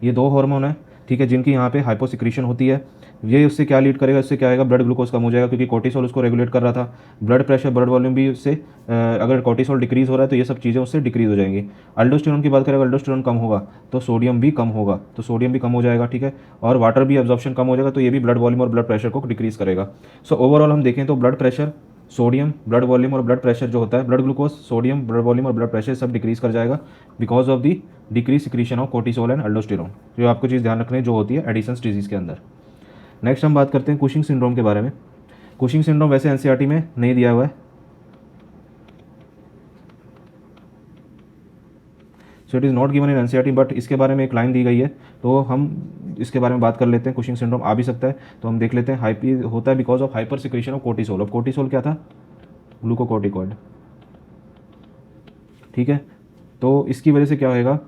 ये दो हार्मोन है, ठीक है, जिनकी यहाँ पे हाइपोसिक्रीशन होती है। ये उससे क्या लीड करेगा? इससे क्या आएगा? ब्लड ग्लूकोज कम हो जाएगा, क्योंकि कोर्टिसोल उसको रेगुलेट कर रहा था। ब्लड प्रेशर, ब्लड वॉल्यूम भी उससे, अगर कोर्टिसोल डिक्रीज हो रहा है तो ये सब चीज़ें उससे डिक्रीज हो जाएंगी। अल्डोस्टेरोन की बात करें, अल्डोस्टेरोन कम होगा तो सोडियम भी कम होगा, तो सोडियम भी कम हो जाएगा। ठीक है, और वाटर भी एब्जॉर्प्शन कम हो जाएगा, तो ये भी ब्लड वॉल्यूम और ब्लड प्रेशर को डिक्रीज करेगा। सो ओवरऑल हम देखें तो blood pressure, sodium, blood volume और ब्लड प्रेशर जो होता है, blood glucose, sodium, blood volume और ब्लड प्रेशर सब डिक्रीज कर जाएगा because of the decrease secretion of cortisol and अल्डोस्टेरोन। जो आपको चीज़ ध्यान रखनी है जो होती है एडिसन्स डिजीज़ के अंदर। नेक्स्ट हम बात करते हैं कुशिंग सिंड्रोम के बारे में। कुशिंग सिंड्रोम वैसे एनसीईआरटी में नहीं दिया हुआ है, so it is not given in NCERT, but इसके बारे में एक लाइन दी गई है तो हम इसके बारे में बात कर लेते हैं। कुशिंग सिंड्रोम आ भी सकता है, तो हम देख लेते हैं। हाइपी होता है because of hyper secretion of cortisol. अब कोर्टिसोल क्या था? ग्लूकोकॉर्टिकॉइड। ठीक है, तो इसकी वजह से क्या होएगा?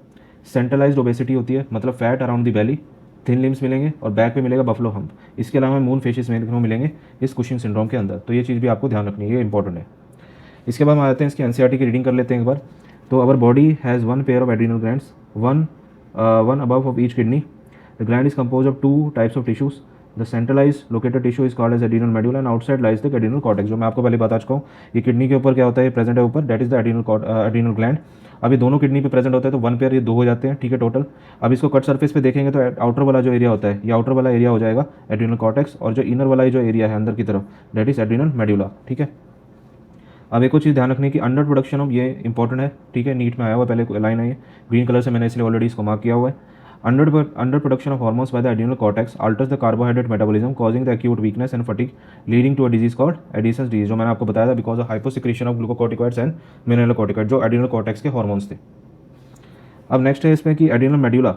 सेंट्रलाइज्ड ओबेसिटी होती है, मतलब fat around the belly, thin limbs मिलेंगे और बैक पे मिलेगा बफलो हम्प। इसके अलावा मून फेशिस मिलेंगे इस कुशिंग सिंड्रोम के अंदर। तो ये चीज़ भी आपको ध्यान रखनी है, ये इंपॉर्टेंट है। इसके बाद हम आते हैं इसकी एनसीईआरटी की रीडिंग कर लेते हैं एक बार। तो our body has one pair of adrenal glands, one above of each kidney. The gland is composed of two types of tissues. The centralized located tissue is called as adrenal medulla and outside lies the adrenal cortex. जो मैं आपको पहले बता चुका हूँ, ये kidney के ऊपर क्या होता है? प्रेजेंट है ऊपर, that is the adrenal gland. अब ये दोनों किडनी पे प्रेजेंट होता है, तो वन पेयर, ये दो हो जाते हैं। ठीक है, टोटल। अब इसको कट सरफेस पे देखेंगे तो आउटर वाला जो एरिया होता है, ये आउटर वाला एरिया हो जाएगा एड्रीनल कॉर्टेक्स, और जो इनर वाला जो एरिया है अंदर की तरफ, दैट इज एड्रीनल मेडुला। ठीक है, अब एक और चीज़ ध्यान रखने की, अंडर प्रोडक्शन ऑफ, ये इंपॉर्टेंट है। ठीक है, नीट में आया हुआ पहले लाइन है, ये ग्रीन कलर से मैंने इसलिए ऑलरेडी इसको मार्क किया हुआ है। Under production of hormones by the adrenal cortex alters the carbohydrate metabolism causing the acute weakness and fatigue leading to a disease called Addison's disease, जो मैंने आपको बताया था because of hyposecretion of glucocorticoids and mineralocorticoid, जो adrenal cortex के hormones थे। अब next है इसमें कि adrenal medulla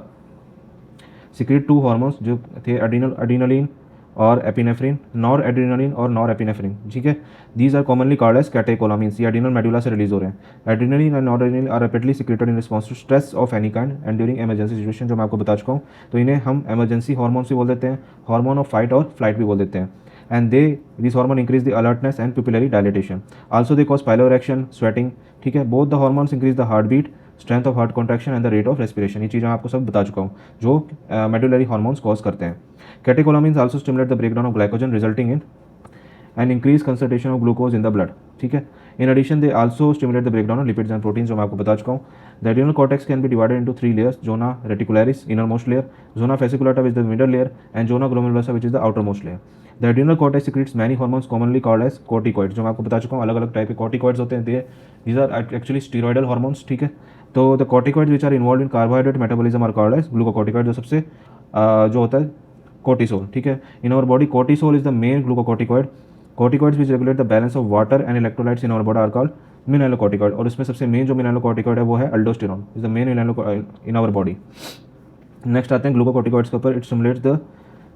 secrete two hormones जो थे, एड्रीनलिन और एपिनेफ्रिन, नॉर एड्रीनलिन और नॉर एपिनेफ्रिन। ठीक है, these are commonly called as catecholamines. ये एड्रीनल मेडुला से रिलीज हो रहे हैं। Adrenaline and noradrenaline are rapidly secreted in response to stress of any kind and during emergency situation, जो मैं आपको बता चुका हूँ। तो इन्हें हम इमरजेंसी हार्मोन्स भी बोल देते हैं, हार्मोन ऑफ फाइट और फ्लाइट भी बोल देते हैं। And this hormone increase the alertness and pupillary dilatation, also they cause piloerection, sweating. ठीक है, both the hormones increase the heart beat, strength of heart contraction and the rate of respiration. ये चीज़ें मैं आपको सब बता चुका हूँ जो मेडुलरी हार्मोन्स कॉज करते हैं। Catecholamines also stimulate the breakdown of glycogen resulting in an increase concentration of glucose in the blood. ठीक है, in addition they also stimulate the breakdown of lipids and proteins, जो मैं आपको बता चुका हूँ। The adrenal cortex can be divided into 3 layers: zona reticularis, innermost layer; zona fasciculata which the middle layer; and zona glomerulosa which is the outermost layer. The adrenal cortex secretes many hormones commonly called as corticoids, जो मैं आपको बता चुका हूँ। अलग अलग type के corticoids होते हैं, these are actually steroidal hormones. ठीक है, तो the corticoids which are involved in carbohydrate metabolism are called as glucocorticoid, जो सबसे जो होता है कोर्टिसोल। ठीक है, in our body cortisol is the main glucocorticoid. Corticoids which regulate the balance of water and electrolytes in our body are called mineralocorticoid, और इसमें सबसे मेन जो मिनरलोकॉर्टिकॉइड है वो है aldosterone, is the main in our body. Next आते हैं glucocorticoids के ऊपर। इट स्टिमुलेट्स द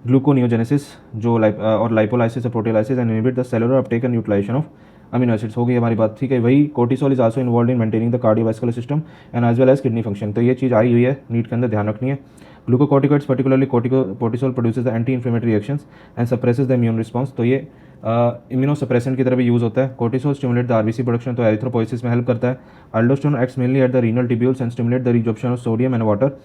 ग्लूकोनियोजेनेसिस जो और लाइपोलाइसिस और proteolysis and inhibit the cellular uptake and utilisation of amino acids. हो गई हमारी बात। ठीक है, वही cortisol is also involve in maintaining the cardiovascular system and as well as kidney function. तो ये चीज़ आई हुई है नीट के अंदर, ध्यान रखनी है। Glucocorticoids particularly cortisol produces the anti inflammatory reactions and suppresses the immune response. तो ये इम्यूनो सप्रेसेंट की तरह भी यूज़ होता है। Cortisol stimulate the RBC production, तो एरिथ्रोपोइसिस में हेल्प करता है। अल्डोस्टेरोन acts mainly at the renal tubules and stimulate the resorption of sodium and water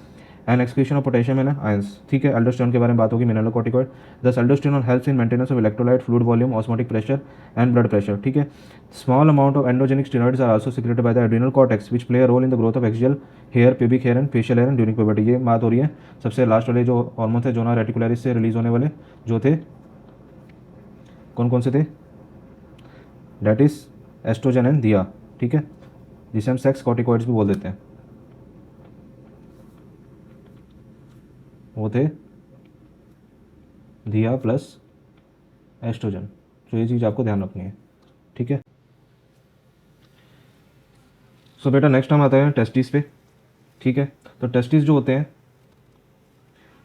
and excretion of potassium and ions. ठीक है, अल्डोस्टेरोन के बारे में बात होगी, mineralocorticoid. This aldosterone helps in maintenance of electrolyte, fluid volume, osmotic pressure and blood pressure. ठीक है, small amount of endogenous steroids are also secreted by the adrenal cortex which play a role in the growth of axial hair, pubic hair and facial hair during puberty. ये बात हो रही है सबसे last वाले जो हार्मोन थे, zona reticularis से रिलीज होने वाले जो थे, कौन कौन से थे? डेट इज एस्ट्रोजन एंड दिया। ठीक है, जिसे हम सेक्स कॉर्टिकॉइड्स भी बोल देते हैं, वो थे दिया प्लस एस्ट्रोजन। तो ये चीज़ आपको ध्यान रखनी है। ठीक है, सो बेटा नेक्स्ट हम आते हैं टेस्टिस पे। ठीक है, तो टेस्टिस जो होते हैं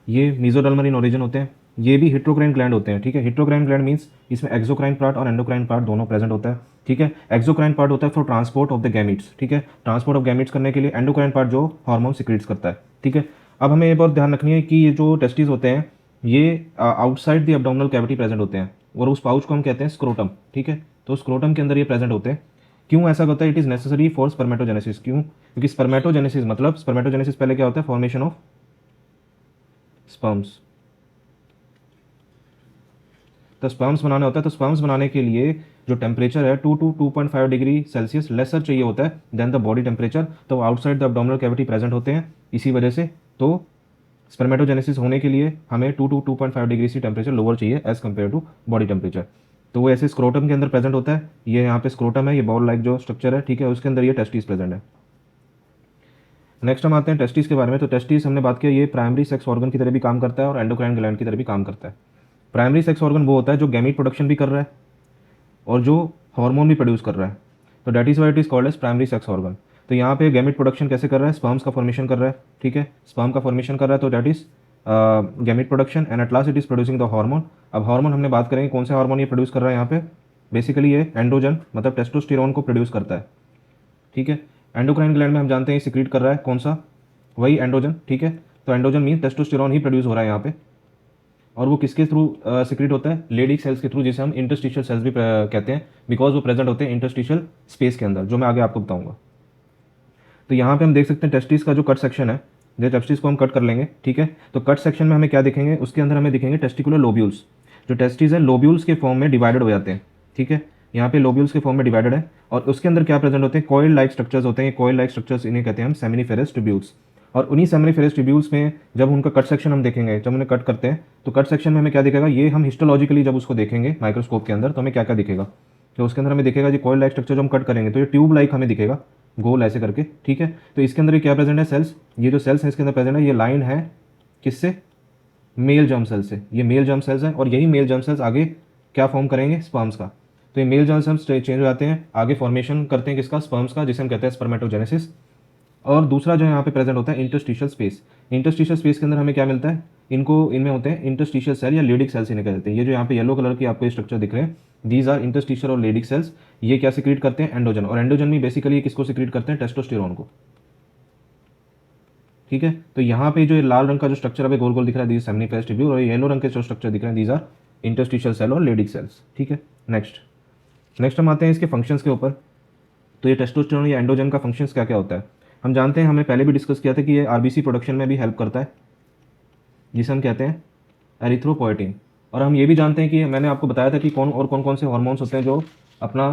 ये मीजोडर्मल इन ओरिजिन होते हैं। ये भी हिट्रोक्राइन ग्लैंड होते हैं। ठीक है, हिट्रोक्राइन ग्लैंड मीन्स इसमें एक्सोक्राइन पार्ट और एंडोक्राइन पार्ट दोनों प्रेजेंट होता है। ठीक है, एक्सोक्राइन पार्ट होता है for transport of the gametes. ठीक है, ट्रांसपोर्ट ऑफ गैमीट्स करने के लिए। एंडोक्राइन पार्ट जो हार्मोन सिक्रीट्स करता है। ठीक है, अब हमें ये बहुत ध्यान रखनी है कि ये जो टेस्टिस होते हैं ये outside the abdominal cavity present होते हैं और उस पाउच को हम कहते हैं स्क्रोटम। ठीक है, तो स्क्रोटम के अंदर ये प्रेजेंट होते हैं। क्यों ऐसा होता है? It is necessary for spermatogenesis. क्यों? क्योंकि स्पर्मेटोजेनेसिस मतलब स्पर्मेटोजेनेसिस पहले क्या होता है? Formation of sperms. तो स्पर्म्स बनाना होता है, तो स्पर्म्स बनाने के लिए जो टेम्परेचर है 2 to 2.5 डिग्री सेल्सियस लेसर चाहिए होता है देन द बॉडी टेम्परेचर। तो outside the abdominal cavity present होते हैं इसी वजह से। तो स्पर्मेटोजेनेसिस होने के लिए हमें 2 to 2.5 डिग्री से टेम्परेचर लोअर चाहिए as compare to body temperature. तो वो ऐसे स्क्रोटम के अंदर प्रेजेंट होता है। ये यहाँ पे स्क्रोटम है, ये बॉल लाइक जो स्ट्रक्चर है। ठीक है, उसके अंदर ये टेस्टिस प्रेजेंट है। नेक्स्ट हम आते हैं टेस्टिस के बारे में। तो टेस्टिस हमने बात किया, ये प्राइमरी सेक्स ऑर्गन की तरह भी काम करता है और एंडोक्राइन ग्लैंड की तरह भी काम करता है। प्राइमरी सेक्स ऑर्गन वो होता है जो गैमीट प्रोडक्शन भी कर रहा है और जो हार्मोन भी प्रोड्यूस कर रहा है। तो that is why it is called as primary sex organ. तो यहाँ पे गैमीट प्रोडक्शन कैसे कर रहा है? स्पर्म्स का फॉर्मेशन कर रहा है। ठीक है, स्पर्म का फॉर्मेशन कर रहा है, तो that is gamete production and at last it is producing the hormone. अब हार्मोन हमने बात करेंगे कौन से हार्मोन ये प्रोड्यूस कर रहा है यहाँ पे। बेसिकली ये एंड्रोजन मतलब टेस्टोस्टेरोन को प्रोड्यूस करता है। ठीक है, एंडोक्राइन ग्लैंड में हम जानते हैं सिक्रीट कर रहा है कौन सा? वही एंड्रोजन। ठीक है, तो एंड्रोजन मीन टेस्टोस्टेरोन ही प्रोड्यूस हो रहा है यहाँ पे। और वो किसके थ्रू सिक्रीट होता है? लेडिक सेल्स के थ्रू, जिसे हम इंटरस्टिशियल सेल्स भी कहते हैं, बिकॉज वो प्रेजेंट होते हैं इंटरस्टिशियल स्पेस के अंदर, जो मैं आगे आपको बताऊंगा। तो यहाँ पे हम देख सकते हैं टेस्टिस का जो कट सेक्शन है, जो टेस्टिस को हम कट कर लेंगे। ठीक है, तो कट सेक्शन में हमें क्या दिखेंगे? उसके अंदर हमें दिखेंगे टेस्टिकुलर लोब्यूल्स। जो टेस्टिस है लोब्यूल्स के फॉर्म में डिवाइडेड हो जाते हैं। ठीक है, यहाँ पे लोब्यूल्स के फॉर्म में डिवाइडेड है और उसके अंदर क्या प्रेजेंट होते हैं? कॉइल लाइक स्ट्रक्चर्स होते हैं। कॉइल लाइक स्ट्रक्चर्स इन्हें कहते हैं हम सेमिनिफेरस ट्यूब्यूल्स। और उन्हीं सेमिनिफेरस ट्यूब्यूल्स में जब उनका कट सेक्शन हम देखेंगे, जब उन्हें कट करते हैं तो कट सेक्शन में हमें क्या दिखेगा? ये हम हिस्टोलॉजिकली जब उसको देखेंगे माइक्रोस्कोप के अंदर तो हमें क्या क्या दिखेगा? तो उसके अंदर हमें दिखेगा जी कॉइल लाइक स्ट्रक्चर जो हम कट करेंगे तो ये ट्यूब लाइक हमें दिखेगा, गोल ऐसे करके। ठीक है, तो इसके अंदर ये क्या प्रेजेंट है? सेल्स। ये जो सेल्स है इसके अंदर प्रेजेंट है, ये लाइन है किससे? मेल जर्म सेल से। ये मेल जर्म सेल्स हैं और यही मेल जर्म सेल्स आगे क्या फॉर्म करेंगे? स्पर्म्स का। तो ये मेल जर्म सेल्स चेंज हो जाते हैं, आगे फॉर्मेशन करते हैं किसका? स्पर्म्स का, जिसे हम कहते हैं स्पर्मेटोजेनेसिस। और दूसरा जो यहाँ पे प्रेजेंट होता है इंटरस्टिशियल स्पेस। इंटरस्टिशियल स्पेस के अंदर हमें क्या मिलता है? इनमें होते हैं इंटरस्टिशियल सेल या लेडिक सेल्स इन्हें कहते हैं। ये जो यहाँ पे येलो कलर की आपको स्ट्रक्चर दिख रहे हैं, दीज आर इंटरस्टिशियल और लेडिक सेल्स। ये क्या सिक्रीट करते हैं? एंडोजन। और एंडोजन भी बेसिकली किसको सिक्रीट करते हैं? टेस्टोस्टेरोन को। ठीक है, तो यहाँ पे जो ये लाल रंग का जो स्ट्रक्चर अभी गोल गोल दिख रहा है, दीज सेमिनिफेरस ट्यूब्यूल, और येलो रंग के जो स्ट्रक्चर दिख रहे हैं, दीज आर इंटरस्टिशियल सेल और लेडिक सेल्स। ठीक है, नेक्स्ट हम आते हैं इसके फंक्शंस के ऊपर। तो ये टेस्टोस्टेरोन या एंडोजन का फंक्शंस क्या क्या होता है हम जानते हैं। हमने पहले भी डिस्कस किया था कि ये आरबीसी प्रोडक्शन में भी हेल्प करता है, जिसे हम कहते हैं एरिथ्रोपोएटिन। और हम ये भी जानते हैं कि मैंने आपको बताया था कि कौन कौन से हार्मोन्स होते हैं जो अपना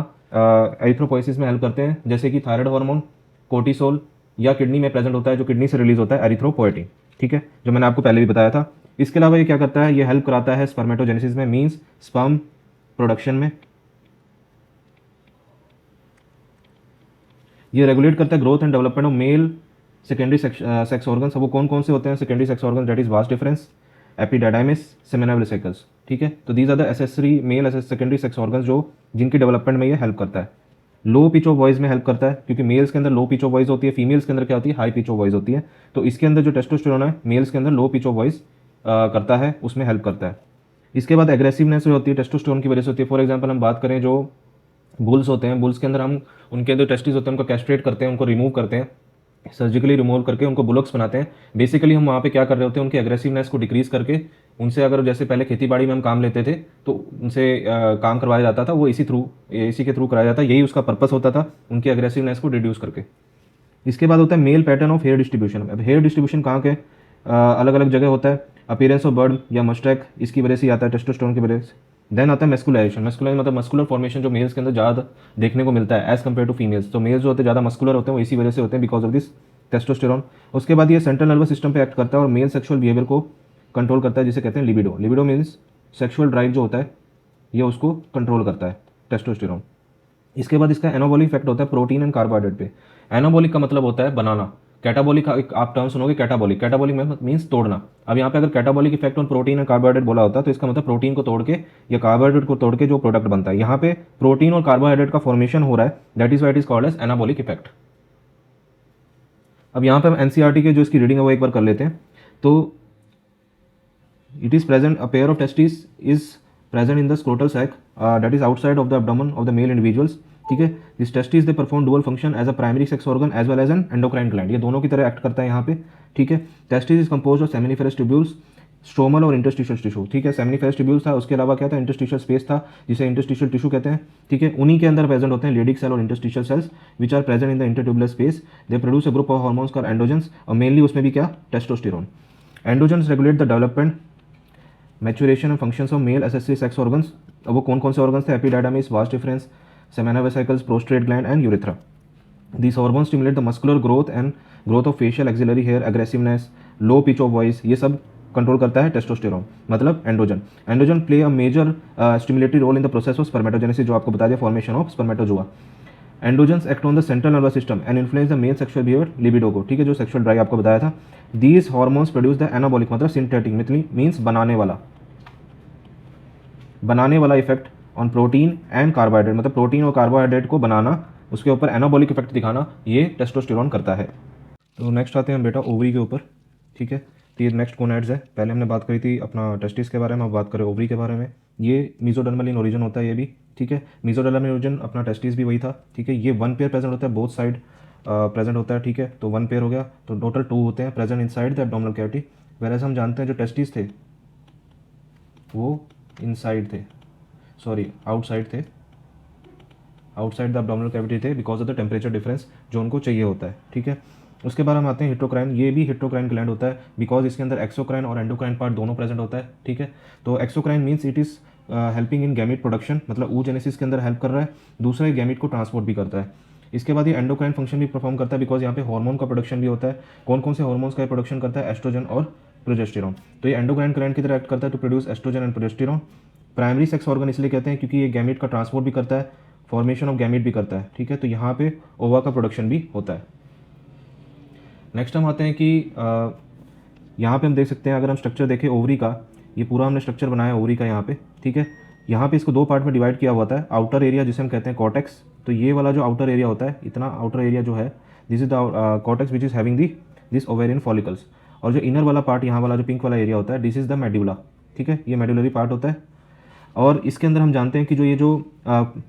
एरिथ्रोपोइसिस में हेल्प करते हैं, जैसे कि थायराइड हार्मोन, कोर्टिसोल, या किडनी में प्रेजेंट होता है जो किडनी से रिलीज होता है एरिथ्रोपोएटिन। ठीक है, जो मैंने आपको पहले भी बताया था। इसके अलावा ये क्या करता है? ये हेल्प कराता है स्पर्मेटोजेनेसिस में, मीन्स स्पर्म प्रोडक्शन में। ये रेगुलेट करता है growth and development of male secondary sex organ. वो कौन कौन से होते हैं secondary sex organ? That is vas deferens, epididymis, seminal vesicles. ठीक है, तो these are the accessory male secondary sex organs जो जिनकी डेवलपमेंट में ये हेल्प करता है। लो पिच ऑफ वॉइस में हेल्प करता है, क्योंकि मेल्स के अंदर लो पिच ऑफ वॉइस होती है, फीमेल्स के अंदर क्या होती है? हाई पिच ऑफ वॉइस होती है। तो इसके अंदर जो टेस्टोस्टेरोन है मेल्स के अंदर लो पिच ऑफ वॉइस करता है, उसमें हेल्प करता है। इसके बाद एग्रेसिवनेस जो होती है टेस्टोस्टेरोन की वजह से होती है। फॉर एग्जाम्पल हम बात करें जो बुल्स होते हैं, बुल्स के अंदर हम उनके जो टेस्टिस होते हैं उनको कैस्ट्रेट करते हैं, उनको रिमूव करते हैं, सर्जिकली रिमूव करके उनको बुलॉक्स बनाते हैं। बेसिकली हम वहाँ पे क्या कर रहे होते हैं, उनकी एग्रेसिवनेस को डिक्रीज़ करके उनसे, अगर जैसे पहले खेती बाड़ी में हम काम लेते थे तो उनसे काम करवाया जाता था, वो इसी के थ्रू कराया जाता, यही उसका पर्पस होता था, उनकी एग्रेसिवनेस को रिड्यूस करके। इसके बाद होता है male pattern of hair distribution. अब हेयर डिस्ट्रीब्यूशन कहाँ के अलग अलग जगह होता है। अपीयरेंस ऑफ बर्ड या मस्टैक, इसकी वजह से आता है, टेस्टोस्टेरोन की वजह से। देन आता है मस्कुलाइजेशन। मस्कुलाइजेशन मतलब मस्कुलर फॉर्मेशन जो मेल्स के अंदर ज़्यादा देखने को मिलता है एज कम्पेयर टू फीमेल्स। तो मेल्स जो होते हैं ज़्यादा मस्कुलर होते हैं, वो इसी वजह से होते हैं, बिकॉज ऑफ दिस टेस्टोस्टेरोन। उसके बाद ये सेंट्रल नर्वस सिस्टम पे एक्ट करता है और मेल सेक्सुअल बिहेवियर को कंट्रोल करता है, जिसे कहते हैं libido. Libido means sexual drive जो होता है, ये उसको कंट्रोल करता है टेस्टोस्टेरोन। इसके बाद इसका एनाबॉलिक इफेक्ट होता है प्रोटीन एंड कार्बोहाइड्रेट पे। एनाबॉलिक का मतलब होता है बनाना। कैटाबॉलिक का एक आप टर्म सुनोगे, कैटाबॉलिक। कैटाबॉलिक मीन्स तोड़ना। अब यहाँ पे अगर catabolic effect on protein and carbohydrate बोला होता है तो इसका मतलब प्रोटीन को तोड़ के या कार्बोहाइड्रेट को तोड़ के जो प्रोडक्ट बनता है, यहाँ पे प्रोटीन और कार्बोहाइड्रेट का फॉर्मेशन हो रहा है, that is why it is called as anabolic effect. अब यहाँ पे हम एनसीईआरटी के जो इसकी रीडिंग है वो एक बार कर लेते हैं। तो it is present, a pair of testes is present in the scrotal sac that is outside of the abdomen of the male individuals। ठीक है, this testis they perform dual function as a primary sex organ as well as an endocrine gland. ये दोनों की तरह act करता है यहाँ पे। ठीक है, testis is compose of seminiferous tubules, stromal और इंटरस्टिशियल टिश्यू। ठीक है, सेमिनिफेरस ट्यूब्यूल्स था, उसके अलावा क्या था, इंटरस्टिशियल स्पेस था, जिसे इंटरस्टिशियल टिश्यू कहते हैं। ठीक है, उन्हीं के अंदर प्रेजेंट होते हैं लेडिक सेल और interstitial cells which are present in the intertubular space. They produce a group of hormones called androgens, और मेनली उसमें भी क्या, testosterone. Androgens regulate the development, maturation and functions of male accessory sex organs. अब वो कौन कौन से organs थे, epididymis, vas deferens, seminal vesicles, prostate gland and urethra. These hormones stimulate the muscular growth and growth of facial axillary hair, aggressiveness, low pitch of voice, ये सब control करता है टेस्टोस्टेरोन, मतलब androgen. Androgen play a major stimulatory role in the process of spermatogenesis, जो आपको बता दिया, formation of spermatozoa. Androgens act on the central nervous system and influence the male sexual behaviour, libido को। ठीक है, जो सेक्सुअल ड्राइव आपको बताया था। These hormones produce the anabolic, मतलब सिंथेटिक मीन्स बनाने वाला effect on protein and carbohydrate, मतलब प्रोटीन और कार्बोहाइड्रेट को बनाना, उसके ऊपर एनाबॉलिक इफेक्ट दिखाना, ये टेस्टोस्टेरोन करता है। तो नेक्स्ट आते हैं हम बेटा ओवरी के ऊपर। ठीक है, तो ये नेक्स्ट गोनैड्स है। पहले हमने बात करी थी अपना टेस्टिस के बारे में, अब बात करें ओवरी के बारे में। ये मीजोडर्मल इन ओरिजिन होता है ये भी। ठीक है, मीजोडर्मल इन ओरिजिन, अपना टेस्टिस भी वही था। ठीक है, ये 1 पेयर प्रेजेंट होता है, बोथ साइड प्रेजेंट होता है। ठीक है, तो 1 पेयर हो गया, तो टोटल 2 होते हैं present inside the abdominal cavity. वैसे हम जानते हैं जो टेस्टिस थे वो इनसाइड थे, सॉरी आउटसाइड थे, आउटसाइड द एब्डोमिनल कैविटी थे, because of the temperature difference जो उनको चाहिए होता है। ठीक है, उसके बाद हम आते हैं हिट्रोक्राइन। ये भी हिट्रोक्राइन ग्लैंड होता है, बिकॉज इसके अंदर एक्सोक्राइन और एंडोक्राइन पार्ट दोनों प्रेजेंट होता है। ठीक है, तो exocrine means it is helping in gamete production, मतलब oogenesis के अंदर हेल्प कर रहा है, दूसरा गैमिट को ट्रांसपोर्ट भी करता है। इसके बाद ये एंडोक्राइन फंक्शन भी परफॉर्म करता है, बिकॉज यहाँ पे हार्मोन का प्रोडक्शन भी होता है। कौन कौन से हार्मोन्स का प्रोडक्शन करता है, एस्ट्रोजन और प्रोजेस्टेरॉन। तो ये एंडोक्राइन ग्लैंड की तरह एक्ट करता है to produce estrogen and progesterone. Primary sex organ इसलिए कहते हैं क्योंकि ये गैमिट का ट्रांसपोर्ट भी करता है, फॉर्मेशन ऑफ गैमिट भी करता है। ठीक है, तो यहाँ पे ओवा का प्रोडक्शन भी होता है। नेक्स्ट हम आते हैं कि यहाँ पे हम देख सकते हैं, अगर हम स्ट्रक्चर देखें ओवरी का, ये पूरा हमने स्ट्रक्चर बनाया ओवरी का यहाँ पे। ठीक है, यहाँ पे इसको 2 पार्ट में डिवाइड किया हुआ था। आउटर एरिया जिसे हम कहते हैं कॉर्टेक्स, तो ये वाला जो आउटर एरिया होता है, इतना आउटर एरिया जो है, this is the cortex which is having this ovarian follicles. और जो इनर वाला पार्ट, यहाँ वाला जो पिंक वाला एरिया होता है, दिस इज द मेडुला। ठीक है, ये मेडुलरी पार्ट होता है। और इसके अंदर हम जानते हैं कि जो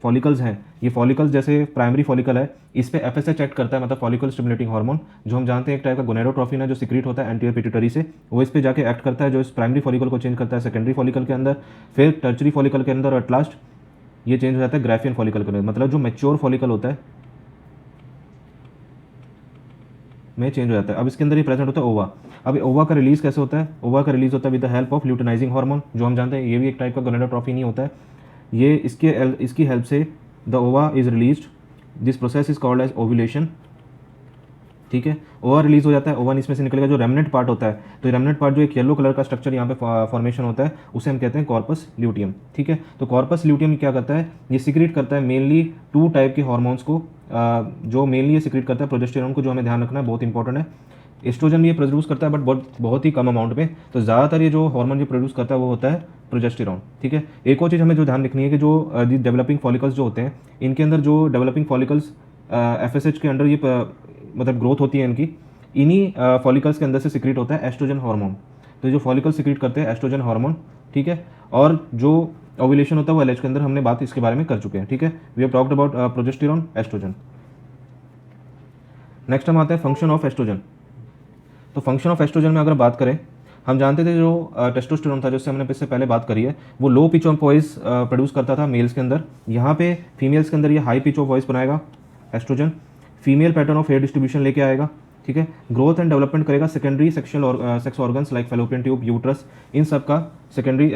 फॉलिकल्स हैं, ये फॉलिकल्स जैसे प्राइमरी फॉलिकल है, इस पे एफएसएच एक्ट करता है, मतलब फॉलिकल स्टिमुलेटिंग हार्मोन, जो हम जानते हैं एक टाइप का गोनेडोट्रोफिन है जो सिक्रीट होता है एंटीरियर पिट्यूटरी से, वो इस पे जाके एक्ट करता है, जो इस प्राइमरी फॉलिकल को चेंज करता है सेकेंडरी फॉलिकल के अंदर, फिर टर्चरी फॉलिकल के अंदर, और एट लास्ट ये चेंज हो जाता है ग्राफियन फॉलिकल के अंदर, मतलब जो मैच्योर फॉलिकल होता है में चेंज हो जाता है। अब इसके अंदर ही प्रेजेंट होता है ओवा। अब ओवा का रिलीज कैसे होता है, ओवा का रिलीज होता है with the help of luteinizing hormone, जो हम जानते हैं ये भी एक टाइप का गोनेडोट्रोफिन ही होता है। ये इसकी हेल्प से the ova is released, this process is called as ovulation. ठीक है, ओवा रिलीज हो जाता है, ओवन इसमें से निकलेगा, जो रेमनेंट पार्ट होता है, तो रेमनेंट पार्ट जो एक येलो कलर का स्ट्रक्चर यहाँ पे फॉर्मेशन होता है, उसे हम कहते हैं कॉर्पस ल्यूटियम। ठीक है, तो कॉर्पस ल्यूटियम क्या करता है, ये सिक्रीट करता है मेनली 2 टाइप के हार्मोन्स को, जो मेनली ये सिक्रीट करता है प्रोजेस्टेरॉन को, जो हमें ध्यान रखना है, बहुत इंपॉर्टेंट है। एस्ट्रोजन भी ये प्रोड्यूस करता है, बट बहुत ही कम अमाउंट में, तो ज़्यादातर ये जो हार्मोन जो प्रोड्यूस करता है वो होता है प्रोजेस्टेरॉन। ठीक है, एक और चीज़ हमें जो ध्यान रखनी है कि जो डेवलपिंग फॉलिकल्स जो होते हैं, इनके अंदर जो डेवलपिंग फॉलिकल्स एफएसएच के अंडर ये मतलब ग्रोथ होती है इनकी, इन्हीं फॉलिकल्स के अंदर से सिक्रीट होता है एस्ट्रोजन हार्मोन। तो जो फॉलिकल सिक्रीट करते हैं एस्ट्रोजन हार्मोन। ठीक है, और जो ओव्यूलेशन होता है वो एलएच के अंदर हमने बात इसके बारे में कर चुके हैं। ठीक है, we have talked about progesterone, estrogen. Next हम आते हैं फंक्शन ऑफ एस्ट्रोजन। तो फंक्शन ऑफ एस्ट्रोजन में अगर बात करें, हम जानते थे जो टेस्टोस्टेरोन था, जिससे हमने इससे पहले बात करी है, वो लो पिच ऑफ वॉइस प्रोड्यूस करता था मेल्स के अंदर। यहाँ पे फीमेल्स के अंदर ये हाई पिच ऑफ वॉइस बनाएगा oestrogen. Female pattern of hair distribution लेके आएगा, ठीक है। ग्रोथ एंड डेवलपमेंट करेगा सेकेंडरी सेक्शुअल और sex organs like fallopian tube, uterus, इन सब का सेकेंडरी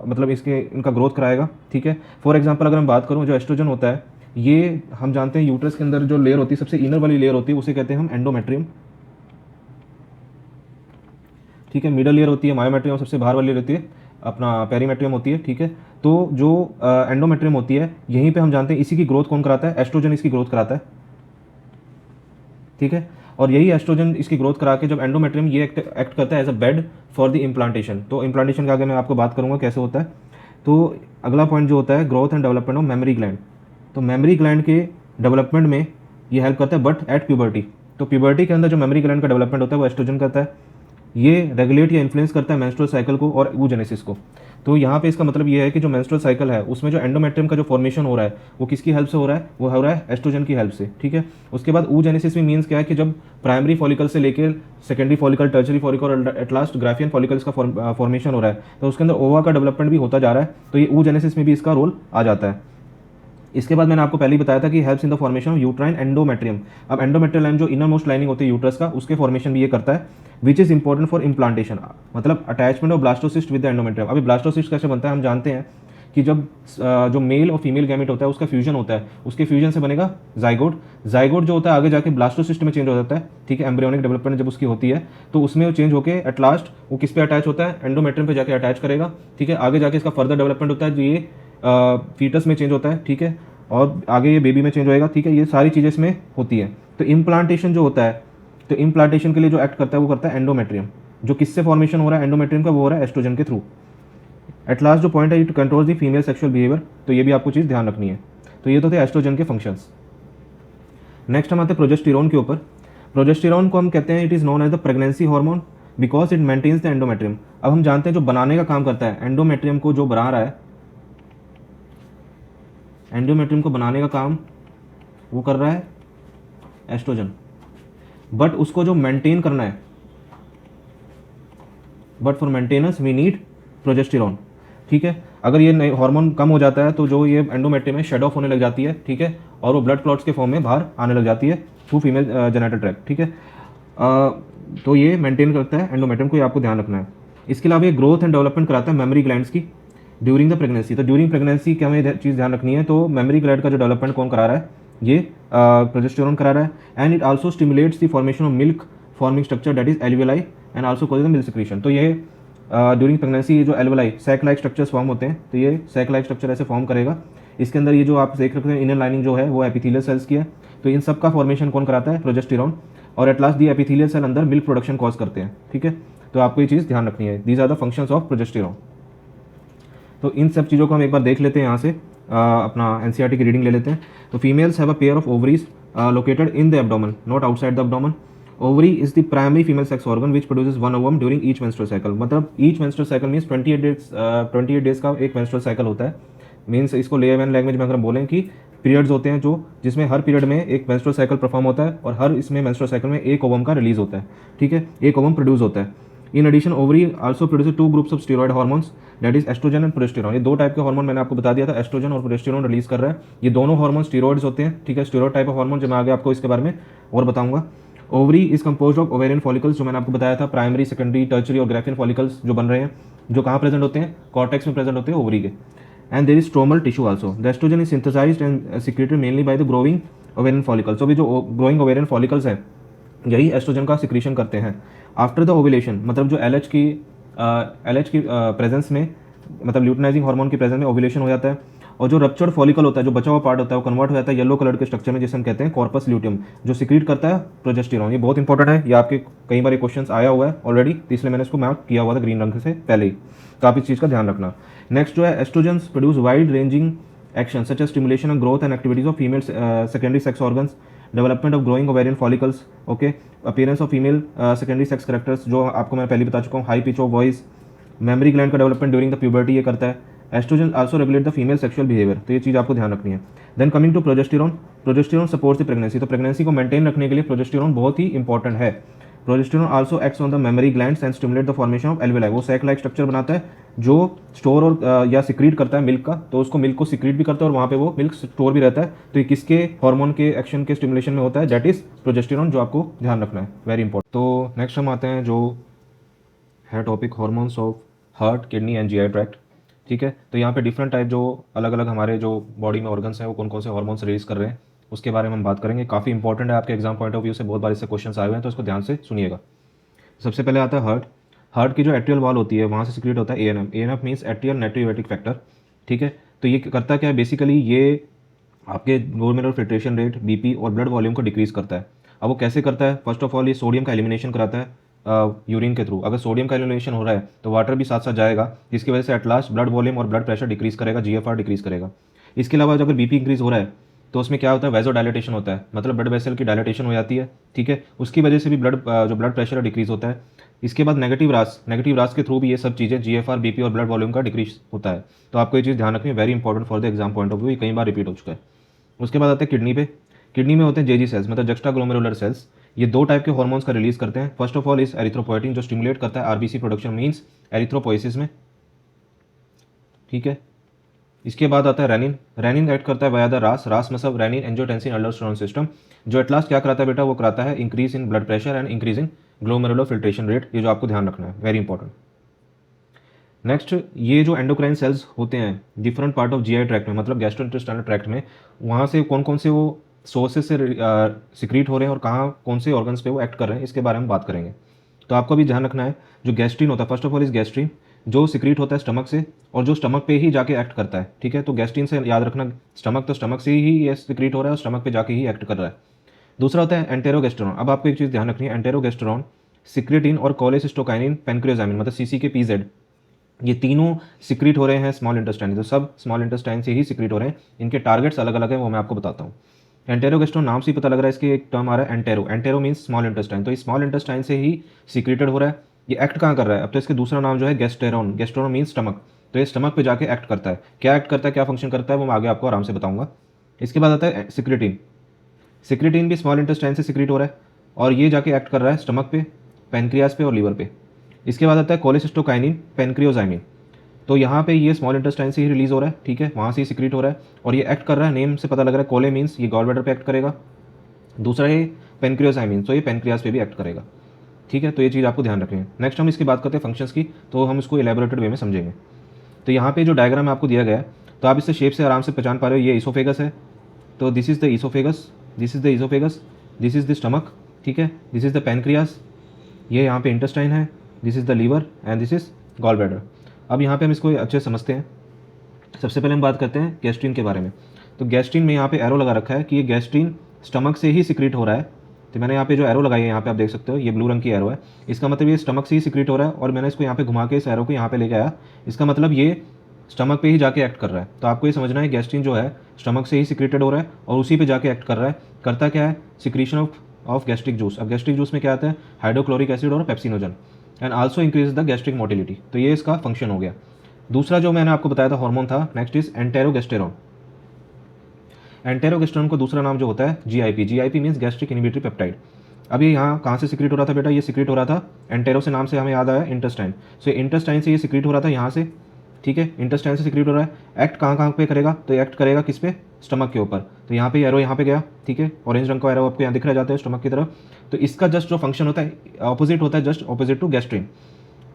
मतलब इनका ग्रोथ कराएगा, ठीक है। फॉर एग्जाम्पल अगर हम बात करूँ, जो एस्ट्रोजन होता है, ये हम जानते हैं यूट्रस के अंदर जो लेयर होती है, सबसे इनर वाली लेयर होती है, उसे कहते हैं हम एंडोमेट्रियम, ठीक है। मिडल लेयर होती है मायोमेट्रियम, सबसे बाहर वाली लेयर होती है अपना पेरीमेट्रियम होती है, ठीक है। तो जो एंडोमेट्रियम होती है, यहीं पे हम जानते हैं इसी की ग्रोथ कौन कराता है, एस्ट्रोजन इसकी ग्रोथ कराता है, ठीक है। और यही एस्ट्रोजन इसकी ग्रोथ करा के जब एंडोमेट्रियम ये एक्ट करता है as a bed for the implantation. तो इम्प्लांटेशन के आगे मैं आपको बात करूंगा कैसे होता है। तो अगला पॉइंट जो होता है growth and development of memory gland. तो मेमोरी ग्लैंड के डेवलपमेंट में ये हेल्प करता है, बट एट प्यूबर्टी। तो प्यूबर्टी के अंदर जो मेमोरी ग्लैंड का डेवलपमेंट होता है वो एस्ट्रोजन करता है। ये रेगुलेट या इन्फ्लुएंस करता है मेंस्ट्रुअल साइकिल को और oogenesis को। तो यहाँ पे इसका मतलब ये है कि जो मेंस्ट्रुअल साइकिल है उसमें जो एंडोमेट्रियम का जो फॉर्मेशन हो रहा है वो किसकी हेल्प से हो रहा है, वो हो रहा है एस्ट्रोजन की हेल्प से, ठीक है। उसके बाद oogenesis में मीन्स क्या है कि जब प्राइमरी फॉलिकल से लेकर सेकेंडरी फॉलिकल, टर्चरी फॉलिकल और एट लास्ट ग्राफियन फॉलिकल्स का फॉर्मेशन हो रहा है, तो उसके अंदर ओवा का डेवलपमेंट भी होता जा रहा है। तो ये oogenesis में भी इसका रोल आ जाता है। इसके बाद मैंने आपको पहले ही बताया था कि helps in the formation of uterine endometrium. अब एंडोमेट्रियल लाइन जो इनर मोस्ट लाइनिंग होती है यूट्रस का, उसके फॉर्मेशन भी ये करता है, which is important for implantation, मतलब attachment of blastocyst with the endometrium. अभी ब्लास्टोसिस्ट कैसे बनता है हम जानते हैं कि जब जो मेल और फीमेल गैमेट होता है उसका फ्यूजन होता है, उसके फ्यूजन से बनेगा जाइगोट। जाइगोट जो होता है आगे जाके ब्लास्टोसिस्ट में चेंज हो जाता है, ठीक है। एम्ब्रियोनिक डेवलपमेंट जब उसकी होती है तो उसमें वो चेंज होकर एट लास्ट वो किस पे अटैच होता है, एंडोमेट्रियम पे जाके अटैच करेगा, ठीक है। आगे जाके इसका फर्दर डेवलपमेंट होता है जो ये फीटस में चेंज होता है, ठीक है, और आगे ये बेबी में चेंज होएगा, ठीक है। ये सारी चीज़ें इसमें होती हैं। तो इम्प्लांटेशन जो होता है, तो इम्प्लांटेशन के लिए जो एक्ट करता है वो करता है एंडोमेट्रियम। जो किससे फॉर्मेशन हो रहा है एंडोमेट्रियम का, वो हो रहा है एस्ट्रोजन के थ्रू। एट लास्ट जो पॉइंट है, it control the female sexual behaviour. तो ये भी आपको चीज़ ध्यान रखनी है। तो ये तो थे एस्ट्रोजन के फंक्शंस। नेक्स्ट हम आते हैं प्रोजेस्टेरॉन के ऊपर। प्रोजेस्टेरॉन को हम कहते हैं it is known as the pregnancy hormone because it maintains the endometrium. अब हम जानते हैं जो बनाने का काम करता है एंडोमेट्रियम को, जो बना रहा है एंडोमेट्रियम को बनाने का काम वो कर रहा है एस्ट्रोजन, बट उसको जो मेंटेन करना है, but for maintenance we need progesterone, ठीक है। अगर ये हार्मोन कम हो जाता है तो जो ये एंडोमेट्रियम में शेड ऑफ होने लग जाती है, ठीक है, और वो ब्लड क्लॉट्स के फॉर्म में बाहर आने लग जाती है थ्रू फीमेल जेनेटल ट्रैक्ट, ठीक है। तो ये मेंटेन करता है एंडोमेट्रियम को, ये आपको ध्यान रखना है। इसके अलावा ये ग्रोथ एंड डेवलपमेंट कराता है मेमोरी ग्लैंड्स की ड्यूरिंग द प्रेगनेंसी। तो ड्यूरिंग प्रेगनेंसी क्या हमें चीज़ ध्यान रखनी है, तो मेमोरी ग्लैंड का जो डेवलपमेंट कौन करा रहा है, ये प्रोजेस्टेरॉन करा रहा है। And it also stimulates the formation of milk forming structure that is alveoli and also causes the milk secretion. तो ये ड्यूरिंग प्रेगनेंसी जो alveoli sac like structures form होते हैं, तो ये सैक लाइक स्ट्रक्चर ऐसे फॉर्म करेगा। इसके अंदर ये जो आप देख रखते हैं इनर लाइनिंग जो है वो एपिथेलियल सेल्स की है। तो इन सब का फॉर्मेशन कौन कराता है, प्रोजेस्टेरॉन। और at last the epithelial cell अंदर मिल्क प्रोडक्शन कॉज करते हैं, ठीक है। तो आपको ये चीज़ ध्यान रखनी है, these are the functions of progesterone. तो इन सब चीज़ों को हम एक बार देख लेते हैं यहाँ से, अपना एनसीईआरटी की रीडिंग ले लेते हैं। तो females have a pair of ovaries located in the abdomen, not outside the abdomen. Ovary is the primary female sex organ which produces one ovum during each menstrual cycle. मतलब each menstrual cycle means 28 days का एक menstrual cycle होता है। Means इसको layman language में अगर हम बोलें कि पीरियड्स होते हैं जो जिसमें हर पीरियड में एक मेंस्ट्रुअल साइकिल परफॉर्म होता है और हर इसमें मेंस्ट्रुअल साइकिल में एक ओवम का रिलीज होता है, ठीक है, एक ओवम प्रोड्यूस होता है। In addition ovary also produce 2 groups of steroid hormones that is estrogen and progesterone. ये 2 टाइप के हार्मोन मैंने आपको बता दिया था, एस्ट्रोजन और प्रोजेस्टेरॉन रिलीज कर रहा है। ये दोनों हार्मोन स्टेरॉइड्स होते हैं, ठीक है, स्टेरॉइड टाइप ऑफ हार्मोन, जो मैं आगे आपको इसके बारे में और बताऊंगा। Ovary is compose of ovarian follicles, जो मैंने आपको बताया था, प्राइमरी, सेकेंडरी, टर्चरी और ग्राफियन फॉलिकल्स जो बन रहे हैं, जो कहाँ प्रेजेंट होते हैं, कॉर्टेक्स में प्रेजेंट होते हैं ओवरी के। And there is stromal tissue also. The estrogen is synthesised and secreted mainly by the growing ovarian follicles. तो भी जो ग्रोइंग ओवेरियन फॉलिकल्स हैं यही एस्ट्रोजन का सिक्रीशन करते हैं। आफ्टर द ओव्यूलेशन, मतलब जो एलएच की प्रेजेंस में, मतलब ल्यूटिनाइजिंग हार्मोन की प्रेजेंस में ओव्यूलेशन हो जाता है, और जो रप्चर्ड फॉलिकल होता है, जो बचा हुआ पार्ट होता है, वो कन्वर्ट हो जाता है येलो कलर के स्ट्रक्चर में, जिसे हम कहते हैं कॉर्पस ल्यूटियम, जो सिक्रीट करता है प्रोजेस्टेरॉन। ये बहुत इंपॉर्टेंट है, ये आपके कई बार क्वेश्चन आया हुआ है ऑलरेडी, तो इसलिए मैंने इसको मार्क किया हुआ था ग्रीन रंग से पहले ही, तो आप इस चीज़ का ध्यान रखना। नेक्स्ट जो है, estrogens produce wide ranging action such as stimulation of growth and activities of female secondary sex organs, development of growing ovarian follicles, okay, appearance of female secondary sex characters, जो आपको मैं पहले बता चुका हूँ, high pitch of voice, mammary gland का development during the puberty ये करता है, estrogen also regulate the female sexual behaviour, तो ये चीज़ आपको ध्यान रखनी है। Then coming to progesterone, progesterone supports the pregnancy, तो प्रेगनेंसी को मेंटेन रखने के लिए प्रोजेस्टेरॉन बहुत ही इंपॉर्टेंट है। Progesterone also acts on the mammary glands and stimulate the formation of alveoli, वो सैक लाइक स्ट्रक्चर बनाता है जो स्टोर और या सिक्रीट करता है मिल्क का, तो उसको मिल्क को सिक्रीट भी करता है और वहाँ पे वो मिल्क स्टोर भी रहता है। तो ये किसके हार्मोन के एक्शन के स्टिमुलेशन में होता है, दैट इज प्रोजेस्टेरॉन, जो आपको ध्यान रखना है, वेरी इंपॉर्टेंट। तो नेक्स्ट हम आते हैं जो है topic hormones of heart, kidney and GI tract. ठीक है, तो यहाँ पे डिफरेंट टाइप जो अलग अलग हमारे जो बॉडी में ऑर्गन्स हैं वो कौन कौन से हार्मोन्स रिलीज कर रहे हैं उसके बारे में हम बात करेंगे। काफ़ी इंपॉर्टेंट है आपके एग्जाम पॉइंट ऑफ व्यू से, बहुत बार इससे क्वेश्चन आए हुए हैं, तो इसको ध्यान से सुनिएगा। सबसे पहले आता है हार्ट। हार्ट की जो एट्रियल वॉल होती है वहाँ से सिक्रेट होता है ANM. ANF means atrial natriuretic factor. ठीक है, तो ये करता क्या है बेसिकली, ये आपके ग्लोमेरुलर फिल्ट्रेशन रेट, बीपी और ब्लड वॉल्यूम को डिक्रीज करता है। अब वो कैसे करता है, फर्स्ट ऑफ ऑल ये सोडियम का एलिमिनेशन कराता है यूरिन के थ्रू। अगर सोडियम का एलिमिनेशन हो रहा है तो वाटर भी साथ साथ जाएगा, जिसकी वजह से एट लास्ट ब्लड वॉल्यूम और ब्लड प्रेशर डिक्रीज करेगा, जीएफआर डिक्रीज करेगा। इसके अलावा अगर बीपी इंक्रीज हो रहा है तो उसमें क्या होता है, वेजो डायलेटेशन होता है, मतलब ब्लड वेसल की डायलेटेशन हो जाती है। ठीक है, उसकी वजह से भी जो ब्लड प्रेशर है डिक्रीज होता है। इसके बाद नेगेटिव रास के थ्रू भी ये सब चीज़ें जीएफआर, बीपी और ब्लड वॉल्यूम का डिक्रीज होता है। तो आपको ये चीज़ ध्यान रखनी है, very important for the exam point of view, ये कई बार रिपीट हो चुका है। उसके बाद आते हैं किडनी पे। किडनी में होते हैं जेजी सेल्स, मतलब जक्स्टा ग्लोमेरुलर सेल्स। ये दो टाइप के हार्मोन्स का रिलीज करते हैं। First of all is erythropoietin, जो स्टिमुलेट करता है आरबीसी प्रोडक्शन, मींस एरिथ्रोपोइसिस में। ठीक है, इसके बाद आता है रेनिन। रेनिन एक्ट करता है वाया द रास मतलब रेनिन एंजियोटेंसिन अल्डोस्टेरोन सिस्टम, जो एट लास्ट क्या कराता है बेटा, वो कराता है increase in blood pressure and increase in glomerular filtration rate. ये जो आपको ध्यान रखना है, वेरी इंपॉर्टेंट। नेक्स्ट, ये जो एंडोक्राइन सेल्स होते हैं different part of GI tract में, मतलब गैस्ट्रोइंटेस्टाइनल ट्रैक्ट में, वहाँ से कौन कौन से वो सोर्सेज से सिक्रीट हो रहे हैं और कहाँ कौन से ऑर्गन्स पे वो एक्ट कर रहे हैं, इसके बारे में बात करेंगे। तो आपको भी ध्यान रखना है, जो गैस्ट्रीन होता है, first of all is gastrin, जो सिक्रीट होता है स्टमक से और जो स्टमक पे ही जाके एक्ट करता है। ठीक है, तो गैस्ट्रीन से याद रखना स्टमक, तो स्टमक से ही ये सिक्रीट हो रहा है और स्टमक पे जाके ही एक्ट कर रहा है। दूसरा होता है एंटेरोगेस्टेरॉन। अब आपको एक चीज़ ध्यान रखनी है, एंटेरोगेस्टेरॉन, सिक्रेटिन और कोलेसिस्टोकाइनिन, पेनक्रियोजामिन मतलब सीसी के पीजेड, ये तीनों सिक्रीट हो रहे हैं स्मॉल इंटेस्टाइन, तो सब स्मॉल इंटेस्टाइन से ही सिक्रीट हो रहे हैं। इनके टारगेट्स अलग अलग हैं, वो मैं आपको बताता हूँ। एंटेरोगेस्टेरॉन नाम से ही पता लग रहा है, इसके एक टर्म आ रहा है entero. Entero means small intestine, तो इस स्मॉल इंटेस्टाइन से ही सिक्रेटेड हो रहा है। ये एक्ट कहाँ कर रहा है, अब तो इसके दूसरा नाम जो है गेस्टेरॉन। गेस्टेरॉन मीन्स स्टमक, तो ये स्टमक पे जाके एक्ट करता है। क्या एक्ट करता है, क्या फंक्शन करता है, वो मैं आगे आपको आराम से बताऊंगा। इसके बाद आता है सिक्रेटिन। सिक्रेटिन भी स्मॉल इंटेस्टाइन से सिक्रीट हो रहा है और ये जाके एक्ट कर रहा है स्टमक पे, पेनक्रियाज पे और लीवर पे। इसके बाद आता है कोलेसिस्टोकाइनिन, पेनक्रियोजाइमिन, तो यहाँ पे ये स्मॉल इंटेस्टाइन से ही रिलीज हो रहा है। ठीक है, वहाँ से ही सिक्रीट हो रहा है और ये एक्ट कर रहा है, नेम से पता लग रहा है, कोले मीन्स ये गॉल ब्लैडर पे एक्ट करेगा। दूसरा है पेनक्रियोजाइमिन, तो ये पेनक्रियाज पे भी एक्ट करेगा। ठीक है, तो ये चीज़ आपको ध्यान रखनी है। नेक्स्ट हम इसकी बात करते हैं फंक्शंस की, तो हम इसको इलेबोरेटेड वे में समझेंगे। तो यहाँ पे जो डायग्राम आपको दिया गया है, तो आप इससे शेप से आराम से पहचान पा रहे हो, ये इसोफेगस है, तो this is the oesophagus, this is the oesophagus, this is the stomach. ठीक है, दिस इज़ द पेनक्रियाज, ये यहाँ पे इंटेस्टाइन है, this is the liver and this is gall bladder. अब यहाँ पे हम इसको अच्छे से समझते हैं। सबसे पहले हम बात करते हैं गैस्ट्रीन के बारे में। तो गैस्ट्रीन में यहाँ पे एरो लगा रखा है कि ये गैस्ट्रीन स्टमक से ही सिक्रीट हो रहा है। तो मैंने यहाँ पे जो एरो लगाई है, यहाँ पे आप देख सकते हो, ये ब्लू रंग की एरो है, इसका मतलब ये स्टमक से ही सिक्रीट हो रहा है। और मैंने इसको यहाँ पे घुमा के इस एरो को यहाँ पे लेके आया, इसका मतलब ये स्टमक पे ही जाके एक्ट कर रहा है। तो आपको ये समझना है गैस्ट्रीन जो है स्टमक से ही सिक्रेटेड हो रहा है और उसी पे जाके एक्ट कर रहा है। करता क्या है, सिक्रीशन ऑफ गैस्ट्रिक जूस। अब गैस्ट्रिक जूस में क्या आता है, हाइड्रोक्लोरिक एसिड और pepsinogen, and also increase the gastric motility. तो ये इसका फंक्शन हो गया। दूसरा जो मैंने आपको बताया था हार्मोन था, नेक्स्ट इज एंटेरोगेस्टेरॉन। एंटेरोगेस्टेरॉन को दूसरा नाम जो होता है GIP. GIP means gastric inhibitory peptide. अब ये यहाँ कहाँ से सिक्रीट हो रहा था बेटा, ये सिक्रीट हो रहा था एंटेरो से, नाम से हमें याद आया इंटेस्टाइन। सो इंटेस्टाइन से ये सिक्रीट हो रहा था यहाँ से। ठीक है, इंटेस्टाइन से सिक्रीट हो रहा है। एक्ट कहाँ कहाँ पे करेगा, तो एक्ट करेगा किस पे, स्टमक के ऊपर। तो यहाँ पे एरो यहाँ पे गया। ठीक है, ऑरेंज रंग का एरो आपको यहाँ दिख रहा जाता है स्टमक की तरफ। तो इसका जस्ट जो फंक्शन होता है ऑपोजिट होता है, जस्ट ऑपोजिट टू गैस्ट्रिन।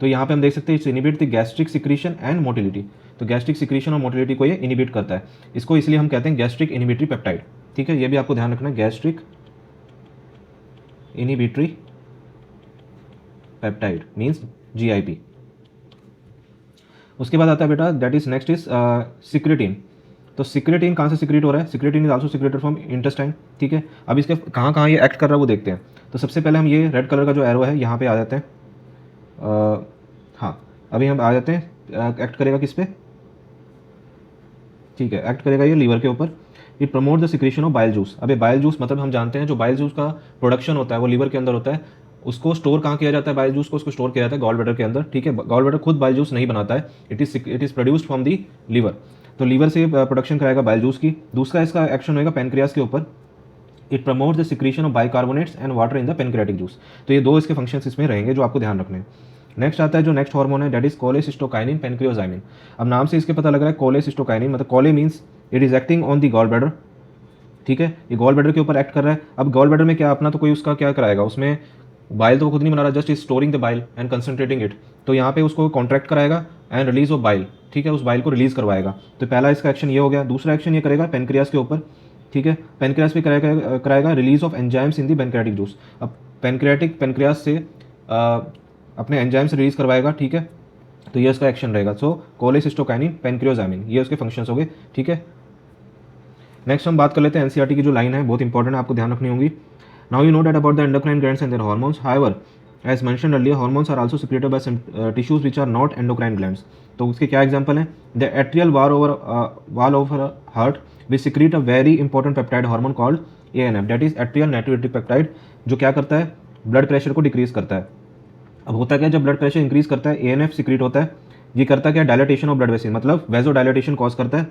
तो यहाँ पे हम देख सकते हैं it's inhibit the gastric secretion and motility. तो गैस्ट्रिक सिक्रीशन और मोटिलिटी को ये इनिबिट करता है। इसको इसलिए हम कहते हैं गैस्ट्रिक इनिबिटरी पेप्टाइड। ठीक है, ये भी आपको ध्यान रखना है, gastric inhibitory peptide means GIP. उसके बाद आता है बेटा that is next is secretin. तो सिक्रेटिन कहाँ से सिक्रेट हो रहा है, secretin is also secreted from intestine. ठीक है, अब इसके कहाँ कहाँ ये एक्ट कर रहा है वो देखते हैं। तो सबसे पहले हम ये रेड कलर का जो एरो है यहाँ पे आ जाते हैं। हाँ, अभी हम आ जाते हैं, एक्ट करेगा किस पे, ठीक है, एक्ट करेगा ये लीवर के ऊपर। It promote the secretion of bile juice. अबे बाइल जूस मतलब हम जानते हैं जो बाइल जूस का प्रोडक्शन होता है वो लीवर के अंदर होता है, उसको स्टोर कहाँ किया जाता है बाइल जूस को? उसको स्टोर किया जाता है गॉल ब्लैडर के अंदर, ठीक है। गॉल ब्लैडर खुद बाइल जूस नहीं बनाता है, it is produced from the liver. तो लीवर से प्रोडक्शन कराएगा बाइल जूस की। दूसरा इसका एक्शन होगा पेनक्रियास के ऊपर, it promote the secretion of bicarbonates and water in the pancreatic juice. तो ये दो इसके फंक्शंस इसमें रहेंगे जो आपको ध्यान रखने हैं। नेक्स्ट आता है जो नेक्स्ट हार्मोन है, दैट इज कोलेसिस्टोकाइनिन पेनक्रियोजाइमिन। अब नाम से इसके पता लग रहा है कोलेसिस्टोकाइनिन, मतलब chole means it is acting on the gall bladder, ठीक है। ये गॉल ब्लैडर के ऊपर एक्ट कर रहा है। अब गॉल ब्लैडर में क्या अपना तो कोई उसका क्या कराएगा, उसमें बाइल तो वो खुद नहीं बना रहा, just is storing the bile and concentrating it. तो यहाँ पे उसको कॉन्ट्रैक्ट कराएगा एंड रिलीज ऑफ बाइल, ठीक है, उस बाइल को रिलीज करवाएगा। तो पहला इसका एक्शन ये हो गया। दूसरा एक्शन ये करेगा पेनक्रियास के ऊपर, ठीक है। पेनक्रियास पे कराएगा release of enzymes in the pancreatic juice. अब पेनक्रियास से अपने एंजाइम्स रिलीज करवाएगा, ठीक है। तो ये उसका एक्शन रहेगा। सो कोलेसिस्टोकाइनिन पेनक्रियोजामिन, ये उसके फंक्शंस हो गए, ठीक है। नेक्स्ट हम बात कर लेते हैं एनसीईआरटी की जो लाइन है, बहुत इंपॉर्टेंट है, आपको ध्यान रखनी होगी। Now you know that about the endocrine glands and their hormones, however as mentioned earlier hormones are also secreted by some tissues which are not endocrine glands. तो उसके क्या एग्जांपल हैं? The atrial wall over heart which secrete a very important peptide hormone called ANF, that is atrial natriuretic peptide, जो क्या करता है, blood pressure को decrease करता है। अब होता क्या, जब ब्लड प्रेशर इंक्रीज करता है एएनएफ सिक्रीट होता है। ये करता क्या, डायलेटेशन ऑफ ब्लड वेसल, मतलब वेजो डायलेटेशन कॉज करता है,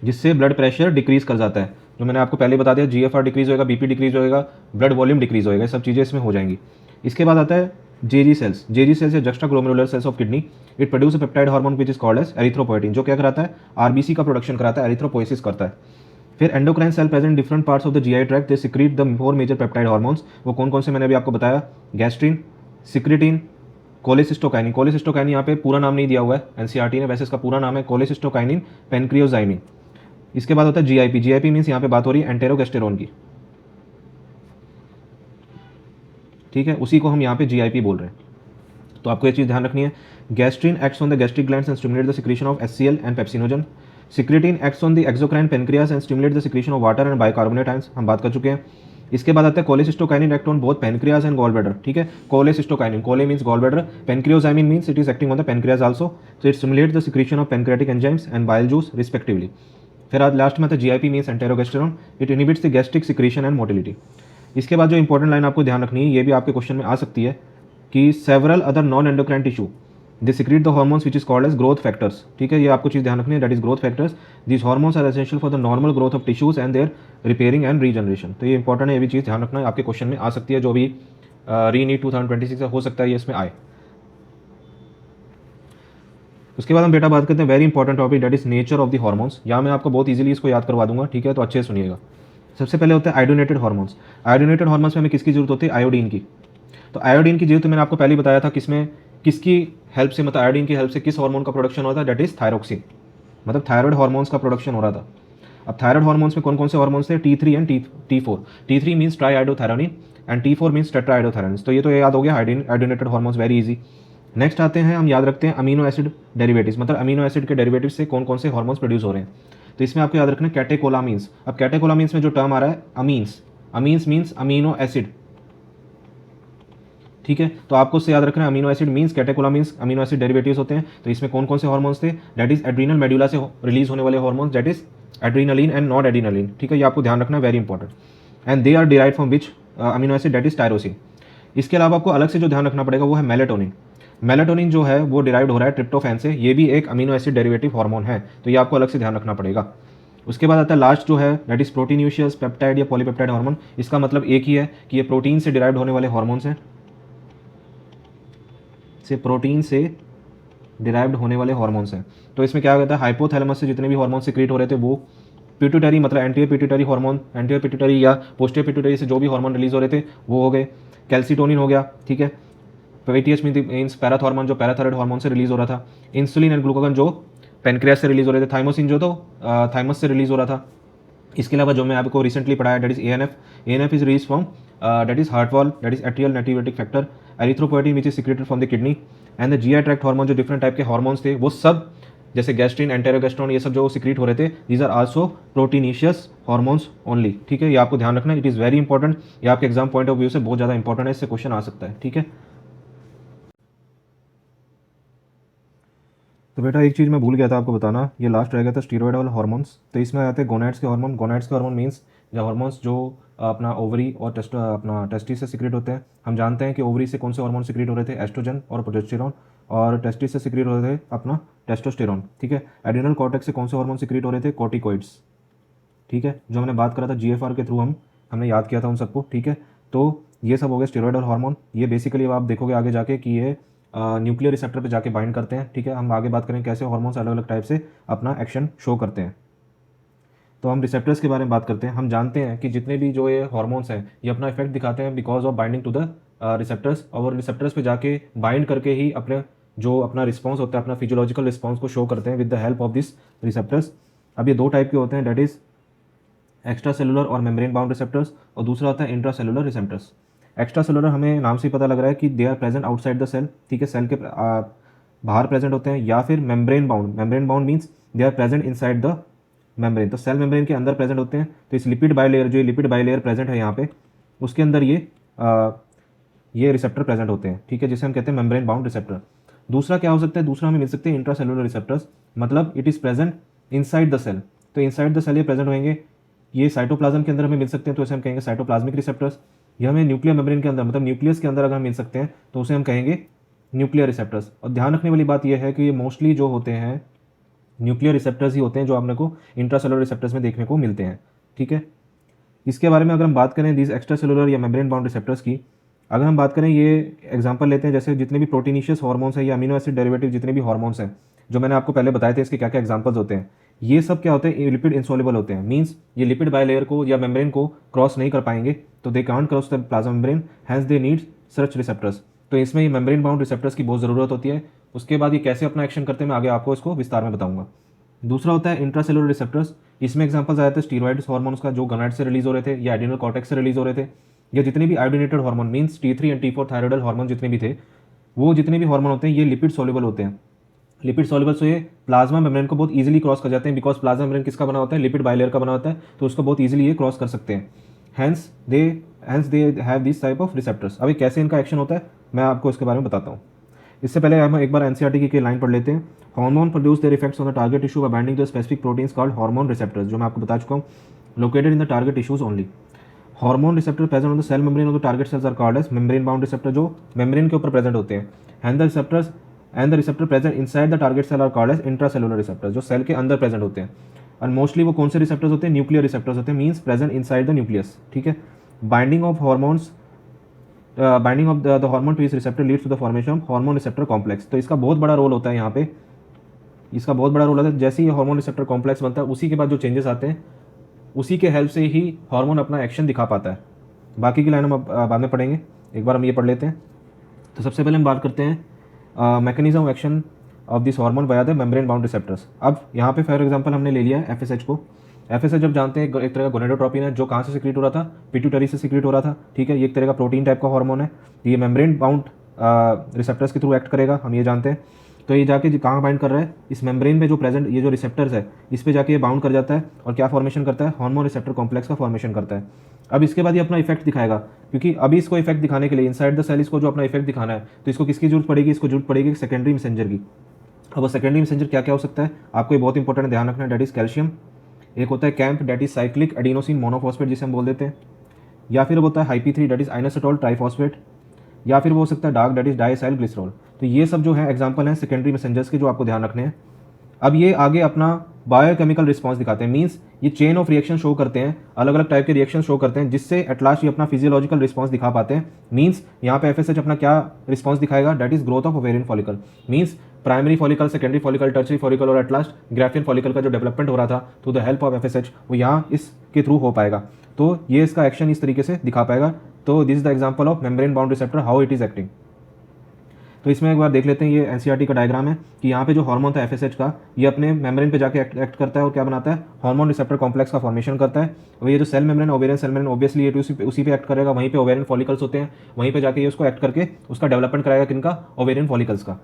जिससे ब्लड प्रेशर डिक्रीज कर जाता है। जो मैंने आपको पहले बता दिया, जीएफआर डिक्रीज होगा, बीपी डिक्रीज होगा, ब्लड वॉल्यूम डिक्रीज होगा, सब चीज़ें इसमें हो जाएंगी। इसके बाद आता है जेजी सेल्स। जेजी सेल्स या juxta glomerular cells of kidney, it produce a peptide hormone which is called as erythropoietin, जो क्या कराता है, आरबीसी का प्रोडक्शन कराता है, एरिथ्रोपोइसिस करता है। फिर endocrine cell present different parts of the GI tract, they secrete the four major peptide hormones. वो कौन कौन से मैंने अभी आपको बताया, गैस्ट्रिन, सिक्रिटिन, कोलेसिस्टोकाइनिन। कोलेसिस्टोकाइनिन यहाँ पे पूरा नाम नहीं दिया हुआ है एनसीईआरटी ने, वैसे इसका पूरा नाम है कोलेसिस्टोकाइनिन पेनक्रियोजाइमिन। इसके बाद होता है जीआईपी। जीआईपी मीन्स यहाँ पे बात हो रही है एंटेरोगेस्टेरोन की, ठीक है, उसी को हम यहाँ पे जीआईपी बोल रहे हैं। तो आपको ये चीज़ ध्यान रखनी है, gastrin acts on the gastric glands and stimulate the secretion of HCl and pepsinogen. Secretin acts on the exocrine pancreas and stimulate the secretion of water and bicarbonate ions, हम बात कर चुके हैं। इसके बाद आता है cholecystokinin act on both pancreas and gall bladder, ठीक है। Cholecystokinin, chole means gall bladder, pancreozymin means it is acting on the pancreas also, so it stimulate the secretion of pancreatic enzymes and bile juice respectively. फिर आज last में आता है GIP means enterogastrone, it inhibits the gastric secretion and motility. इसके बाद जो important line आपको ध्यान रखनी है, ये भी आपके क्वेश्चन में आ सकती है कि several other non endocrine tissue they secrete the hormones which is called as growth factors, ठीक है। ये आपको चीज़ ध्यान रखनी है, that is growth factors. These hormones are essential for the normal growth of tissues and their repairing and regeneration. तो ये इंपॉर्टेंट है, ये भी चीज़ ध्यान रखना है, आपके क्वेश्चन में आ सकती है, जो भी रीनीट 2026 हो सकता है ये इसमें आए। उसके बाद हम बेटा बात करते हैं very important topic, that is nature of the hormones. यहाँ मैं आपको बहुत इजीली इसको याद करवा दूंगा, ठीक है, तो अच्छे से सुनिएगा। सबसे पहले होता है आयोडीनेटेड हार्मोन्स। आयोडीनेटेड हार्मोन्स में हमें किसकी जरूरत होती है, आयोडीन की। तो आयोडीन की जरूरत मैंने आपको पहले ही बताया था, किसमें, किसकी हेल्प से, मतलब आयोडीन की हेल्प से किस हार्मोन का प्रोडक्शन होता है, दैट इज थायरोक्सिन, मतलब थायराइड हार्मोन्स का प्रोडक्शन हो रहा था। अब थायराइड हार्मोन्स में कौन कौन से हार्मोन्स थे, T3 and T4। T3 means triiodothyronine and T4 means tetraiodothyronine. तो ये तो याद हो गया iodinated hormones, very easy. Next आते हैं, हम याद रखते हैं अमीनो एसिड डेरिवेटिव्स, मतलब अमीनो एसिड के डेरिवेटिव से कौन कौन से हार्मोन्स प्रोड्यूस हो रहे हैं। तो इसमें आपको याद रखना है कैटेकोलामीन्स। अब कैटेकोलामीन्स में जो टर्म आ रहा है amines, amines means amino acid, ठीक है। तो आपको उससे याद रखना है amino acid means catecholamines amino acid derivatives होते हैं। तो इसमें कौन कौन से हार्मोन्स थे, दैट इज एड्रीनल मेडुला से रिलीज होने वाले hormones, that is adrenaline and not adrenaline, ठीक है, ये आपको ध्यान रखना है, very important. And they are derive from which amino acid, that is tyrosine. इसके अलावा आपको अलग से जो ध्यान रखना पड़ेगा वो है मेलेटोनिन। मेलेटोनिन जो है वो डिराइव्ड हो रहा है ट्रिप्टोफैन से, ये भी एक अमीनो एसिड डेरिवेटिव हार्मोन है, तो ये आपको अलग से ध्यान रखना पड़ेगा। उसके बाद आता है लास्ट जो है, दैट इज प्रोटीन्यूशियस पेप्टाइड या पॉलीपेप्टाइड हार्मोन। इसका मतलब एक ही है कि ये प्रोटीन से डिराइव्ड होने वाले हार्मोन्स हैं, से प्रोटीन से डिराइव्ड होने वाले हार्मोन्स हैं। तो इसमें क्या होता है, हाइपोथैलेमस से जितने भी हार्मोन सिक्रीट हो रहे थे वो पिट्यूटरी, मतलब anterior pituitary hormone, anterior pituitary या पोस्टीरियर पिट्यूटरी से जो भी हार्मोन रिलीज हो रहे थे वो हो गए। कैल्सिटोनिन हो गया, ठीक है। पीटीएच मीन्स पैराथॉर्मोन, जो पैराथायराइड हार्मोन से रिलीज हो रहा था। इंसुलिन एंड ग्लूकागन जो पेनक्रियास से रिलीज हो रहे थे। थाइमोसिन जो तो थाइमस से रिलीज हो रहा था। इसके अलावा जो मैं आपको रिसेंटली पढ़ाया, that is ANF. ANF is release from that is heart wall, that is atrial natriuretic factor. Erythropoietin which is secreted from the kidney and the GI tract hormone, जो डिफरेंट टाइप के hormones थे वो सब, जैसे gastrin, एंटेरोगेस्ट्रोन, ये सब जो secrete हो रहे थे, these are also proteinaceous hormones only, ठीक है। ये आपको ध्यान रखना, इट इज़ वेरी इंपॉर्टेंट, ये आपके एग्जाम पॉइंट ऑफ व्यू से बहुत ज़्यादा इंपॉर्टेंट है, इससे क्वेश्चन आ सकता है, ठीक है। तो बेटा एक चीज़ मैं भूल गया था आपको बताना, ये लास्ट रह गया था स्टीरॉयड वाला हार्मोन्स। तो इसमें आते हैं गोनैड्स के हार्मोन। गोनैड्स के हार्मोन मीन्स या हार्मोन्स जो अपना ओवरी और अपना टेस्टिस से सिक्रेट होते हैं। हम जानते हैं कि ओवरी से कौन से हार्मोन सिक्रेट हो रहे थे, एस्ट्रोजन और प्रोजेस्टेरॉन, और टेस्टिस से सिक्रेट हो रहे थे अपना टेस्टोस्टेरॉन, ठीक है। एड्रिनल कॉर्टेक्स से कौन से हार्मोन सिक्रेट हो रहे थे, कॉर्टिकॉइड्स, ठीक है, जो हमने बात करा था जीएफआर के थ्रू हमने याद किया था उन सबको, ठीक है। तो ये सब हो गए स्टेरॉयड और हार्मोन। ये बेसिकली अब आप देखोगे आगे जाके कि ये न्यूक्लियर रिसेप्टर पे जाके बाइंड करते हैं, ठीक है। हम आगे बात करें कैसे हार्मोन्स अलग अलग टाइप से अपना एक्शन शो करते हैं। तो हम रिसेप्टर्स के बारे में बात करते हैं। हम जानते हैं कि जितने भी जो ये हार्मोन्स हैं ये अपना इफेक्ट दिखाते हैं because of binding to the receptors, और रिसेप्टर्स पे जाके बाइंड करके ही अपने जो अपना रिस्पॉन्स होता है, अपना फिजियोलॉजिकल रिस्पॉन्स को शो करते हैं with the help of this receptors. अब ये दो टाइप के होते हैं, डेट इज एक्स्ट्रा सेलुलर और मेम्ब्रेन बाउंड रिसेप्टर्स, और दूसरा होता है intra cellular receptors. Extra cellular हमें नाम से ही पता लग रहा है कि they are present outside the cell, ठीक है, सेल के बाहर प्रेजेंट होते हैं। या फिर membrane bound means they are present inside the membrane, तो सेल मेम्ब्रेन के अंदर प्रेजेंट होते हैं। तो इस लिपिड बाइलेयर, जो लिपिड बाइलेयर प्रेजेंट है यहाँ पे, उसके अंदर ये रिसेप्टर प्रेजेंट होते हैं, ठीक है, जिसे हम कहते हैं मेम्ब्रेन बाउंड रिसेप्टर। दूसरा क्या हो सकता है, दूसरा हमें मिल सकते हैं इंट्रा सेलुलर रिसेप्टर्स, मतलब it is present inside the cell. तो इनसाइड द सेल ये प्रेजेंट होंगे, ये साइटोप्लाज्म के अंदर हमें मिल सकते हैं, तो इसे हम कहेंगे साइटोप्लाज्मिक रिसेप्टर्स। ये हमें न्यूक्लियर मेम्ब्रेन के अंदर, मतलब न्यूक्लियस के अंदर अगर मिल सकते हैं तो उसे हम कहेंगे न्यूक्लियर रिसेप्टर्स। और ध्यान रखने वाली बात यह है कि ये मोस्टली जो होते हैं न्यूक्लियर रिसेप्टर्स ही होते हैं जो आपने को इंट्रासेलुलर रिसेप्टर्स में देखने को मिलते हैं, ठीक है। इसके बारे में अगर हम बात करें दीज एक्स्ट्रा सेलुलर या मेम्ब्रेन बाउंड रिसेप्टर्स की, अगर हम बात करें, ये एग्जांपल लेते हैं जैसे जितने भी प्रोटीनिशियस हार्मोन्स हैं या अमीनो एसिड डेरिवेटिव जितने भी हार्मोन्स हैं जो मैंने आपको पहले बताए थे, इसके क्या क्या एग्जांपल्स होते हैं, ये सब क्या होते हैं, लिपिड इंसॉल्युबल होते हैं। मींस ये लिपिड बाइलेयर को या मेम्ब्रेन को क्रॉस नहीं कर पाएंगे, तो they can't cross the plasma membrane, hence they need such receptors. तो इसमें ये मेम्ब्रेन बाउंड रिसेप्टर्स की बहुत ज़रूरत होती है। उसके बाद ये कैसे अपना एक्शन करते हैं मैं आगे आपको इसको विस्तार में बताऊंगा। दूसरा होता है इंट्रासेलुलर रिसेप्टर्स। इसमें एग्जांपल्स आए थे स्टीरॉइड्स हार्मोन्स का, जो गनाइड से रिलीज हो रहे थे या एड्रिनल कॉर्टेक्स से रिलीज हो रहे थे, या जितने भी iodinated hormone means T3 and T4 thyroidal hormone जितने भी थे, वो जितने भी हार्मोन होते हैं ये लिपिड सॉल्युबल होते हैं। लिपिड सॉल्युबल से ये प्लाज्मा मेम्ब्रेन को बहुत इजीली क्रॉस कर जाते हैं, बिकॉज प्लाज्मा मेम्ब्रेन किसका बना होता है, लिपिड बाइलेयर का बना होता है, तो उसको बहुत इजीली ये क्रॉस कर सकते हैं। Hence they have this type of receptors. अभी कैसे इनका एक्शन होता है मैं आपको इसके बारे में बताता हूँ। इससे पहले हम एक बार एनसीईआरटी की लाइन पढ़ लेते हैं। Hormone produce their effects on the target tissue by binding to specific proteins called hormone receptors, जो मैं आपको बता चुका हूँ, located in the target tissues only. Hormone receptor present on the cell membrane of the target cells are called as membrane bound receptor, जो membrane के ऊपर present होते हैं। And the receptor present inside the target cell are called as intracellular receptors, जो cell के अंदर present होते हैं। और मोस्टली वो कौन से रिसेप्टर्स होते हैं, न्यूक्लियर रिसेप्टर्स होते हैं, means present inside the nucleus, ठीक है। Binding of hormones binding of the hormone to this receptor leads to the formation of hormone receptor complex. तो इसका बहुत बड़ा रोल होता है यहाँ पे, इसका बहुत बड़ा रोल होता है। जैसे ही हार्मोन रिसेप्टर कॉम्प्लेक्स बनता है उसी के बाद जो चेंजेस आते हैं उसी के हेल्प से ही हार्मोन अपना एक्शन दिखा पाता है। बाकी की लाइन हम बाद में पढ़ेंगे, एक बार हम ये पढ़ लेते हैं। तो सबसे पहले हम बात करते हैं mechanism of action of this hormone via the membrane bound receptors. अब यहाँ पे फॉर एग्जांपल हमने ले लिया है एफएसएच को। एफएसएच जब जानते हैं एक तरह का गोनेडोट्रोपिन है, जो कहाँ से सिक्रीट हो रहा था, पिट्यूटरी से सिक्रीट हो रहा था, ठीक है। ये एक तरह का प्रोटीन टाइप का हार्मोन है, ये मेम्ब्रेन बाउंड रिसेप्टर्स के थ्रू एक्ट करेगा, हम ये जानते हैं। तो ये जाके कहाँ बाइंड कर रहा है, इस मेम्ब्रेन पे जो प्रेजेंट ये जो रिसेप्टर्स है इस पे जाके ये बाउंड कर जाता है और क्या फॉर्मेशन करता है, हार्मोन रिसेप्टर कॉम्प्लेक्स का फॉर्मेशन करता है। अब इसके बाद ये अपना इफेक्ट दिखाएगा, क्योंकि अभी इसको इफेक्ट दिखाने के लिए इनसाइड द सेल इसको जो अपना इफेक्ट दिखाना है, तो इसको किसकी जरूरत पड़ेगी, इसको जरूरत पड़ेगी सेकेंडरी मैसेंजर की। अब वो सेकेंडरी मैसेंजर क्या क्या हो सकता है, आपको ये बहुत इंपॉर्टेंट ध्यान रखना है, डेट इज कैल्शियम। एक होता है cAMP, that is cyclic adenosine monophosphate जिसे हम बोल देते हैं। या फिर वो होता है हाइपी3, डेट इज आइनोसिटोल ट्राइफॉस्फेट। या फिर वो हो सकता है dark, date is diacyl glycerol. तो ये सब जो है एग्जांपल हैं सेकेंडरी मैसेंजर्स के जो आपको ध्यान रखने हैं। अब ये आगे अपना बायोकेमिकल रिस्पॉन्स दिखाते हैं, मींस ये चेन ऑफ रिएक्शन शो करते हैं, अलग अलग टाइप के रिएक्शन शो करते हैं, जिससे एट लास्ट ये अपना फिजियोलॉजिकल रिस्पॉन्स दिखा पाते हैं। मींस यहाँ पे एफएसएच अपना क्या रिस्पॉन्स दिखाएगा, that is growth of ovarian follicle. Means primary follicle, secondary follicle, tertiary follicle और एट लास्ट ग्राफियन फॉलिकल का जो डेवलपमेंट हो रहा था through the help of FSH, वो यहाँ इसके थ्रू हो पाएगा। तो ये इसका एक्शन इस तरीके से दिखा पाएगा। तो this is the example of membrane bound receptor, how it is acting. तो इसमें एक बार देख लेते हैं, ये एनसीईआरटी का डायग्राम है कि यहाँ पे जो हार्मोन था एफएसएच का, ये अपने मेम्ब्रेन पे जाके एक्ट करता है और क्या बनाता है, हार्मोन रिसेप्टर कॉम्प्लेक्स का फॉर्मेशन करता है। और ये जो cell membrane, ovarian cell membrane, obviously ये उसी पे एक्ट करेगा, वहीं पे ओवेरियन फॉलिकल्स होते हैं, वहीं पे जाके ये उसको एक्ट करके उसका डेवलपमेंट कराएगा, किनका, ओवेरियन फॉलिकल्स का।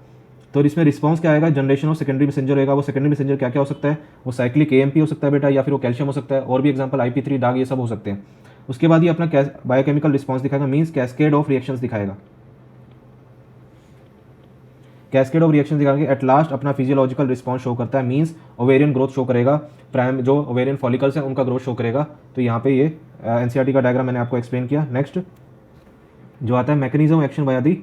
तो इसमें रिस्पॉन्स क्या आएगा, जनरेशन ऑफ सेकेंडरी मैसेंजर होगा। वो सेकेंडरी मैसेंजर क्या क्या हो सकता है, वो साइक्लिक एएमपी हो सकता है बेटा, या फिर वो कैल्शियम हो सकता है, और भी एग्जांपल IP3, डाग, ये सब हो सकते हैं। उसके बाद ये अपना बायोकेमिकल रिस्पॉन्स दिखाएगा, मींस कैस्केड ऑफ रिएक्शंस दिखाएगा। कैस्केड ऑफ रिएक्शन दिखा के एट लास्ट अपना फिजियोलॉजिकल रिस्पॉन्स शो करता है, मीन्स ओवेरियन ग्रोथ शो करेगा, प्राइम जो ओवेरियन फॉलिकल्स हैं उनका ग्रोथ शो करेगा। तो यहाँ पे ये एनसीईआरटी का डायग्राम मैंने आपको एक्सप्लेन किया। नेक्स्ट जो आता है mechanism action by the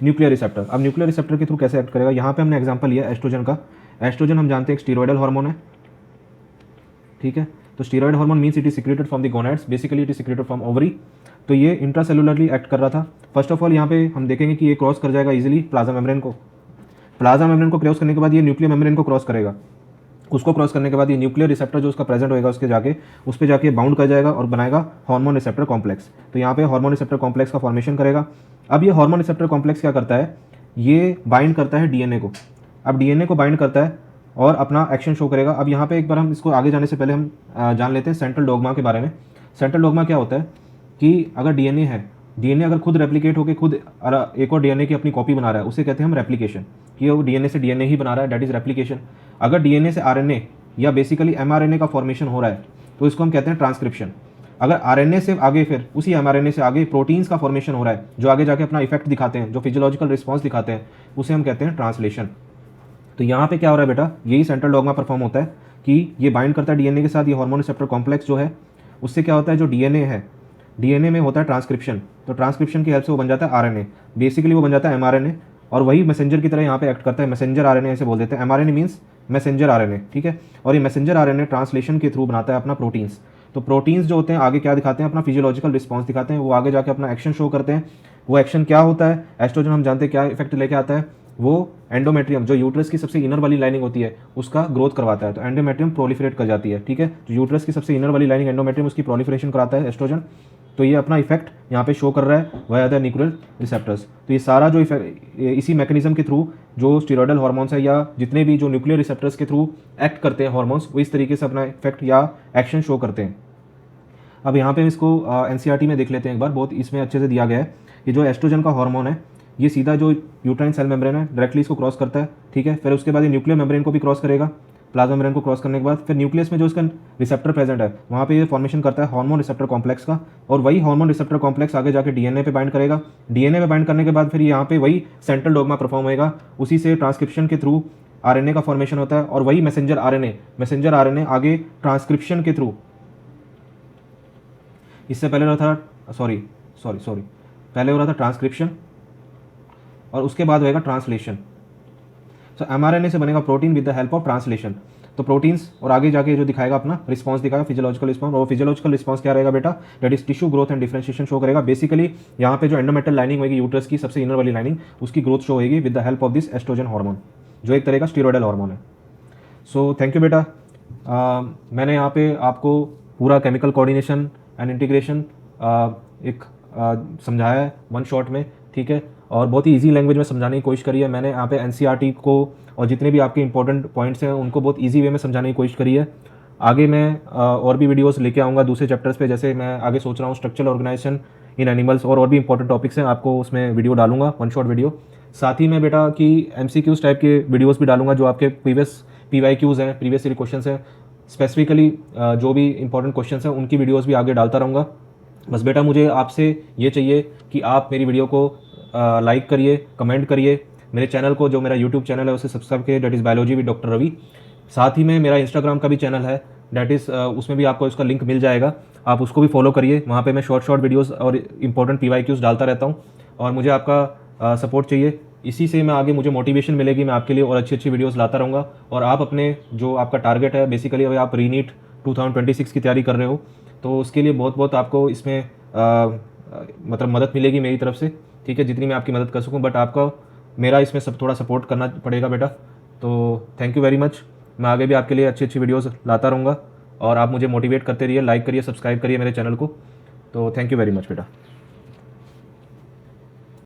nuclear receptor. अब न्यूक्लियर रिसेप्टर के थ्रू कैसे एक्ट करेगा, यहाँ पे हमने एग्जांपल लिया एस्ट्रोजन का। एस्ट्रोजन हम जानते हैं एक स्टीरॉयडल हार्मोन है, ठीक है। तो steroid hormone means it is secreted from the gonads, basically it is secreted from ovary. तो ये इंट्रासेलुलरली एक्ट कर रहा था। फर्स्ट ऑफ ऑल यहाँ पे हम देखेंगे कि ये क्रॉस कर जाएगा इजीली प्लाज्मा मेम्ब्रेन को। प्लाज्मा मेम्ब्रेन को क्रॉस करने के बाद ये न्यूक्लियर मेम्ब्रेन को क्रॉस करेगा। उसको क्रॉस करने के बाद ये न्यूक्लियर रिसेप्टर जो उसका प्रेजेंट होएगा उसके जाके उस पर जाके बाउंड कर जाएगा और बनाएगा हार्मोन रिसेप्टर कॉम्प्लेक्स। तो यहाँ पे हार्मोन रिसेप्टर कॉम्प्लेक्स का फॉर्मेशन करेगा। अब ये हार्मोन रिसेप्टर कॉम्प्लेक्स क्या करता है, ये बाइंड करता है डीएनए को। अब डीएनए को बाइंड करता है और अपना एक्शन शो करेगा। अब यहाँ पे एक बार हम इसको आगे जाने से पहले हम जान लेते हैं सेंट्रल डोग्मा के बारे में। सेंट्रल डोग्मा क्या होता है कि अगर डीएनए है, डीएनए अगर खुद रेप्लिकेट होकर खुद एक और डीएनए की अपनी कॉपी बना रहा है, उसे कहते हैं हम रेप्लिकेशन, कि वो डीएनए से डीएनए ही बना रहा है, दैट इज रेप्लिकेशन। अगर डीएनए से आरएनए या बेसिकली एमआरएनए का फॉर्मेशन हो रहा है तो इसको हम कहते हैं ट्रांसक्रिप्शन। अगर आरएनए से आगे फिर उसी एमआरएनए से आगे प्रोटीन्स का फॉर्मेशन हो रहा है जो आगे जाके अपना इफेक्ट दिखाते हैं, जो फिजियोलॉजिकल रिस्पॉन्स दिखाते हैं, उसे हम कहते हैं ट्रांसलेशन। तो यहाँ पे क्या हो रहा है बेटा, यही सेंट्रल डोग्मा परफॉर्म होता है कि ये बाइंड करता है डीएनए के साथ, ये हार्मोन रिसेप्टर कॉम्प्लेक्स जो है उससे क्या होता है, जो डीएनए है डीएनए में होता है ट्रांसक्रिप्शन। तो ट्रांसक्रिप्शन की हेल्प से वो बन जाता है आरएनए, बेसिकली वो बन जाता है एमआरएनए, और वही मैसेंजर की तरह यहाँ पे एक्ट करता है। मैसेंजर आरएनए ऐसे बोल देते हैं, एमआरएनए मींस मैसेंजर आरएनए, ठीक है। और ये मैसेंजर आरएनए ट्रांसलेशन के थ्रू बनाता है अपना प्रोटीन्स। तो प्रोटीन्स जो होते हैं आगे क्या दिखाते हैं, अपना फिजियोलॉजिकल रिस्पॉन्स दिखाते हैं, वो आगे जाके अपना एक्शन शो करते हैं। वो एक्शन क्या होता है, एस्ट्रोजन हम जानते हैं क्या इफेक्ट लेके आता है, वो एंडोमेट्रियम जो यूट्रस की सबसे इनर वाली लाइनिंग होती है उसका ग्रोथ करवाता है। तो एंडोमेट्रियम प्रोलिफरेट कर जाती है, ठीक है। जो यूट्रस की सबसे इनर वाली लाइनिंग एंडोमेट्रियम, उसकी प्रोलिफरेशन कराता है एस्ट्रोजन। तो ये अपना इफेक्ट यहाँ पे शो कर रहा है वाया द न्यूक्लियर रिसेप्टर्स। तो ये सारा जो इसी मैकेनिज्म के थ्रू जो स्टीरॉयडल हार्मोन्स है या जितने भी जो न्यूक्लियर रिसेप्टर्स के थ्रू एक्ट करते हैं हार्मोन्स, वो इस तरीके से अपना इफेक्ट या एक्शन शो करते हैं। अब यहाँ पे इसको एनसीईआरटी में देख लेते हैं एक बार, बहुत इसमें अच्छे से दिया गया है। ये जो एस्ट्रोजन का हार्मोन है ये सीधा जो यूट्राइन सेल मेम्ब्रेन है डायरेक्टली इसको क्रॉस करता है, ठीक है। फिर उसके बाद ये न्यूक्लियर मेम्ब्रेन को भी क्रॉस करेगा, प्लाज्मा मेम्ब्रेन को क्रॉस करने के बाद फिर न्यूक्लियस में जो इसका रिसेप्टर प्रेजेंट है वहाँ पे ये फॉर्मेशन करता है हार्मोन रिसेप्टर कॉम्प्लेक्स का, और वही हार्मोन रिसेप्टर कॉम्प्लेक्स आगे जाके डीएनए पे बाइंड करेगा। डीएनए पे बाइंड करने के बाद फिर यहाँ पे वही सेंट्रल डोग्मा परफॉर्म होएगा, उसी से ट्रांसक्रिप्शन के थ्रू आरएनए का फॉर्मेशन होता है, और वही मैसेंजर आरएनए आगे ट्रांसक्रिप्शन के थ्रू, इससे पहले हो रहा था सॉरी पहले हो रहा था ट्रांसक्रिप्शन और उसके बाद होएगा ट्रांसलेशन। सो एमआरएनए से बनेगा protein with the help of translation. तो प्रोटीन्स और आगे जाके जो दिखाएगा अपना रिस्पांस दिखाएगा फिजियोलॉजिकल रिस्पांस, और फिजियोलॉजिकल रिस्पांस क्या रहेगा बेटा, that is tissue growth and differentiation show करेगा। बेसिकली यहाँ पे जो एंडोमेटल लाइनिंग होगी यूट्रस की सबसे इनर वाली लाइनिंग, उसकी ग्रोथ शो होगी with the help of this estrogen hormone जो एक तरह का स्टीरॉयडल हार्मोन है। सो थैंक यू बेटा। मैंने यहाँ पे आपको पूरा केमिकल कोऑर्डिनेशन एंड इंटीग्रेशन समझाया है वन शॉट में, ठीक है, और बहुत ही ईजी लैंग्वेज में समझाने की कोशिश करी है मैंने यहाँ पे। एनसीईआरटी को और जितने भी आपके इंपॉर्टेंट पॉइंट्स हैं उनको बहुत ईजी वे में समझाने की कोशिश करी है। आगे मैं और भी वीडियोस लेके आऊँगा दूसरे चैप्टर्स पे, जैसे मैं आगे सोच रहा हूँ स्ट्रक्चरल ऑर्गेनाइजेशन इन एनिमल्स, और भी इंपॉर्टेंट टॉपिक्स हैं, आपको उसमें वीडियो डालूंगा, वन शॉट वीडियो। साथ ही मैं बेटा कि MCQs टाइप के वीडियोज़ भी डालूंगा, जो आपके प्रीवियस PYQs हैं, प्रीवियस ईयर क्वेश्चन हैं, स्पेसिफिकली जो भी इंपॉर्टेंट क्वेश्चन हैं उनकी वीडियोज़ भी आगे डालता रहूँगा। बस बेटा मुझे आपसे ये चाहिए कि आप मेरी वीडियो को लाइक करिए, कमेंट करिए, मेरे चैनल को जो मेरा यूट्यूब चैनल है उसे सब्सक्राइब करिए, that is biology with doctor Ravi. साथ ही में मेरा इंस्टाग्राम का भी चैनल है, डेट इज़ उसमें भी आपको इसका लिंक मिल जाएगा, आप उसको भी फॉलो करिए। वहाँ पे मैं शॉर्ट वीडियोस और इंपॉर्टेंट PYQs डालता रहता हूँ, और मुझे आपका सपोर्ट चाहिए। इसी से मैं आगे मुझे मोटिवेशन मिलेगी, मैं आपके लिए और अच्छी वीडियोज़ लाता रहूँगा। और आप अपने जो आपका टारगेट है, बेसिकली अगर आप रीनीट 2026 की तैयारी कर रहे हो तो उसके लिए बहुत आपको इसमें मतलब मदद मिलेगी मेरी तरफ से, ठीक है, जितनी मैं आपकी मदद कर सकूं, बट आपका मेरा इसमें सब थोड़ा सपोर्ट करना पड़ेगा बेटा। तो थैंक यू वेरी मच। मैं आगे भी आपके लिए अच्छी वीडियोस लाता रहूँगा, और आप मुझे मोटिवेट करते रहिए, लाइक करिए, सब्सक्राइब करिए मेरे चैनल को। तो थैंक यू वेरी मच बेटा।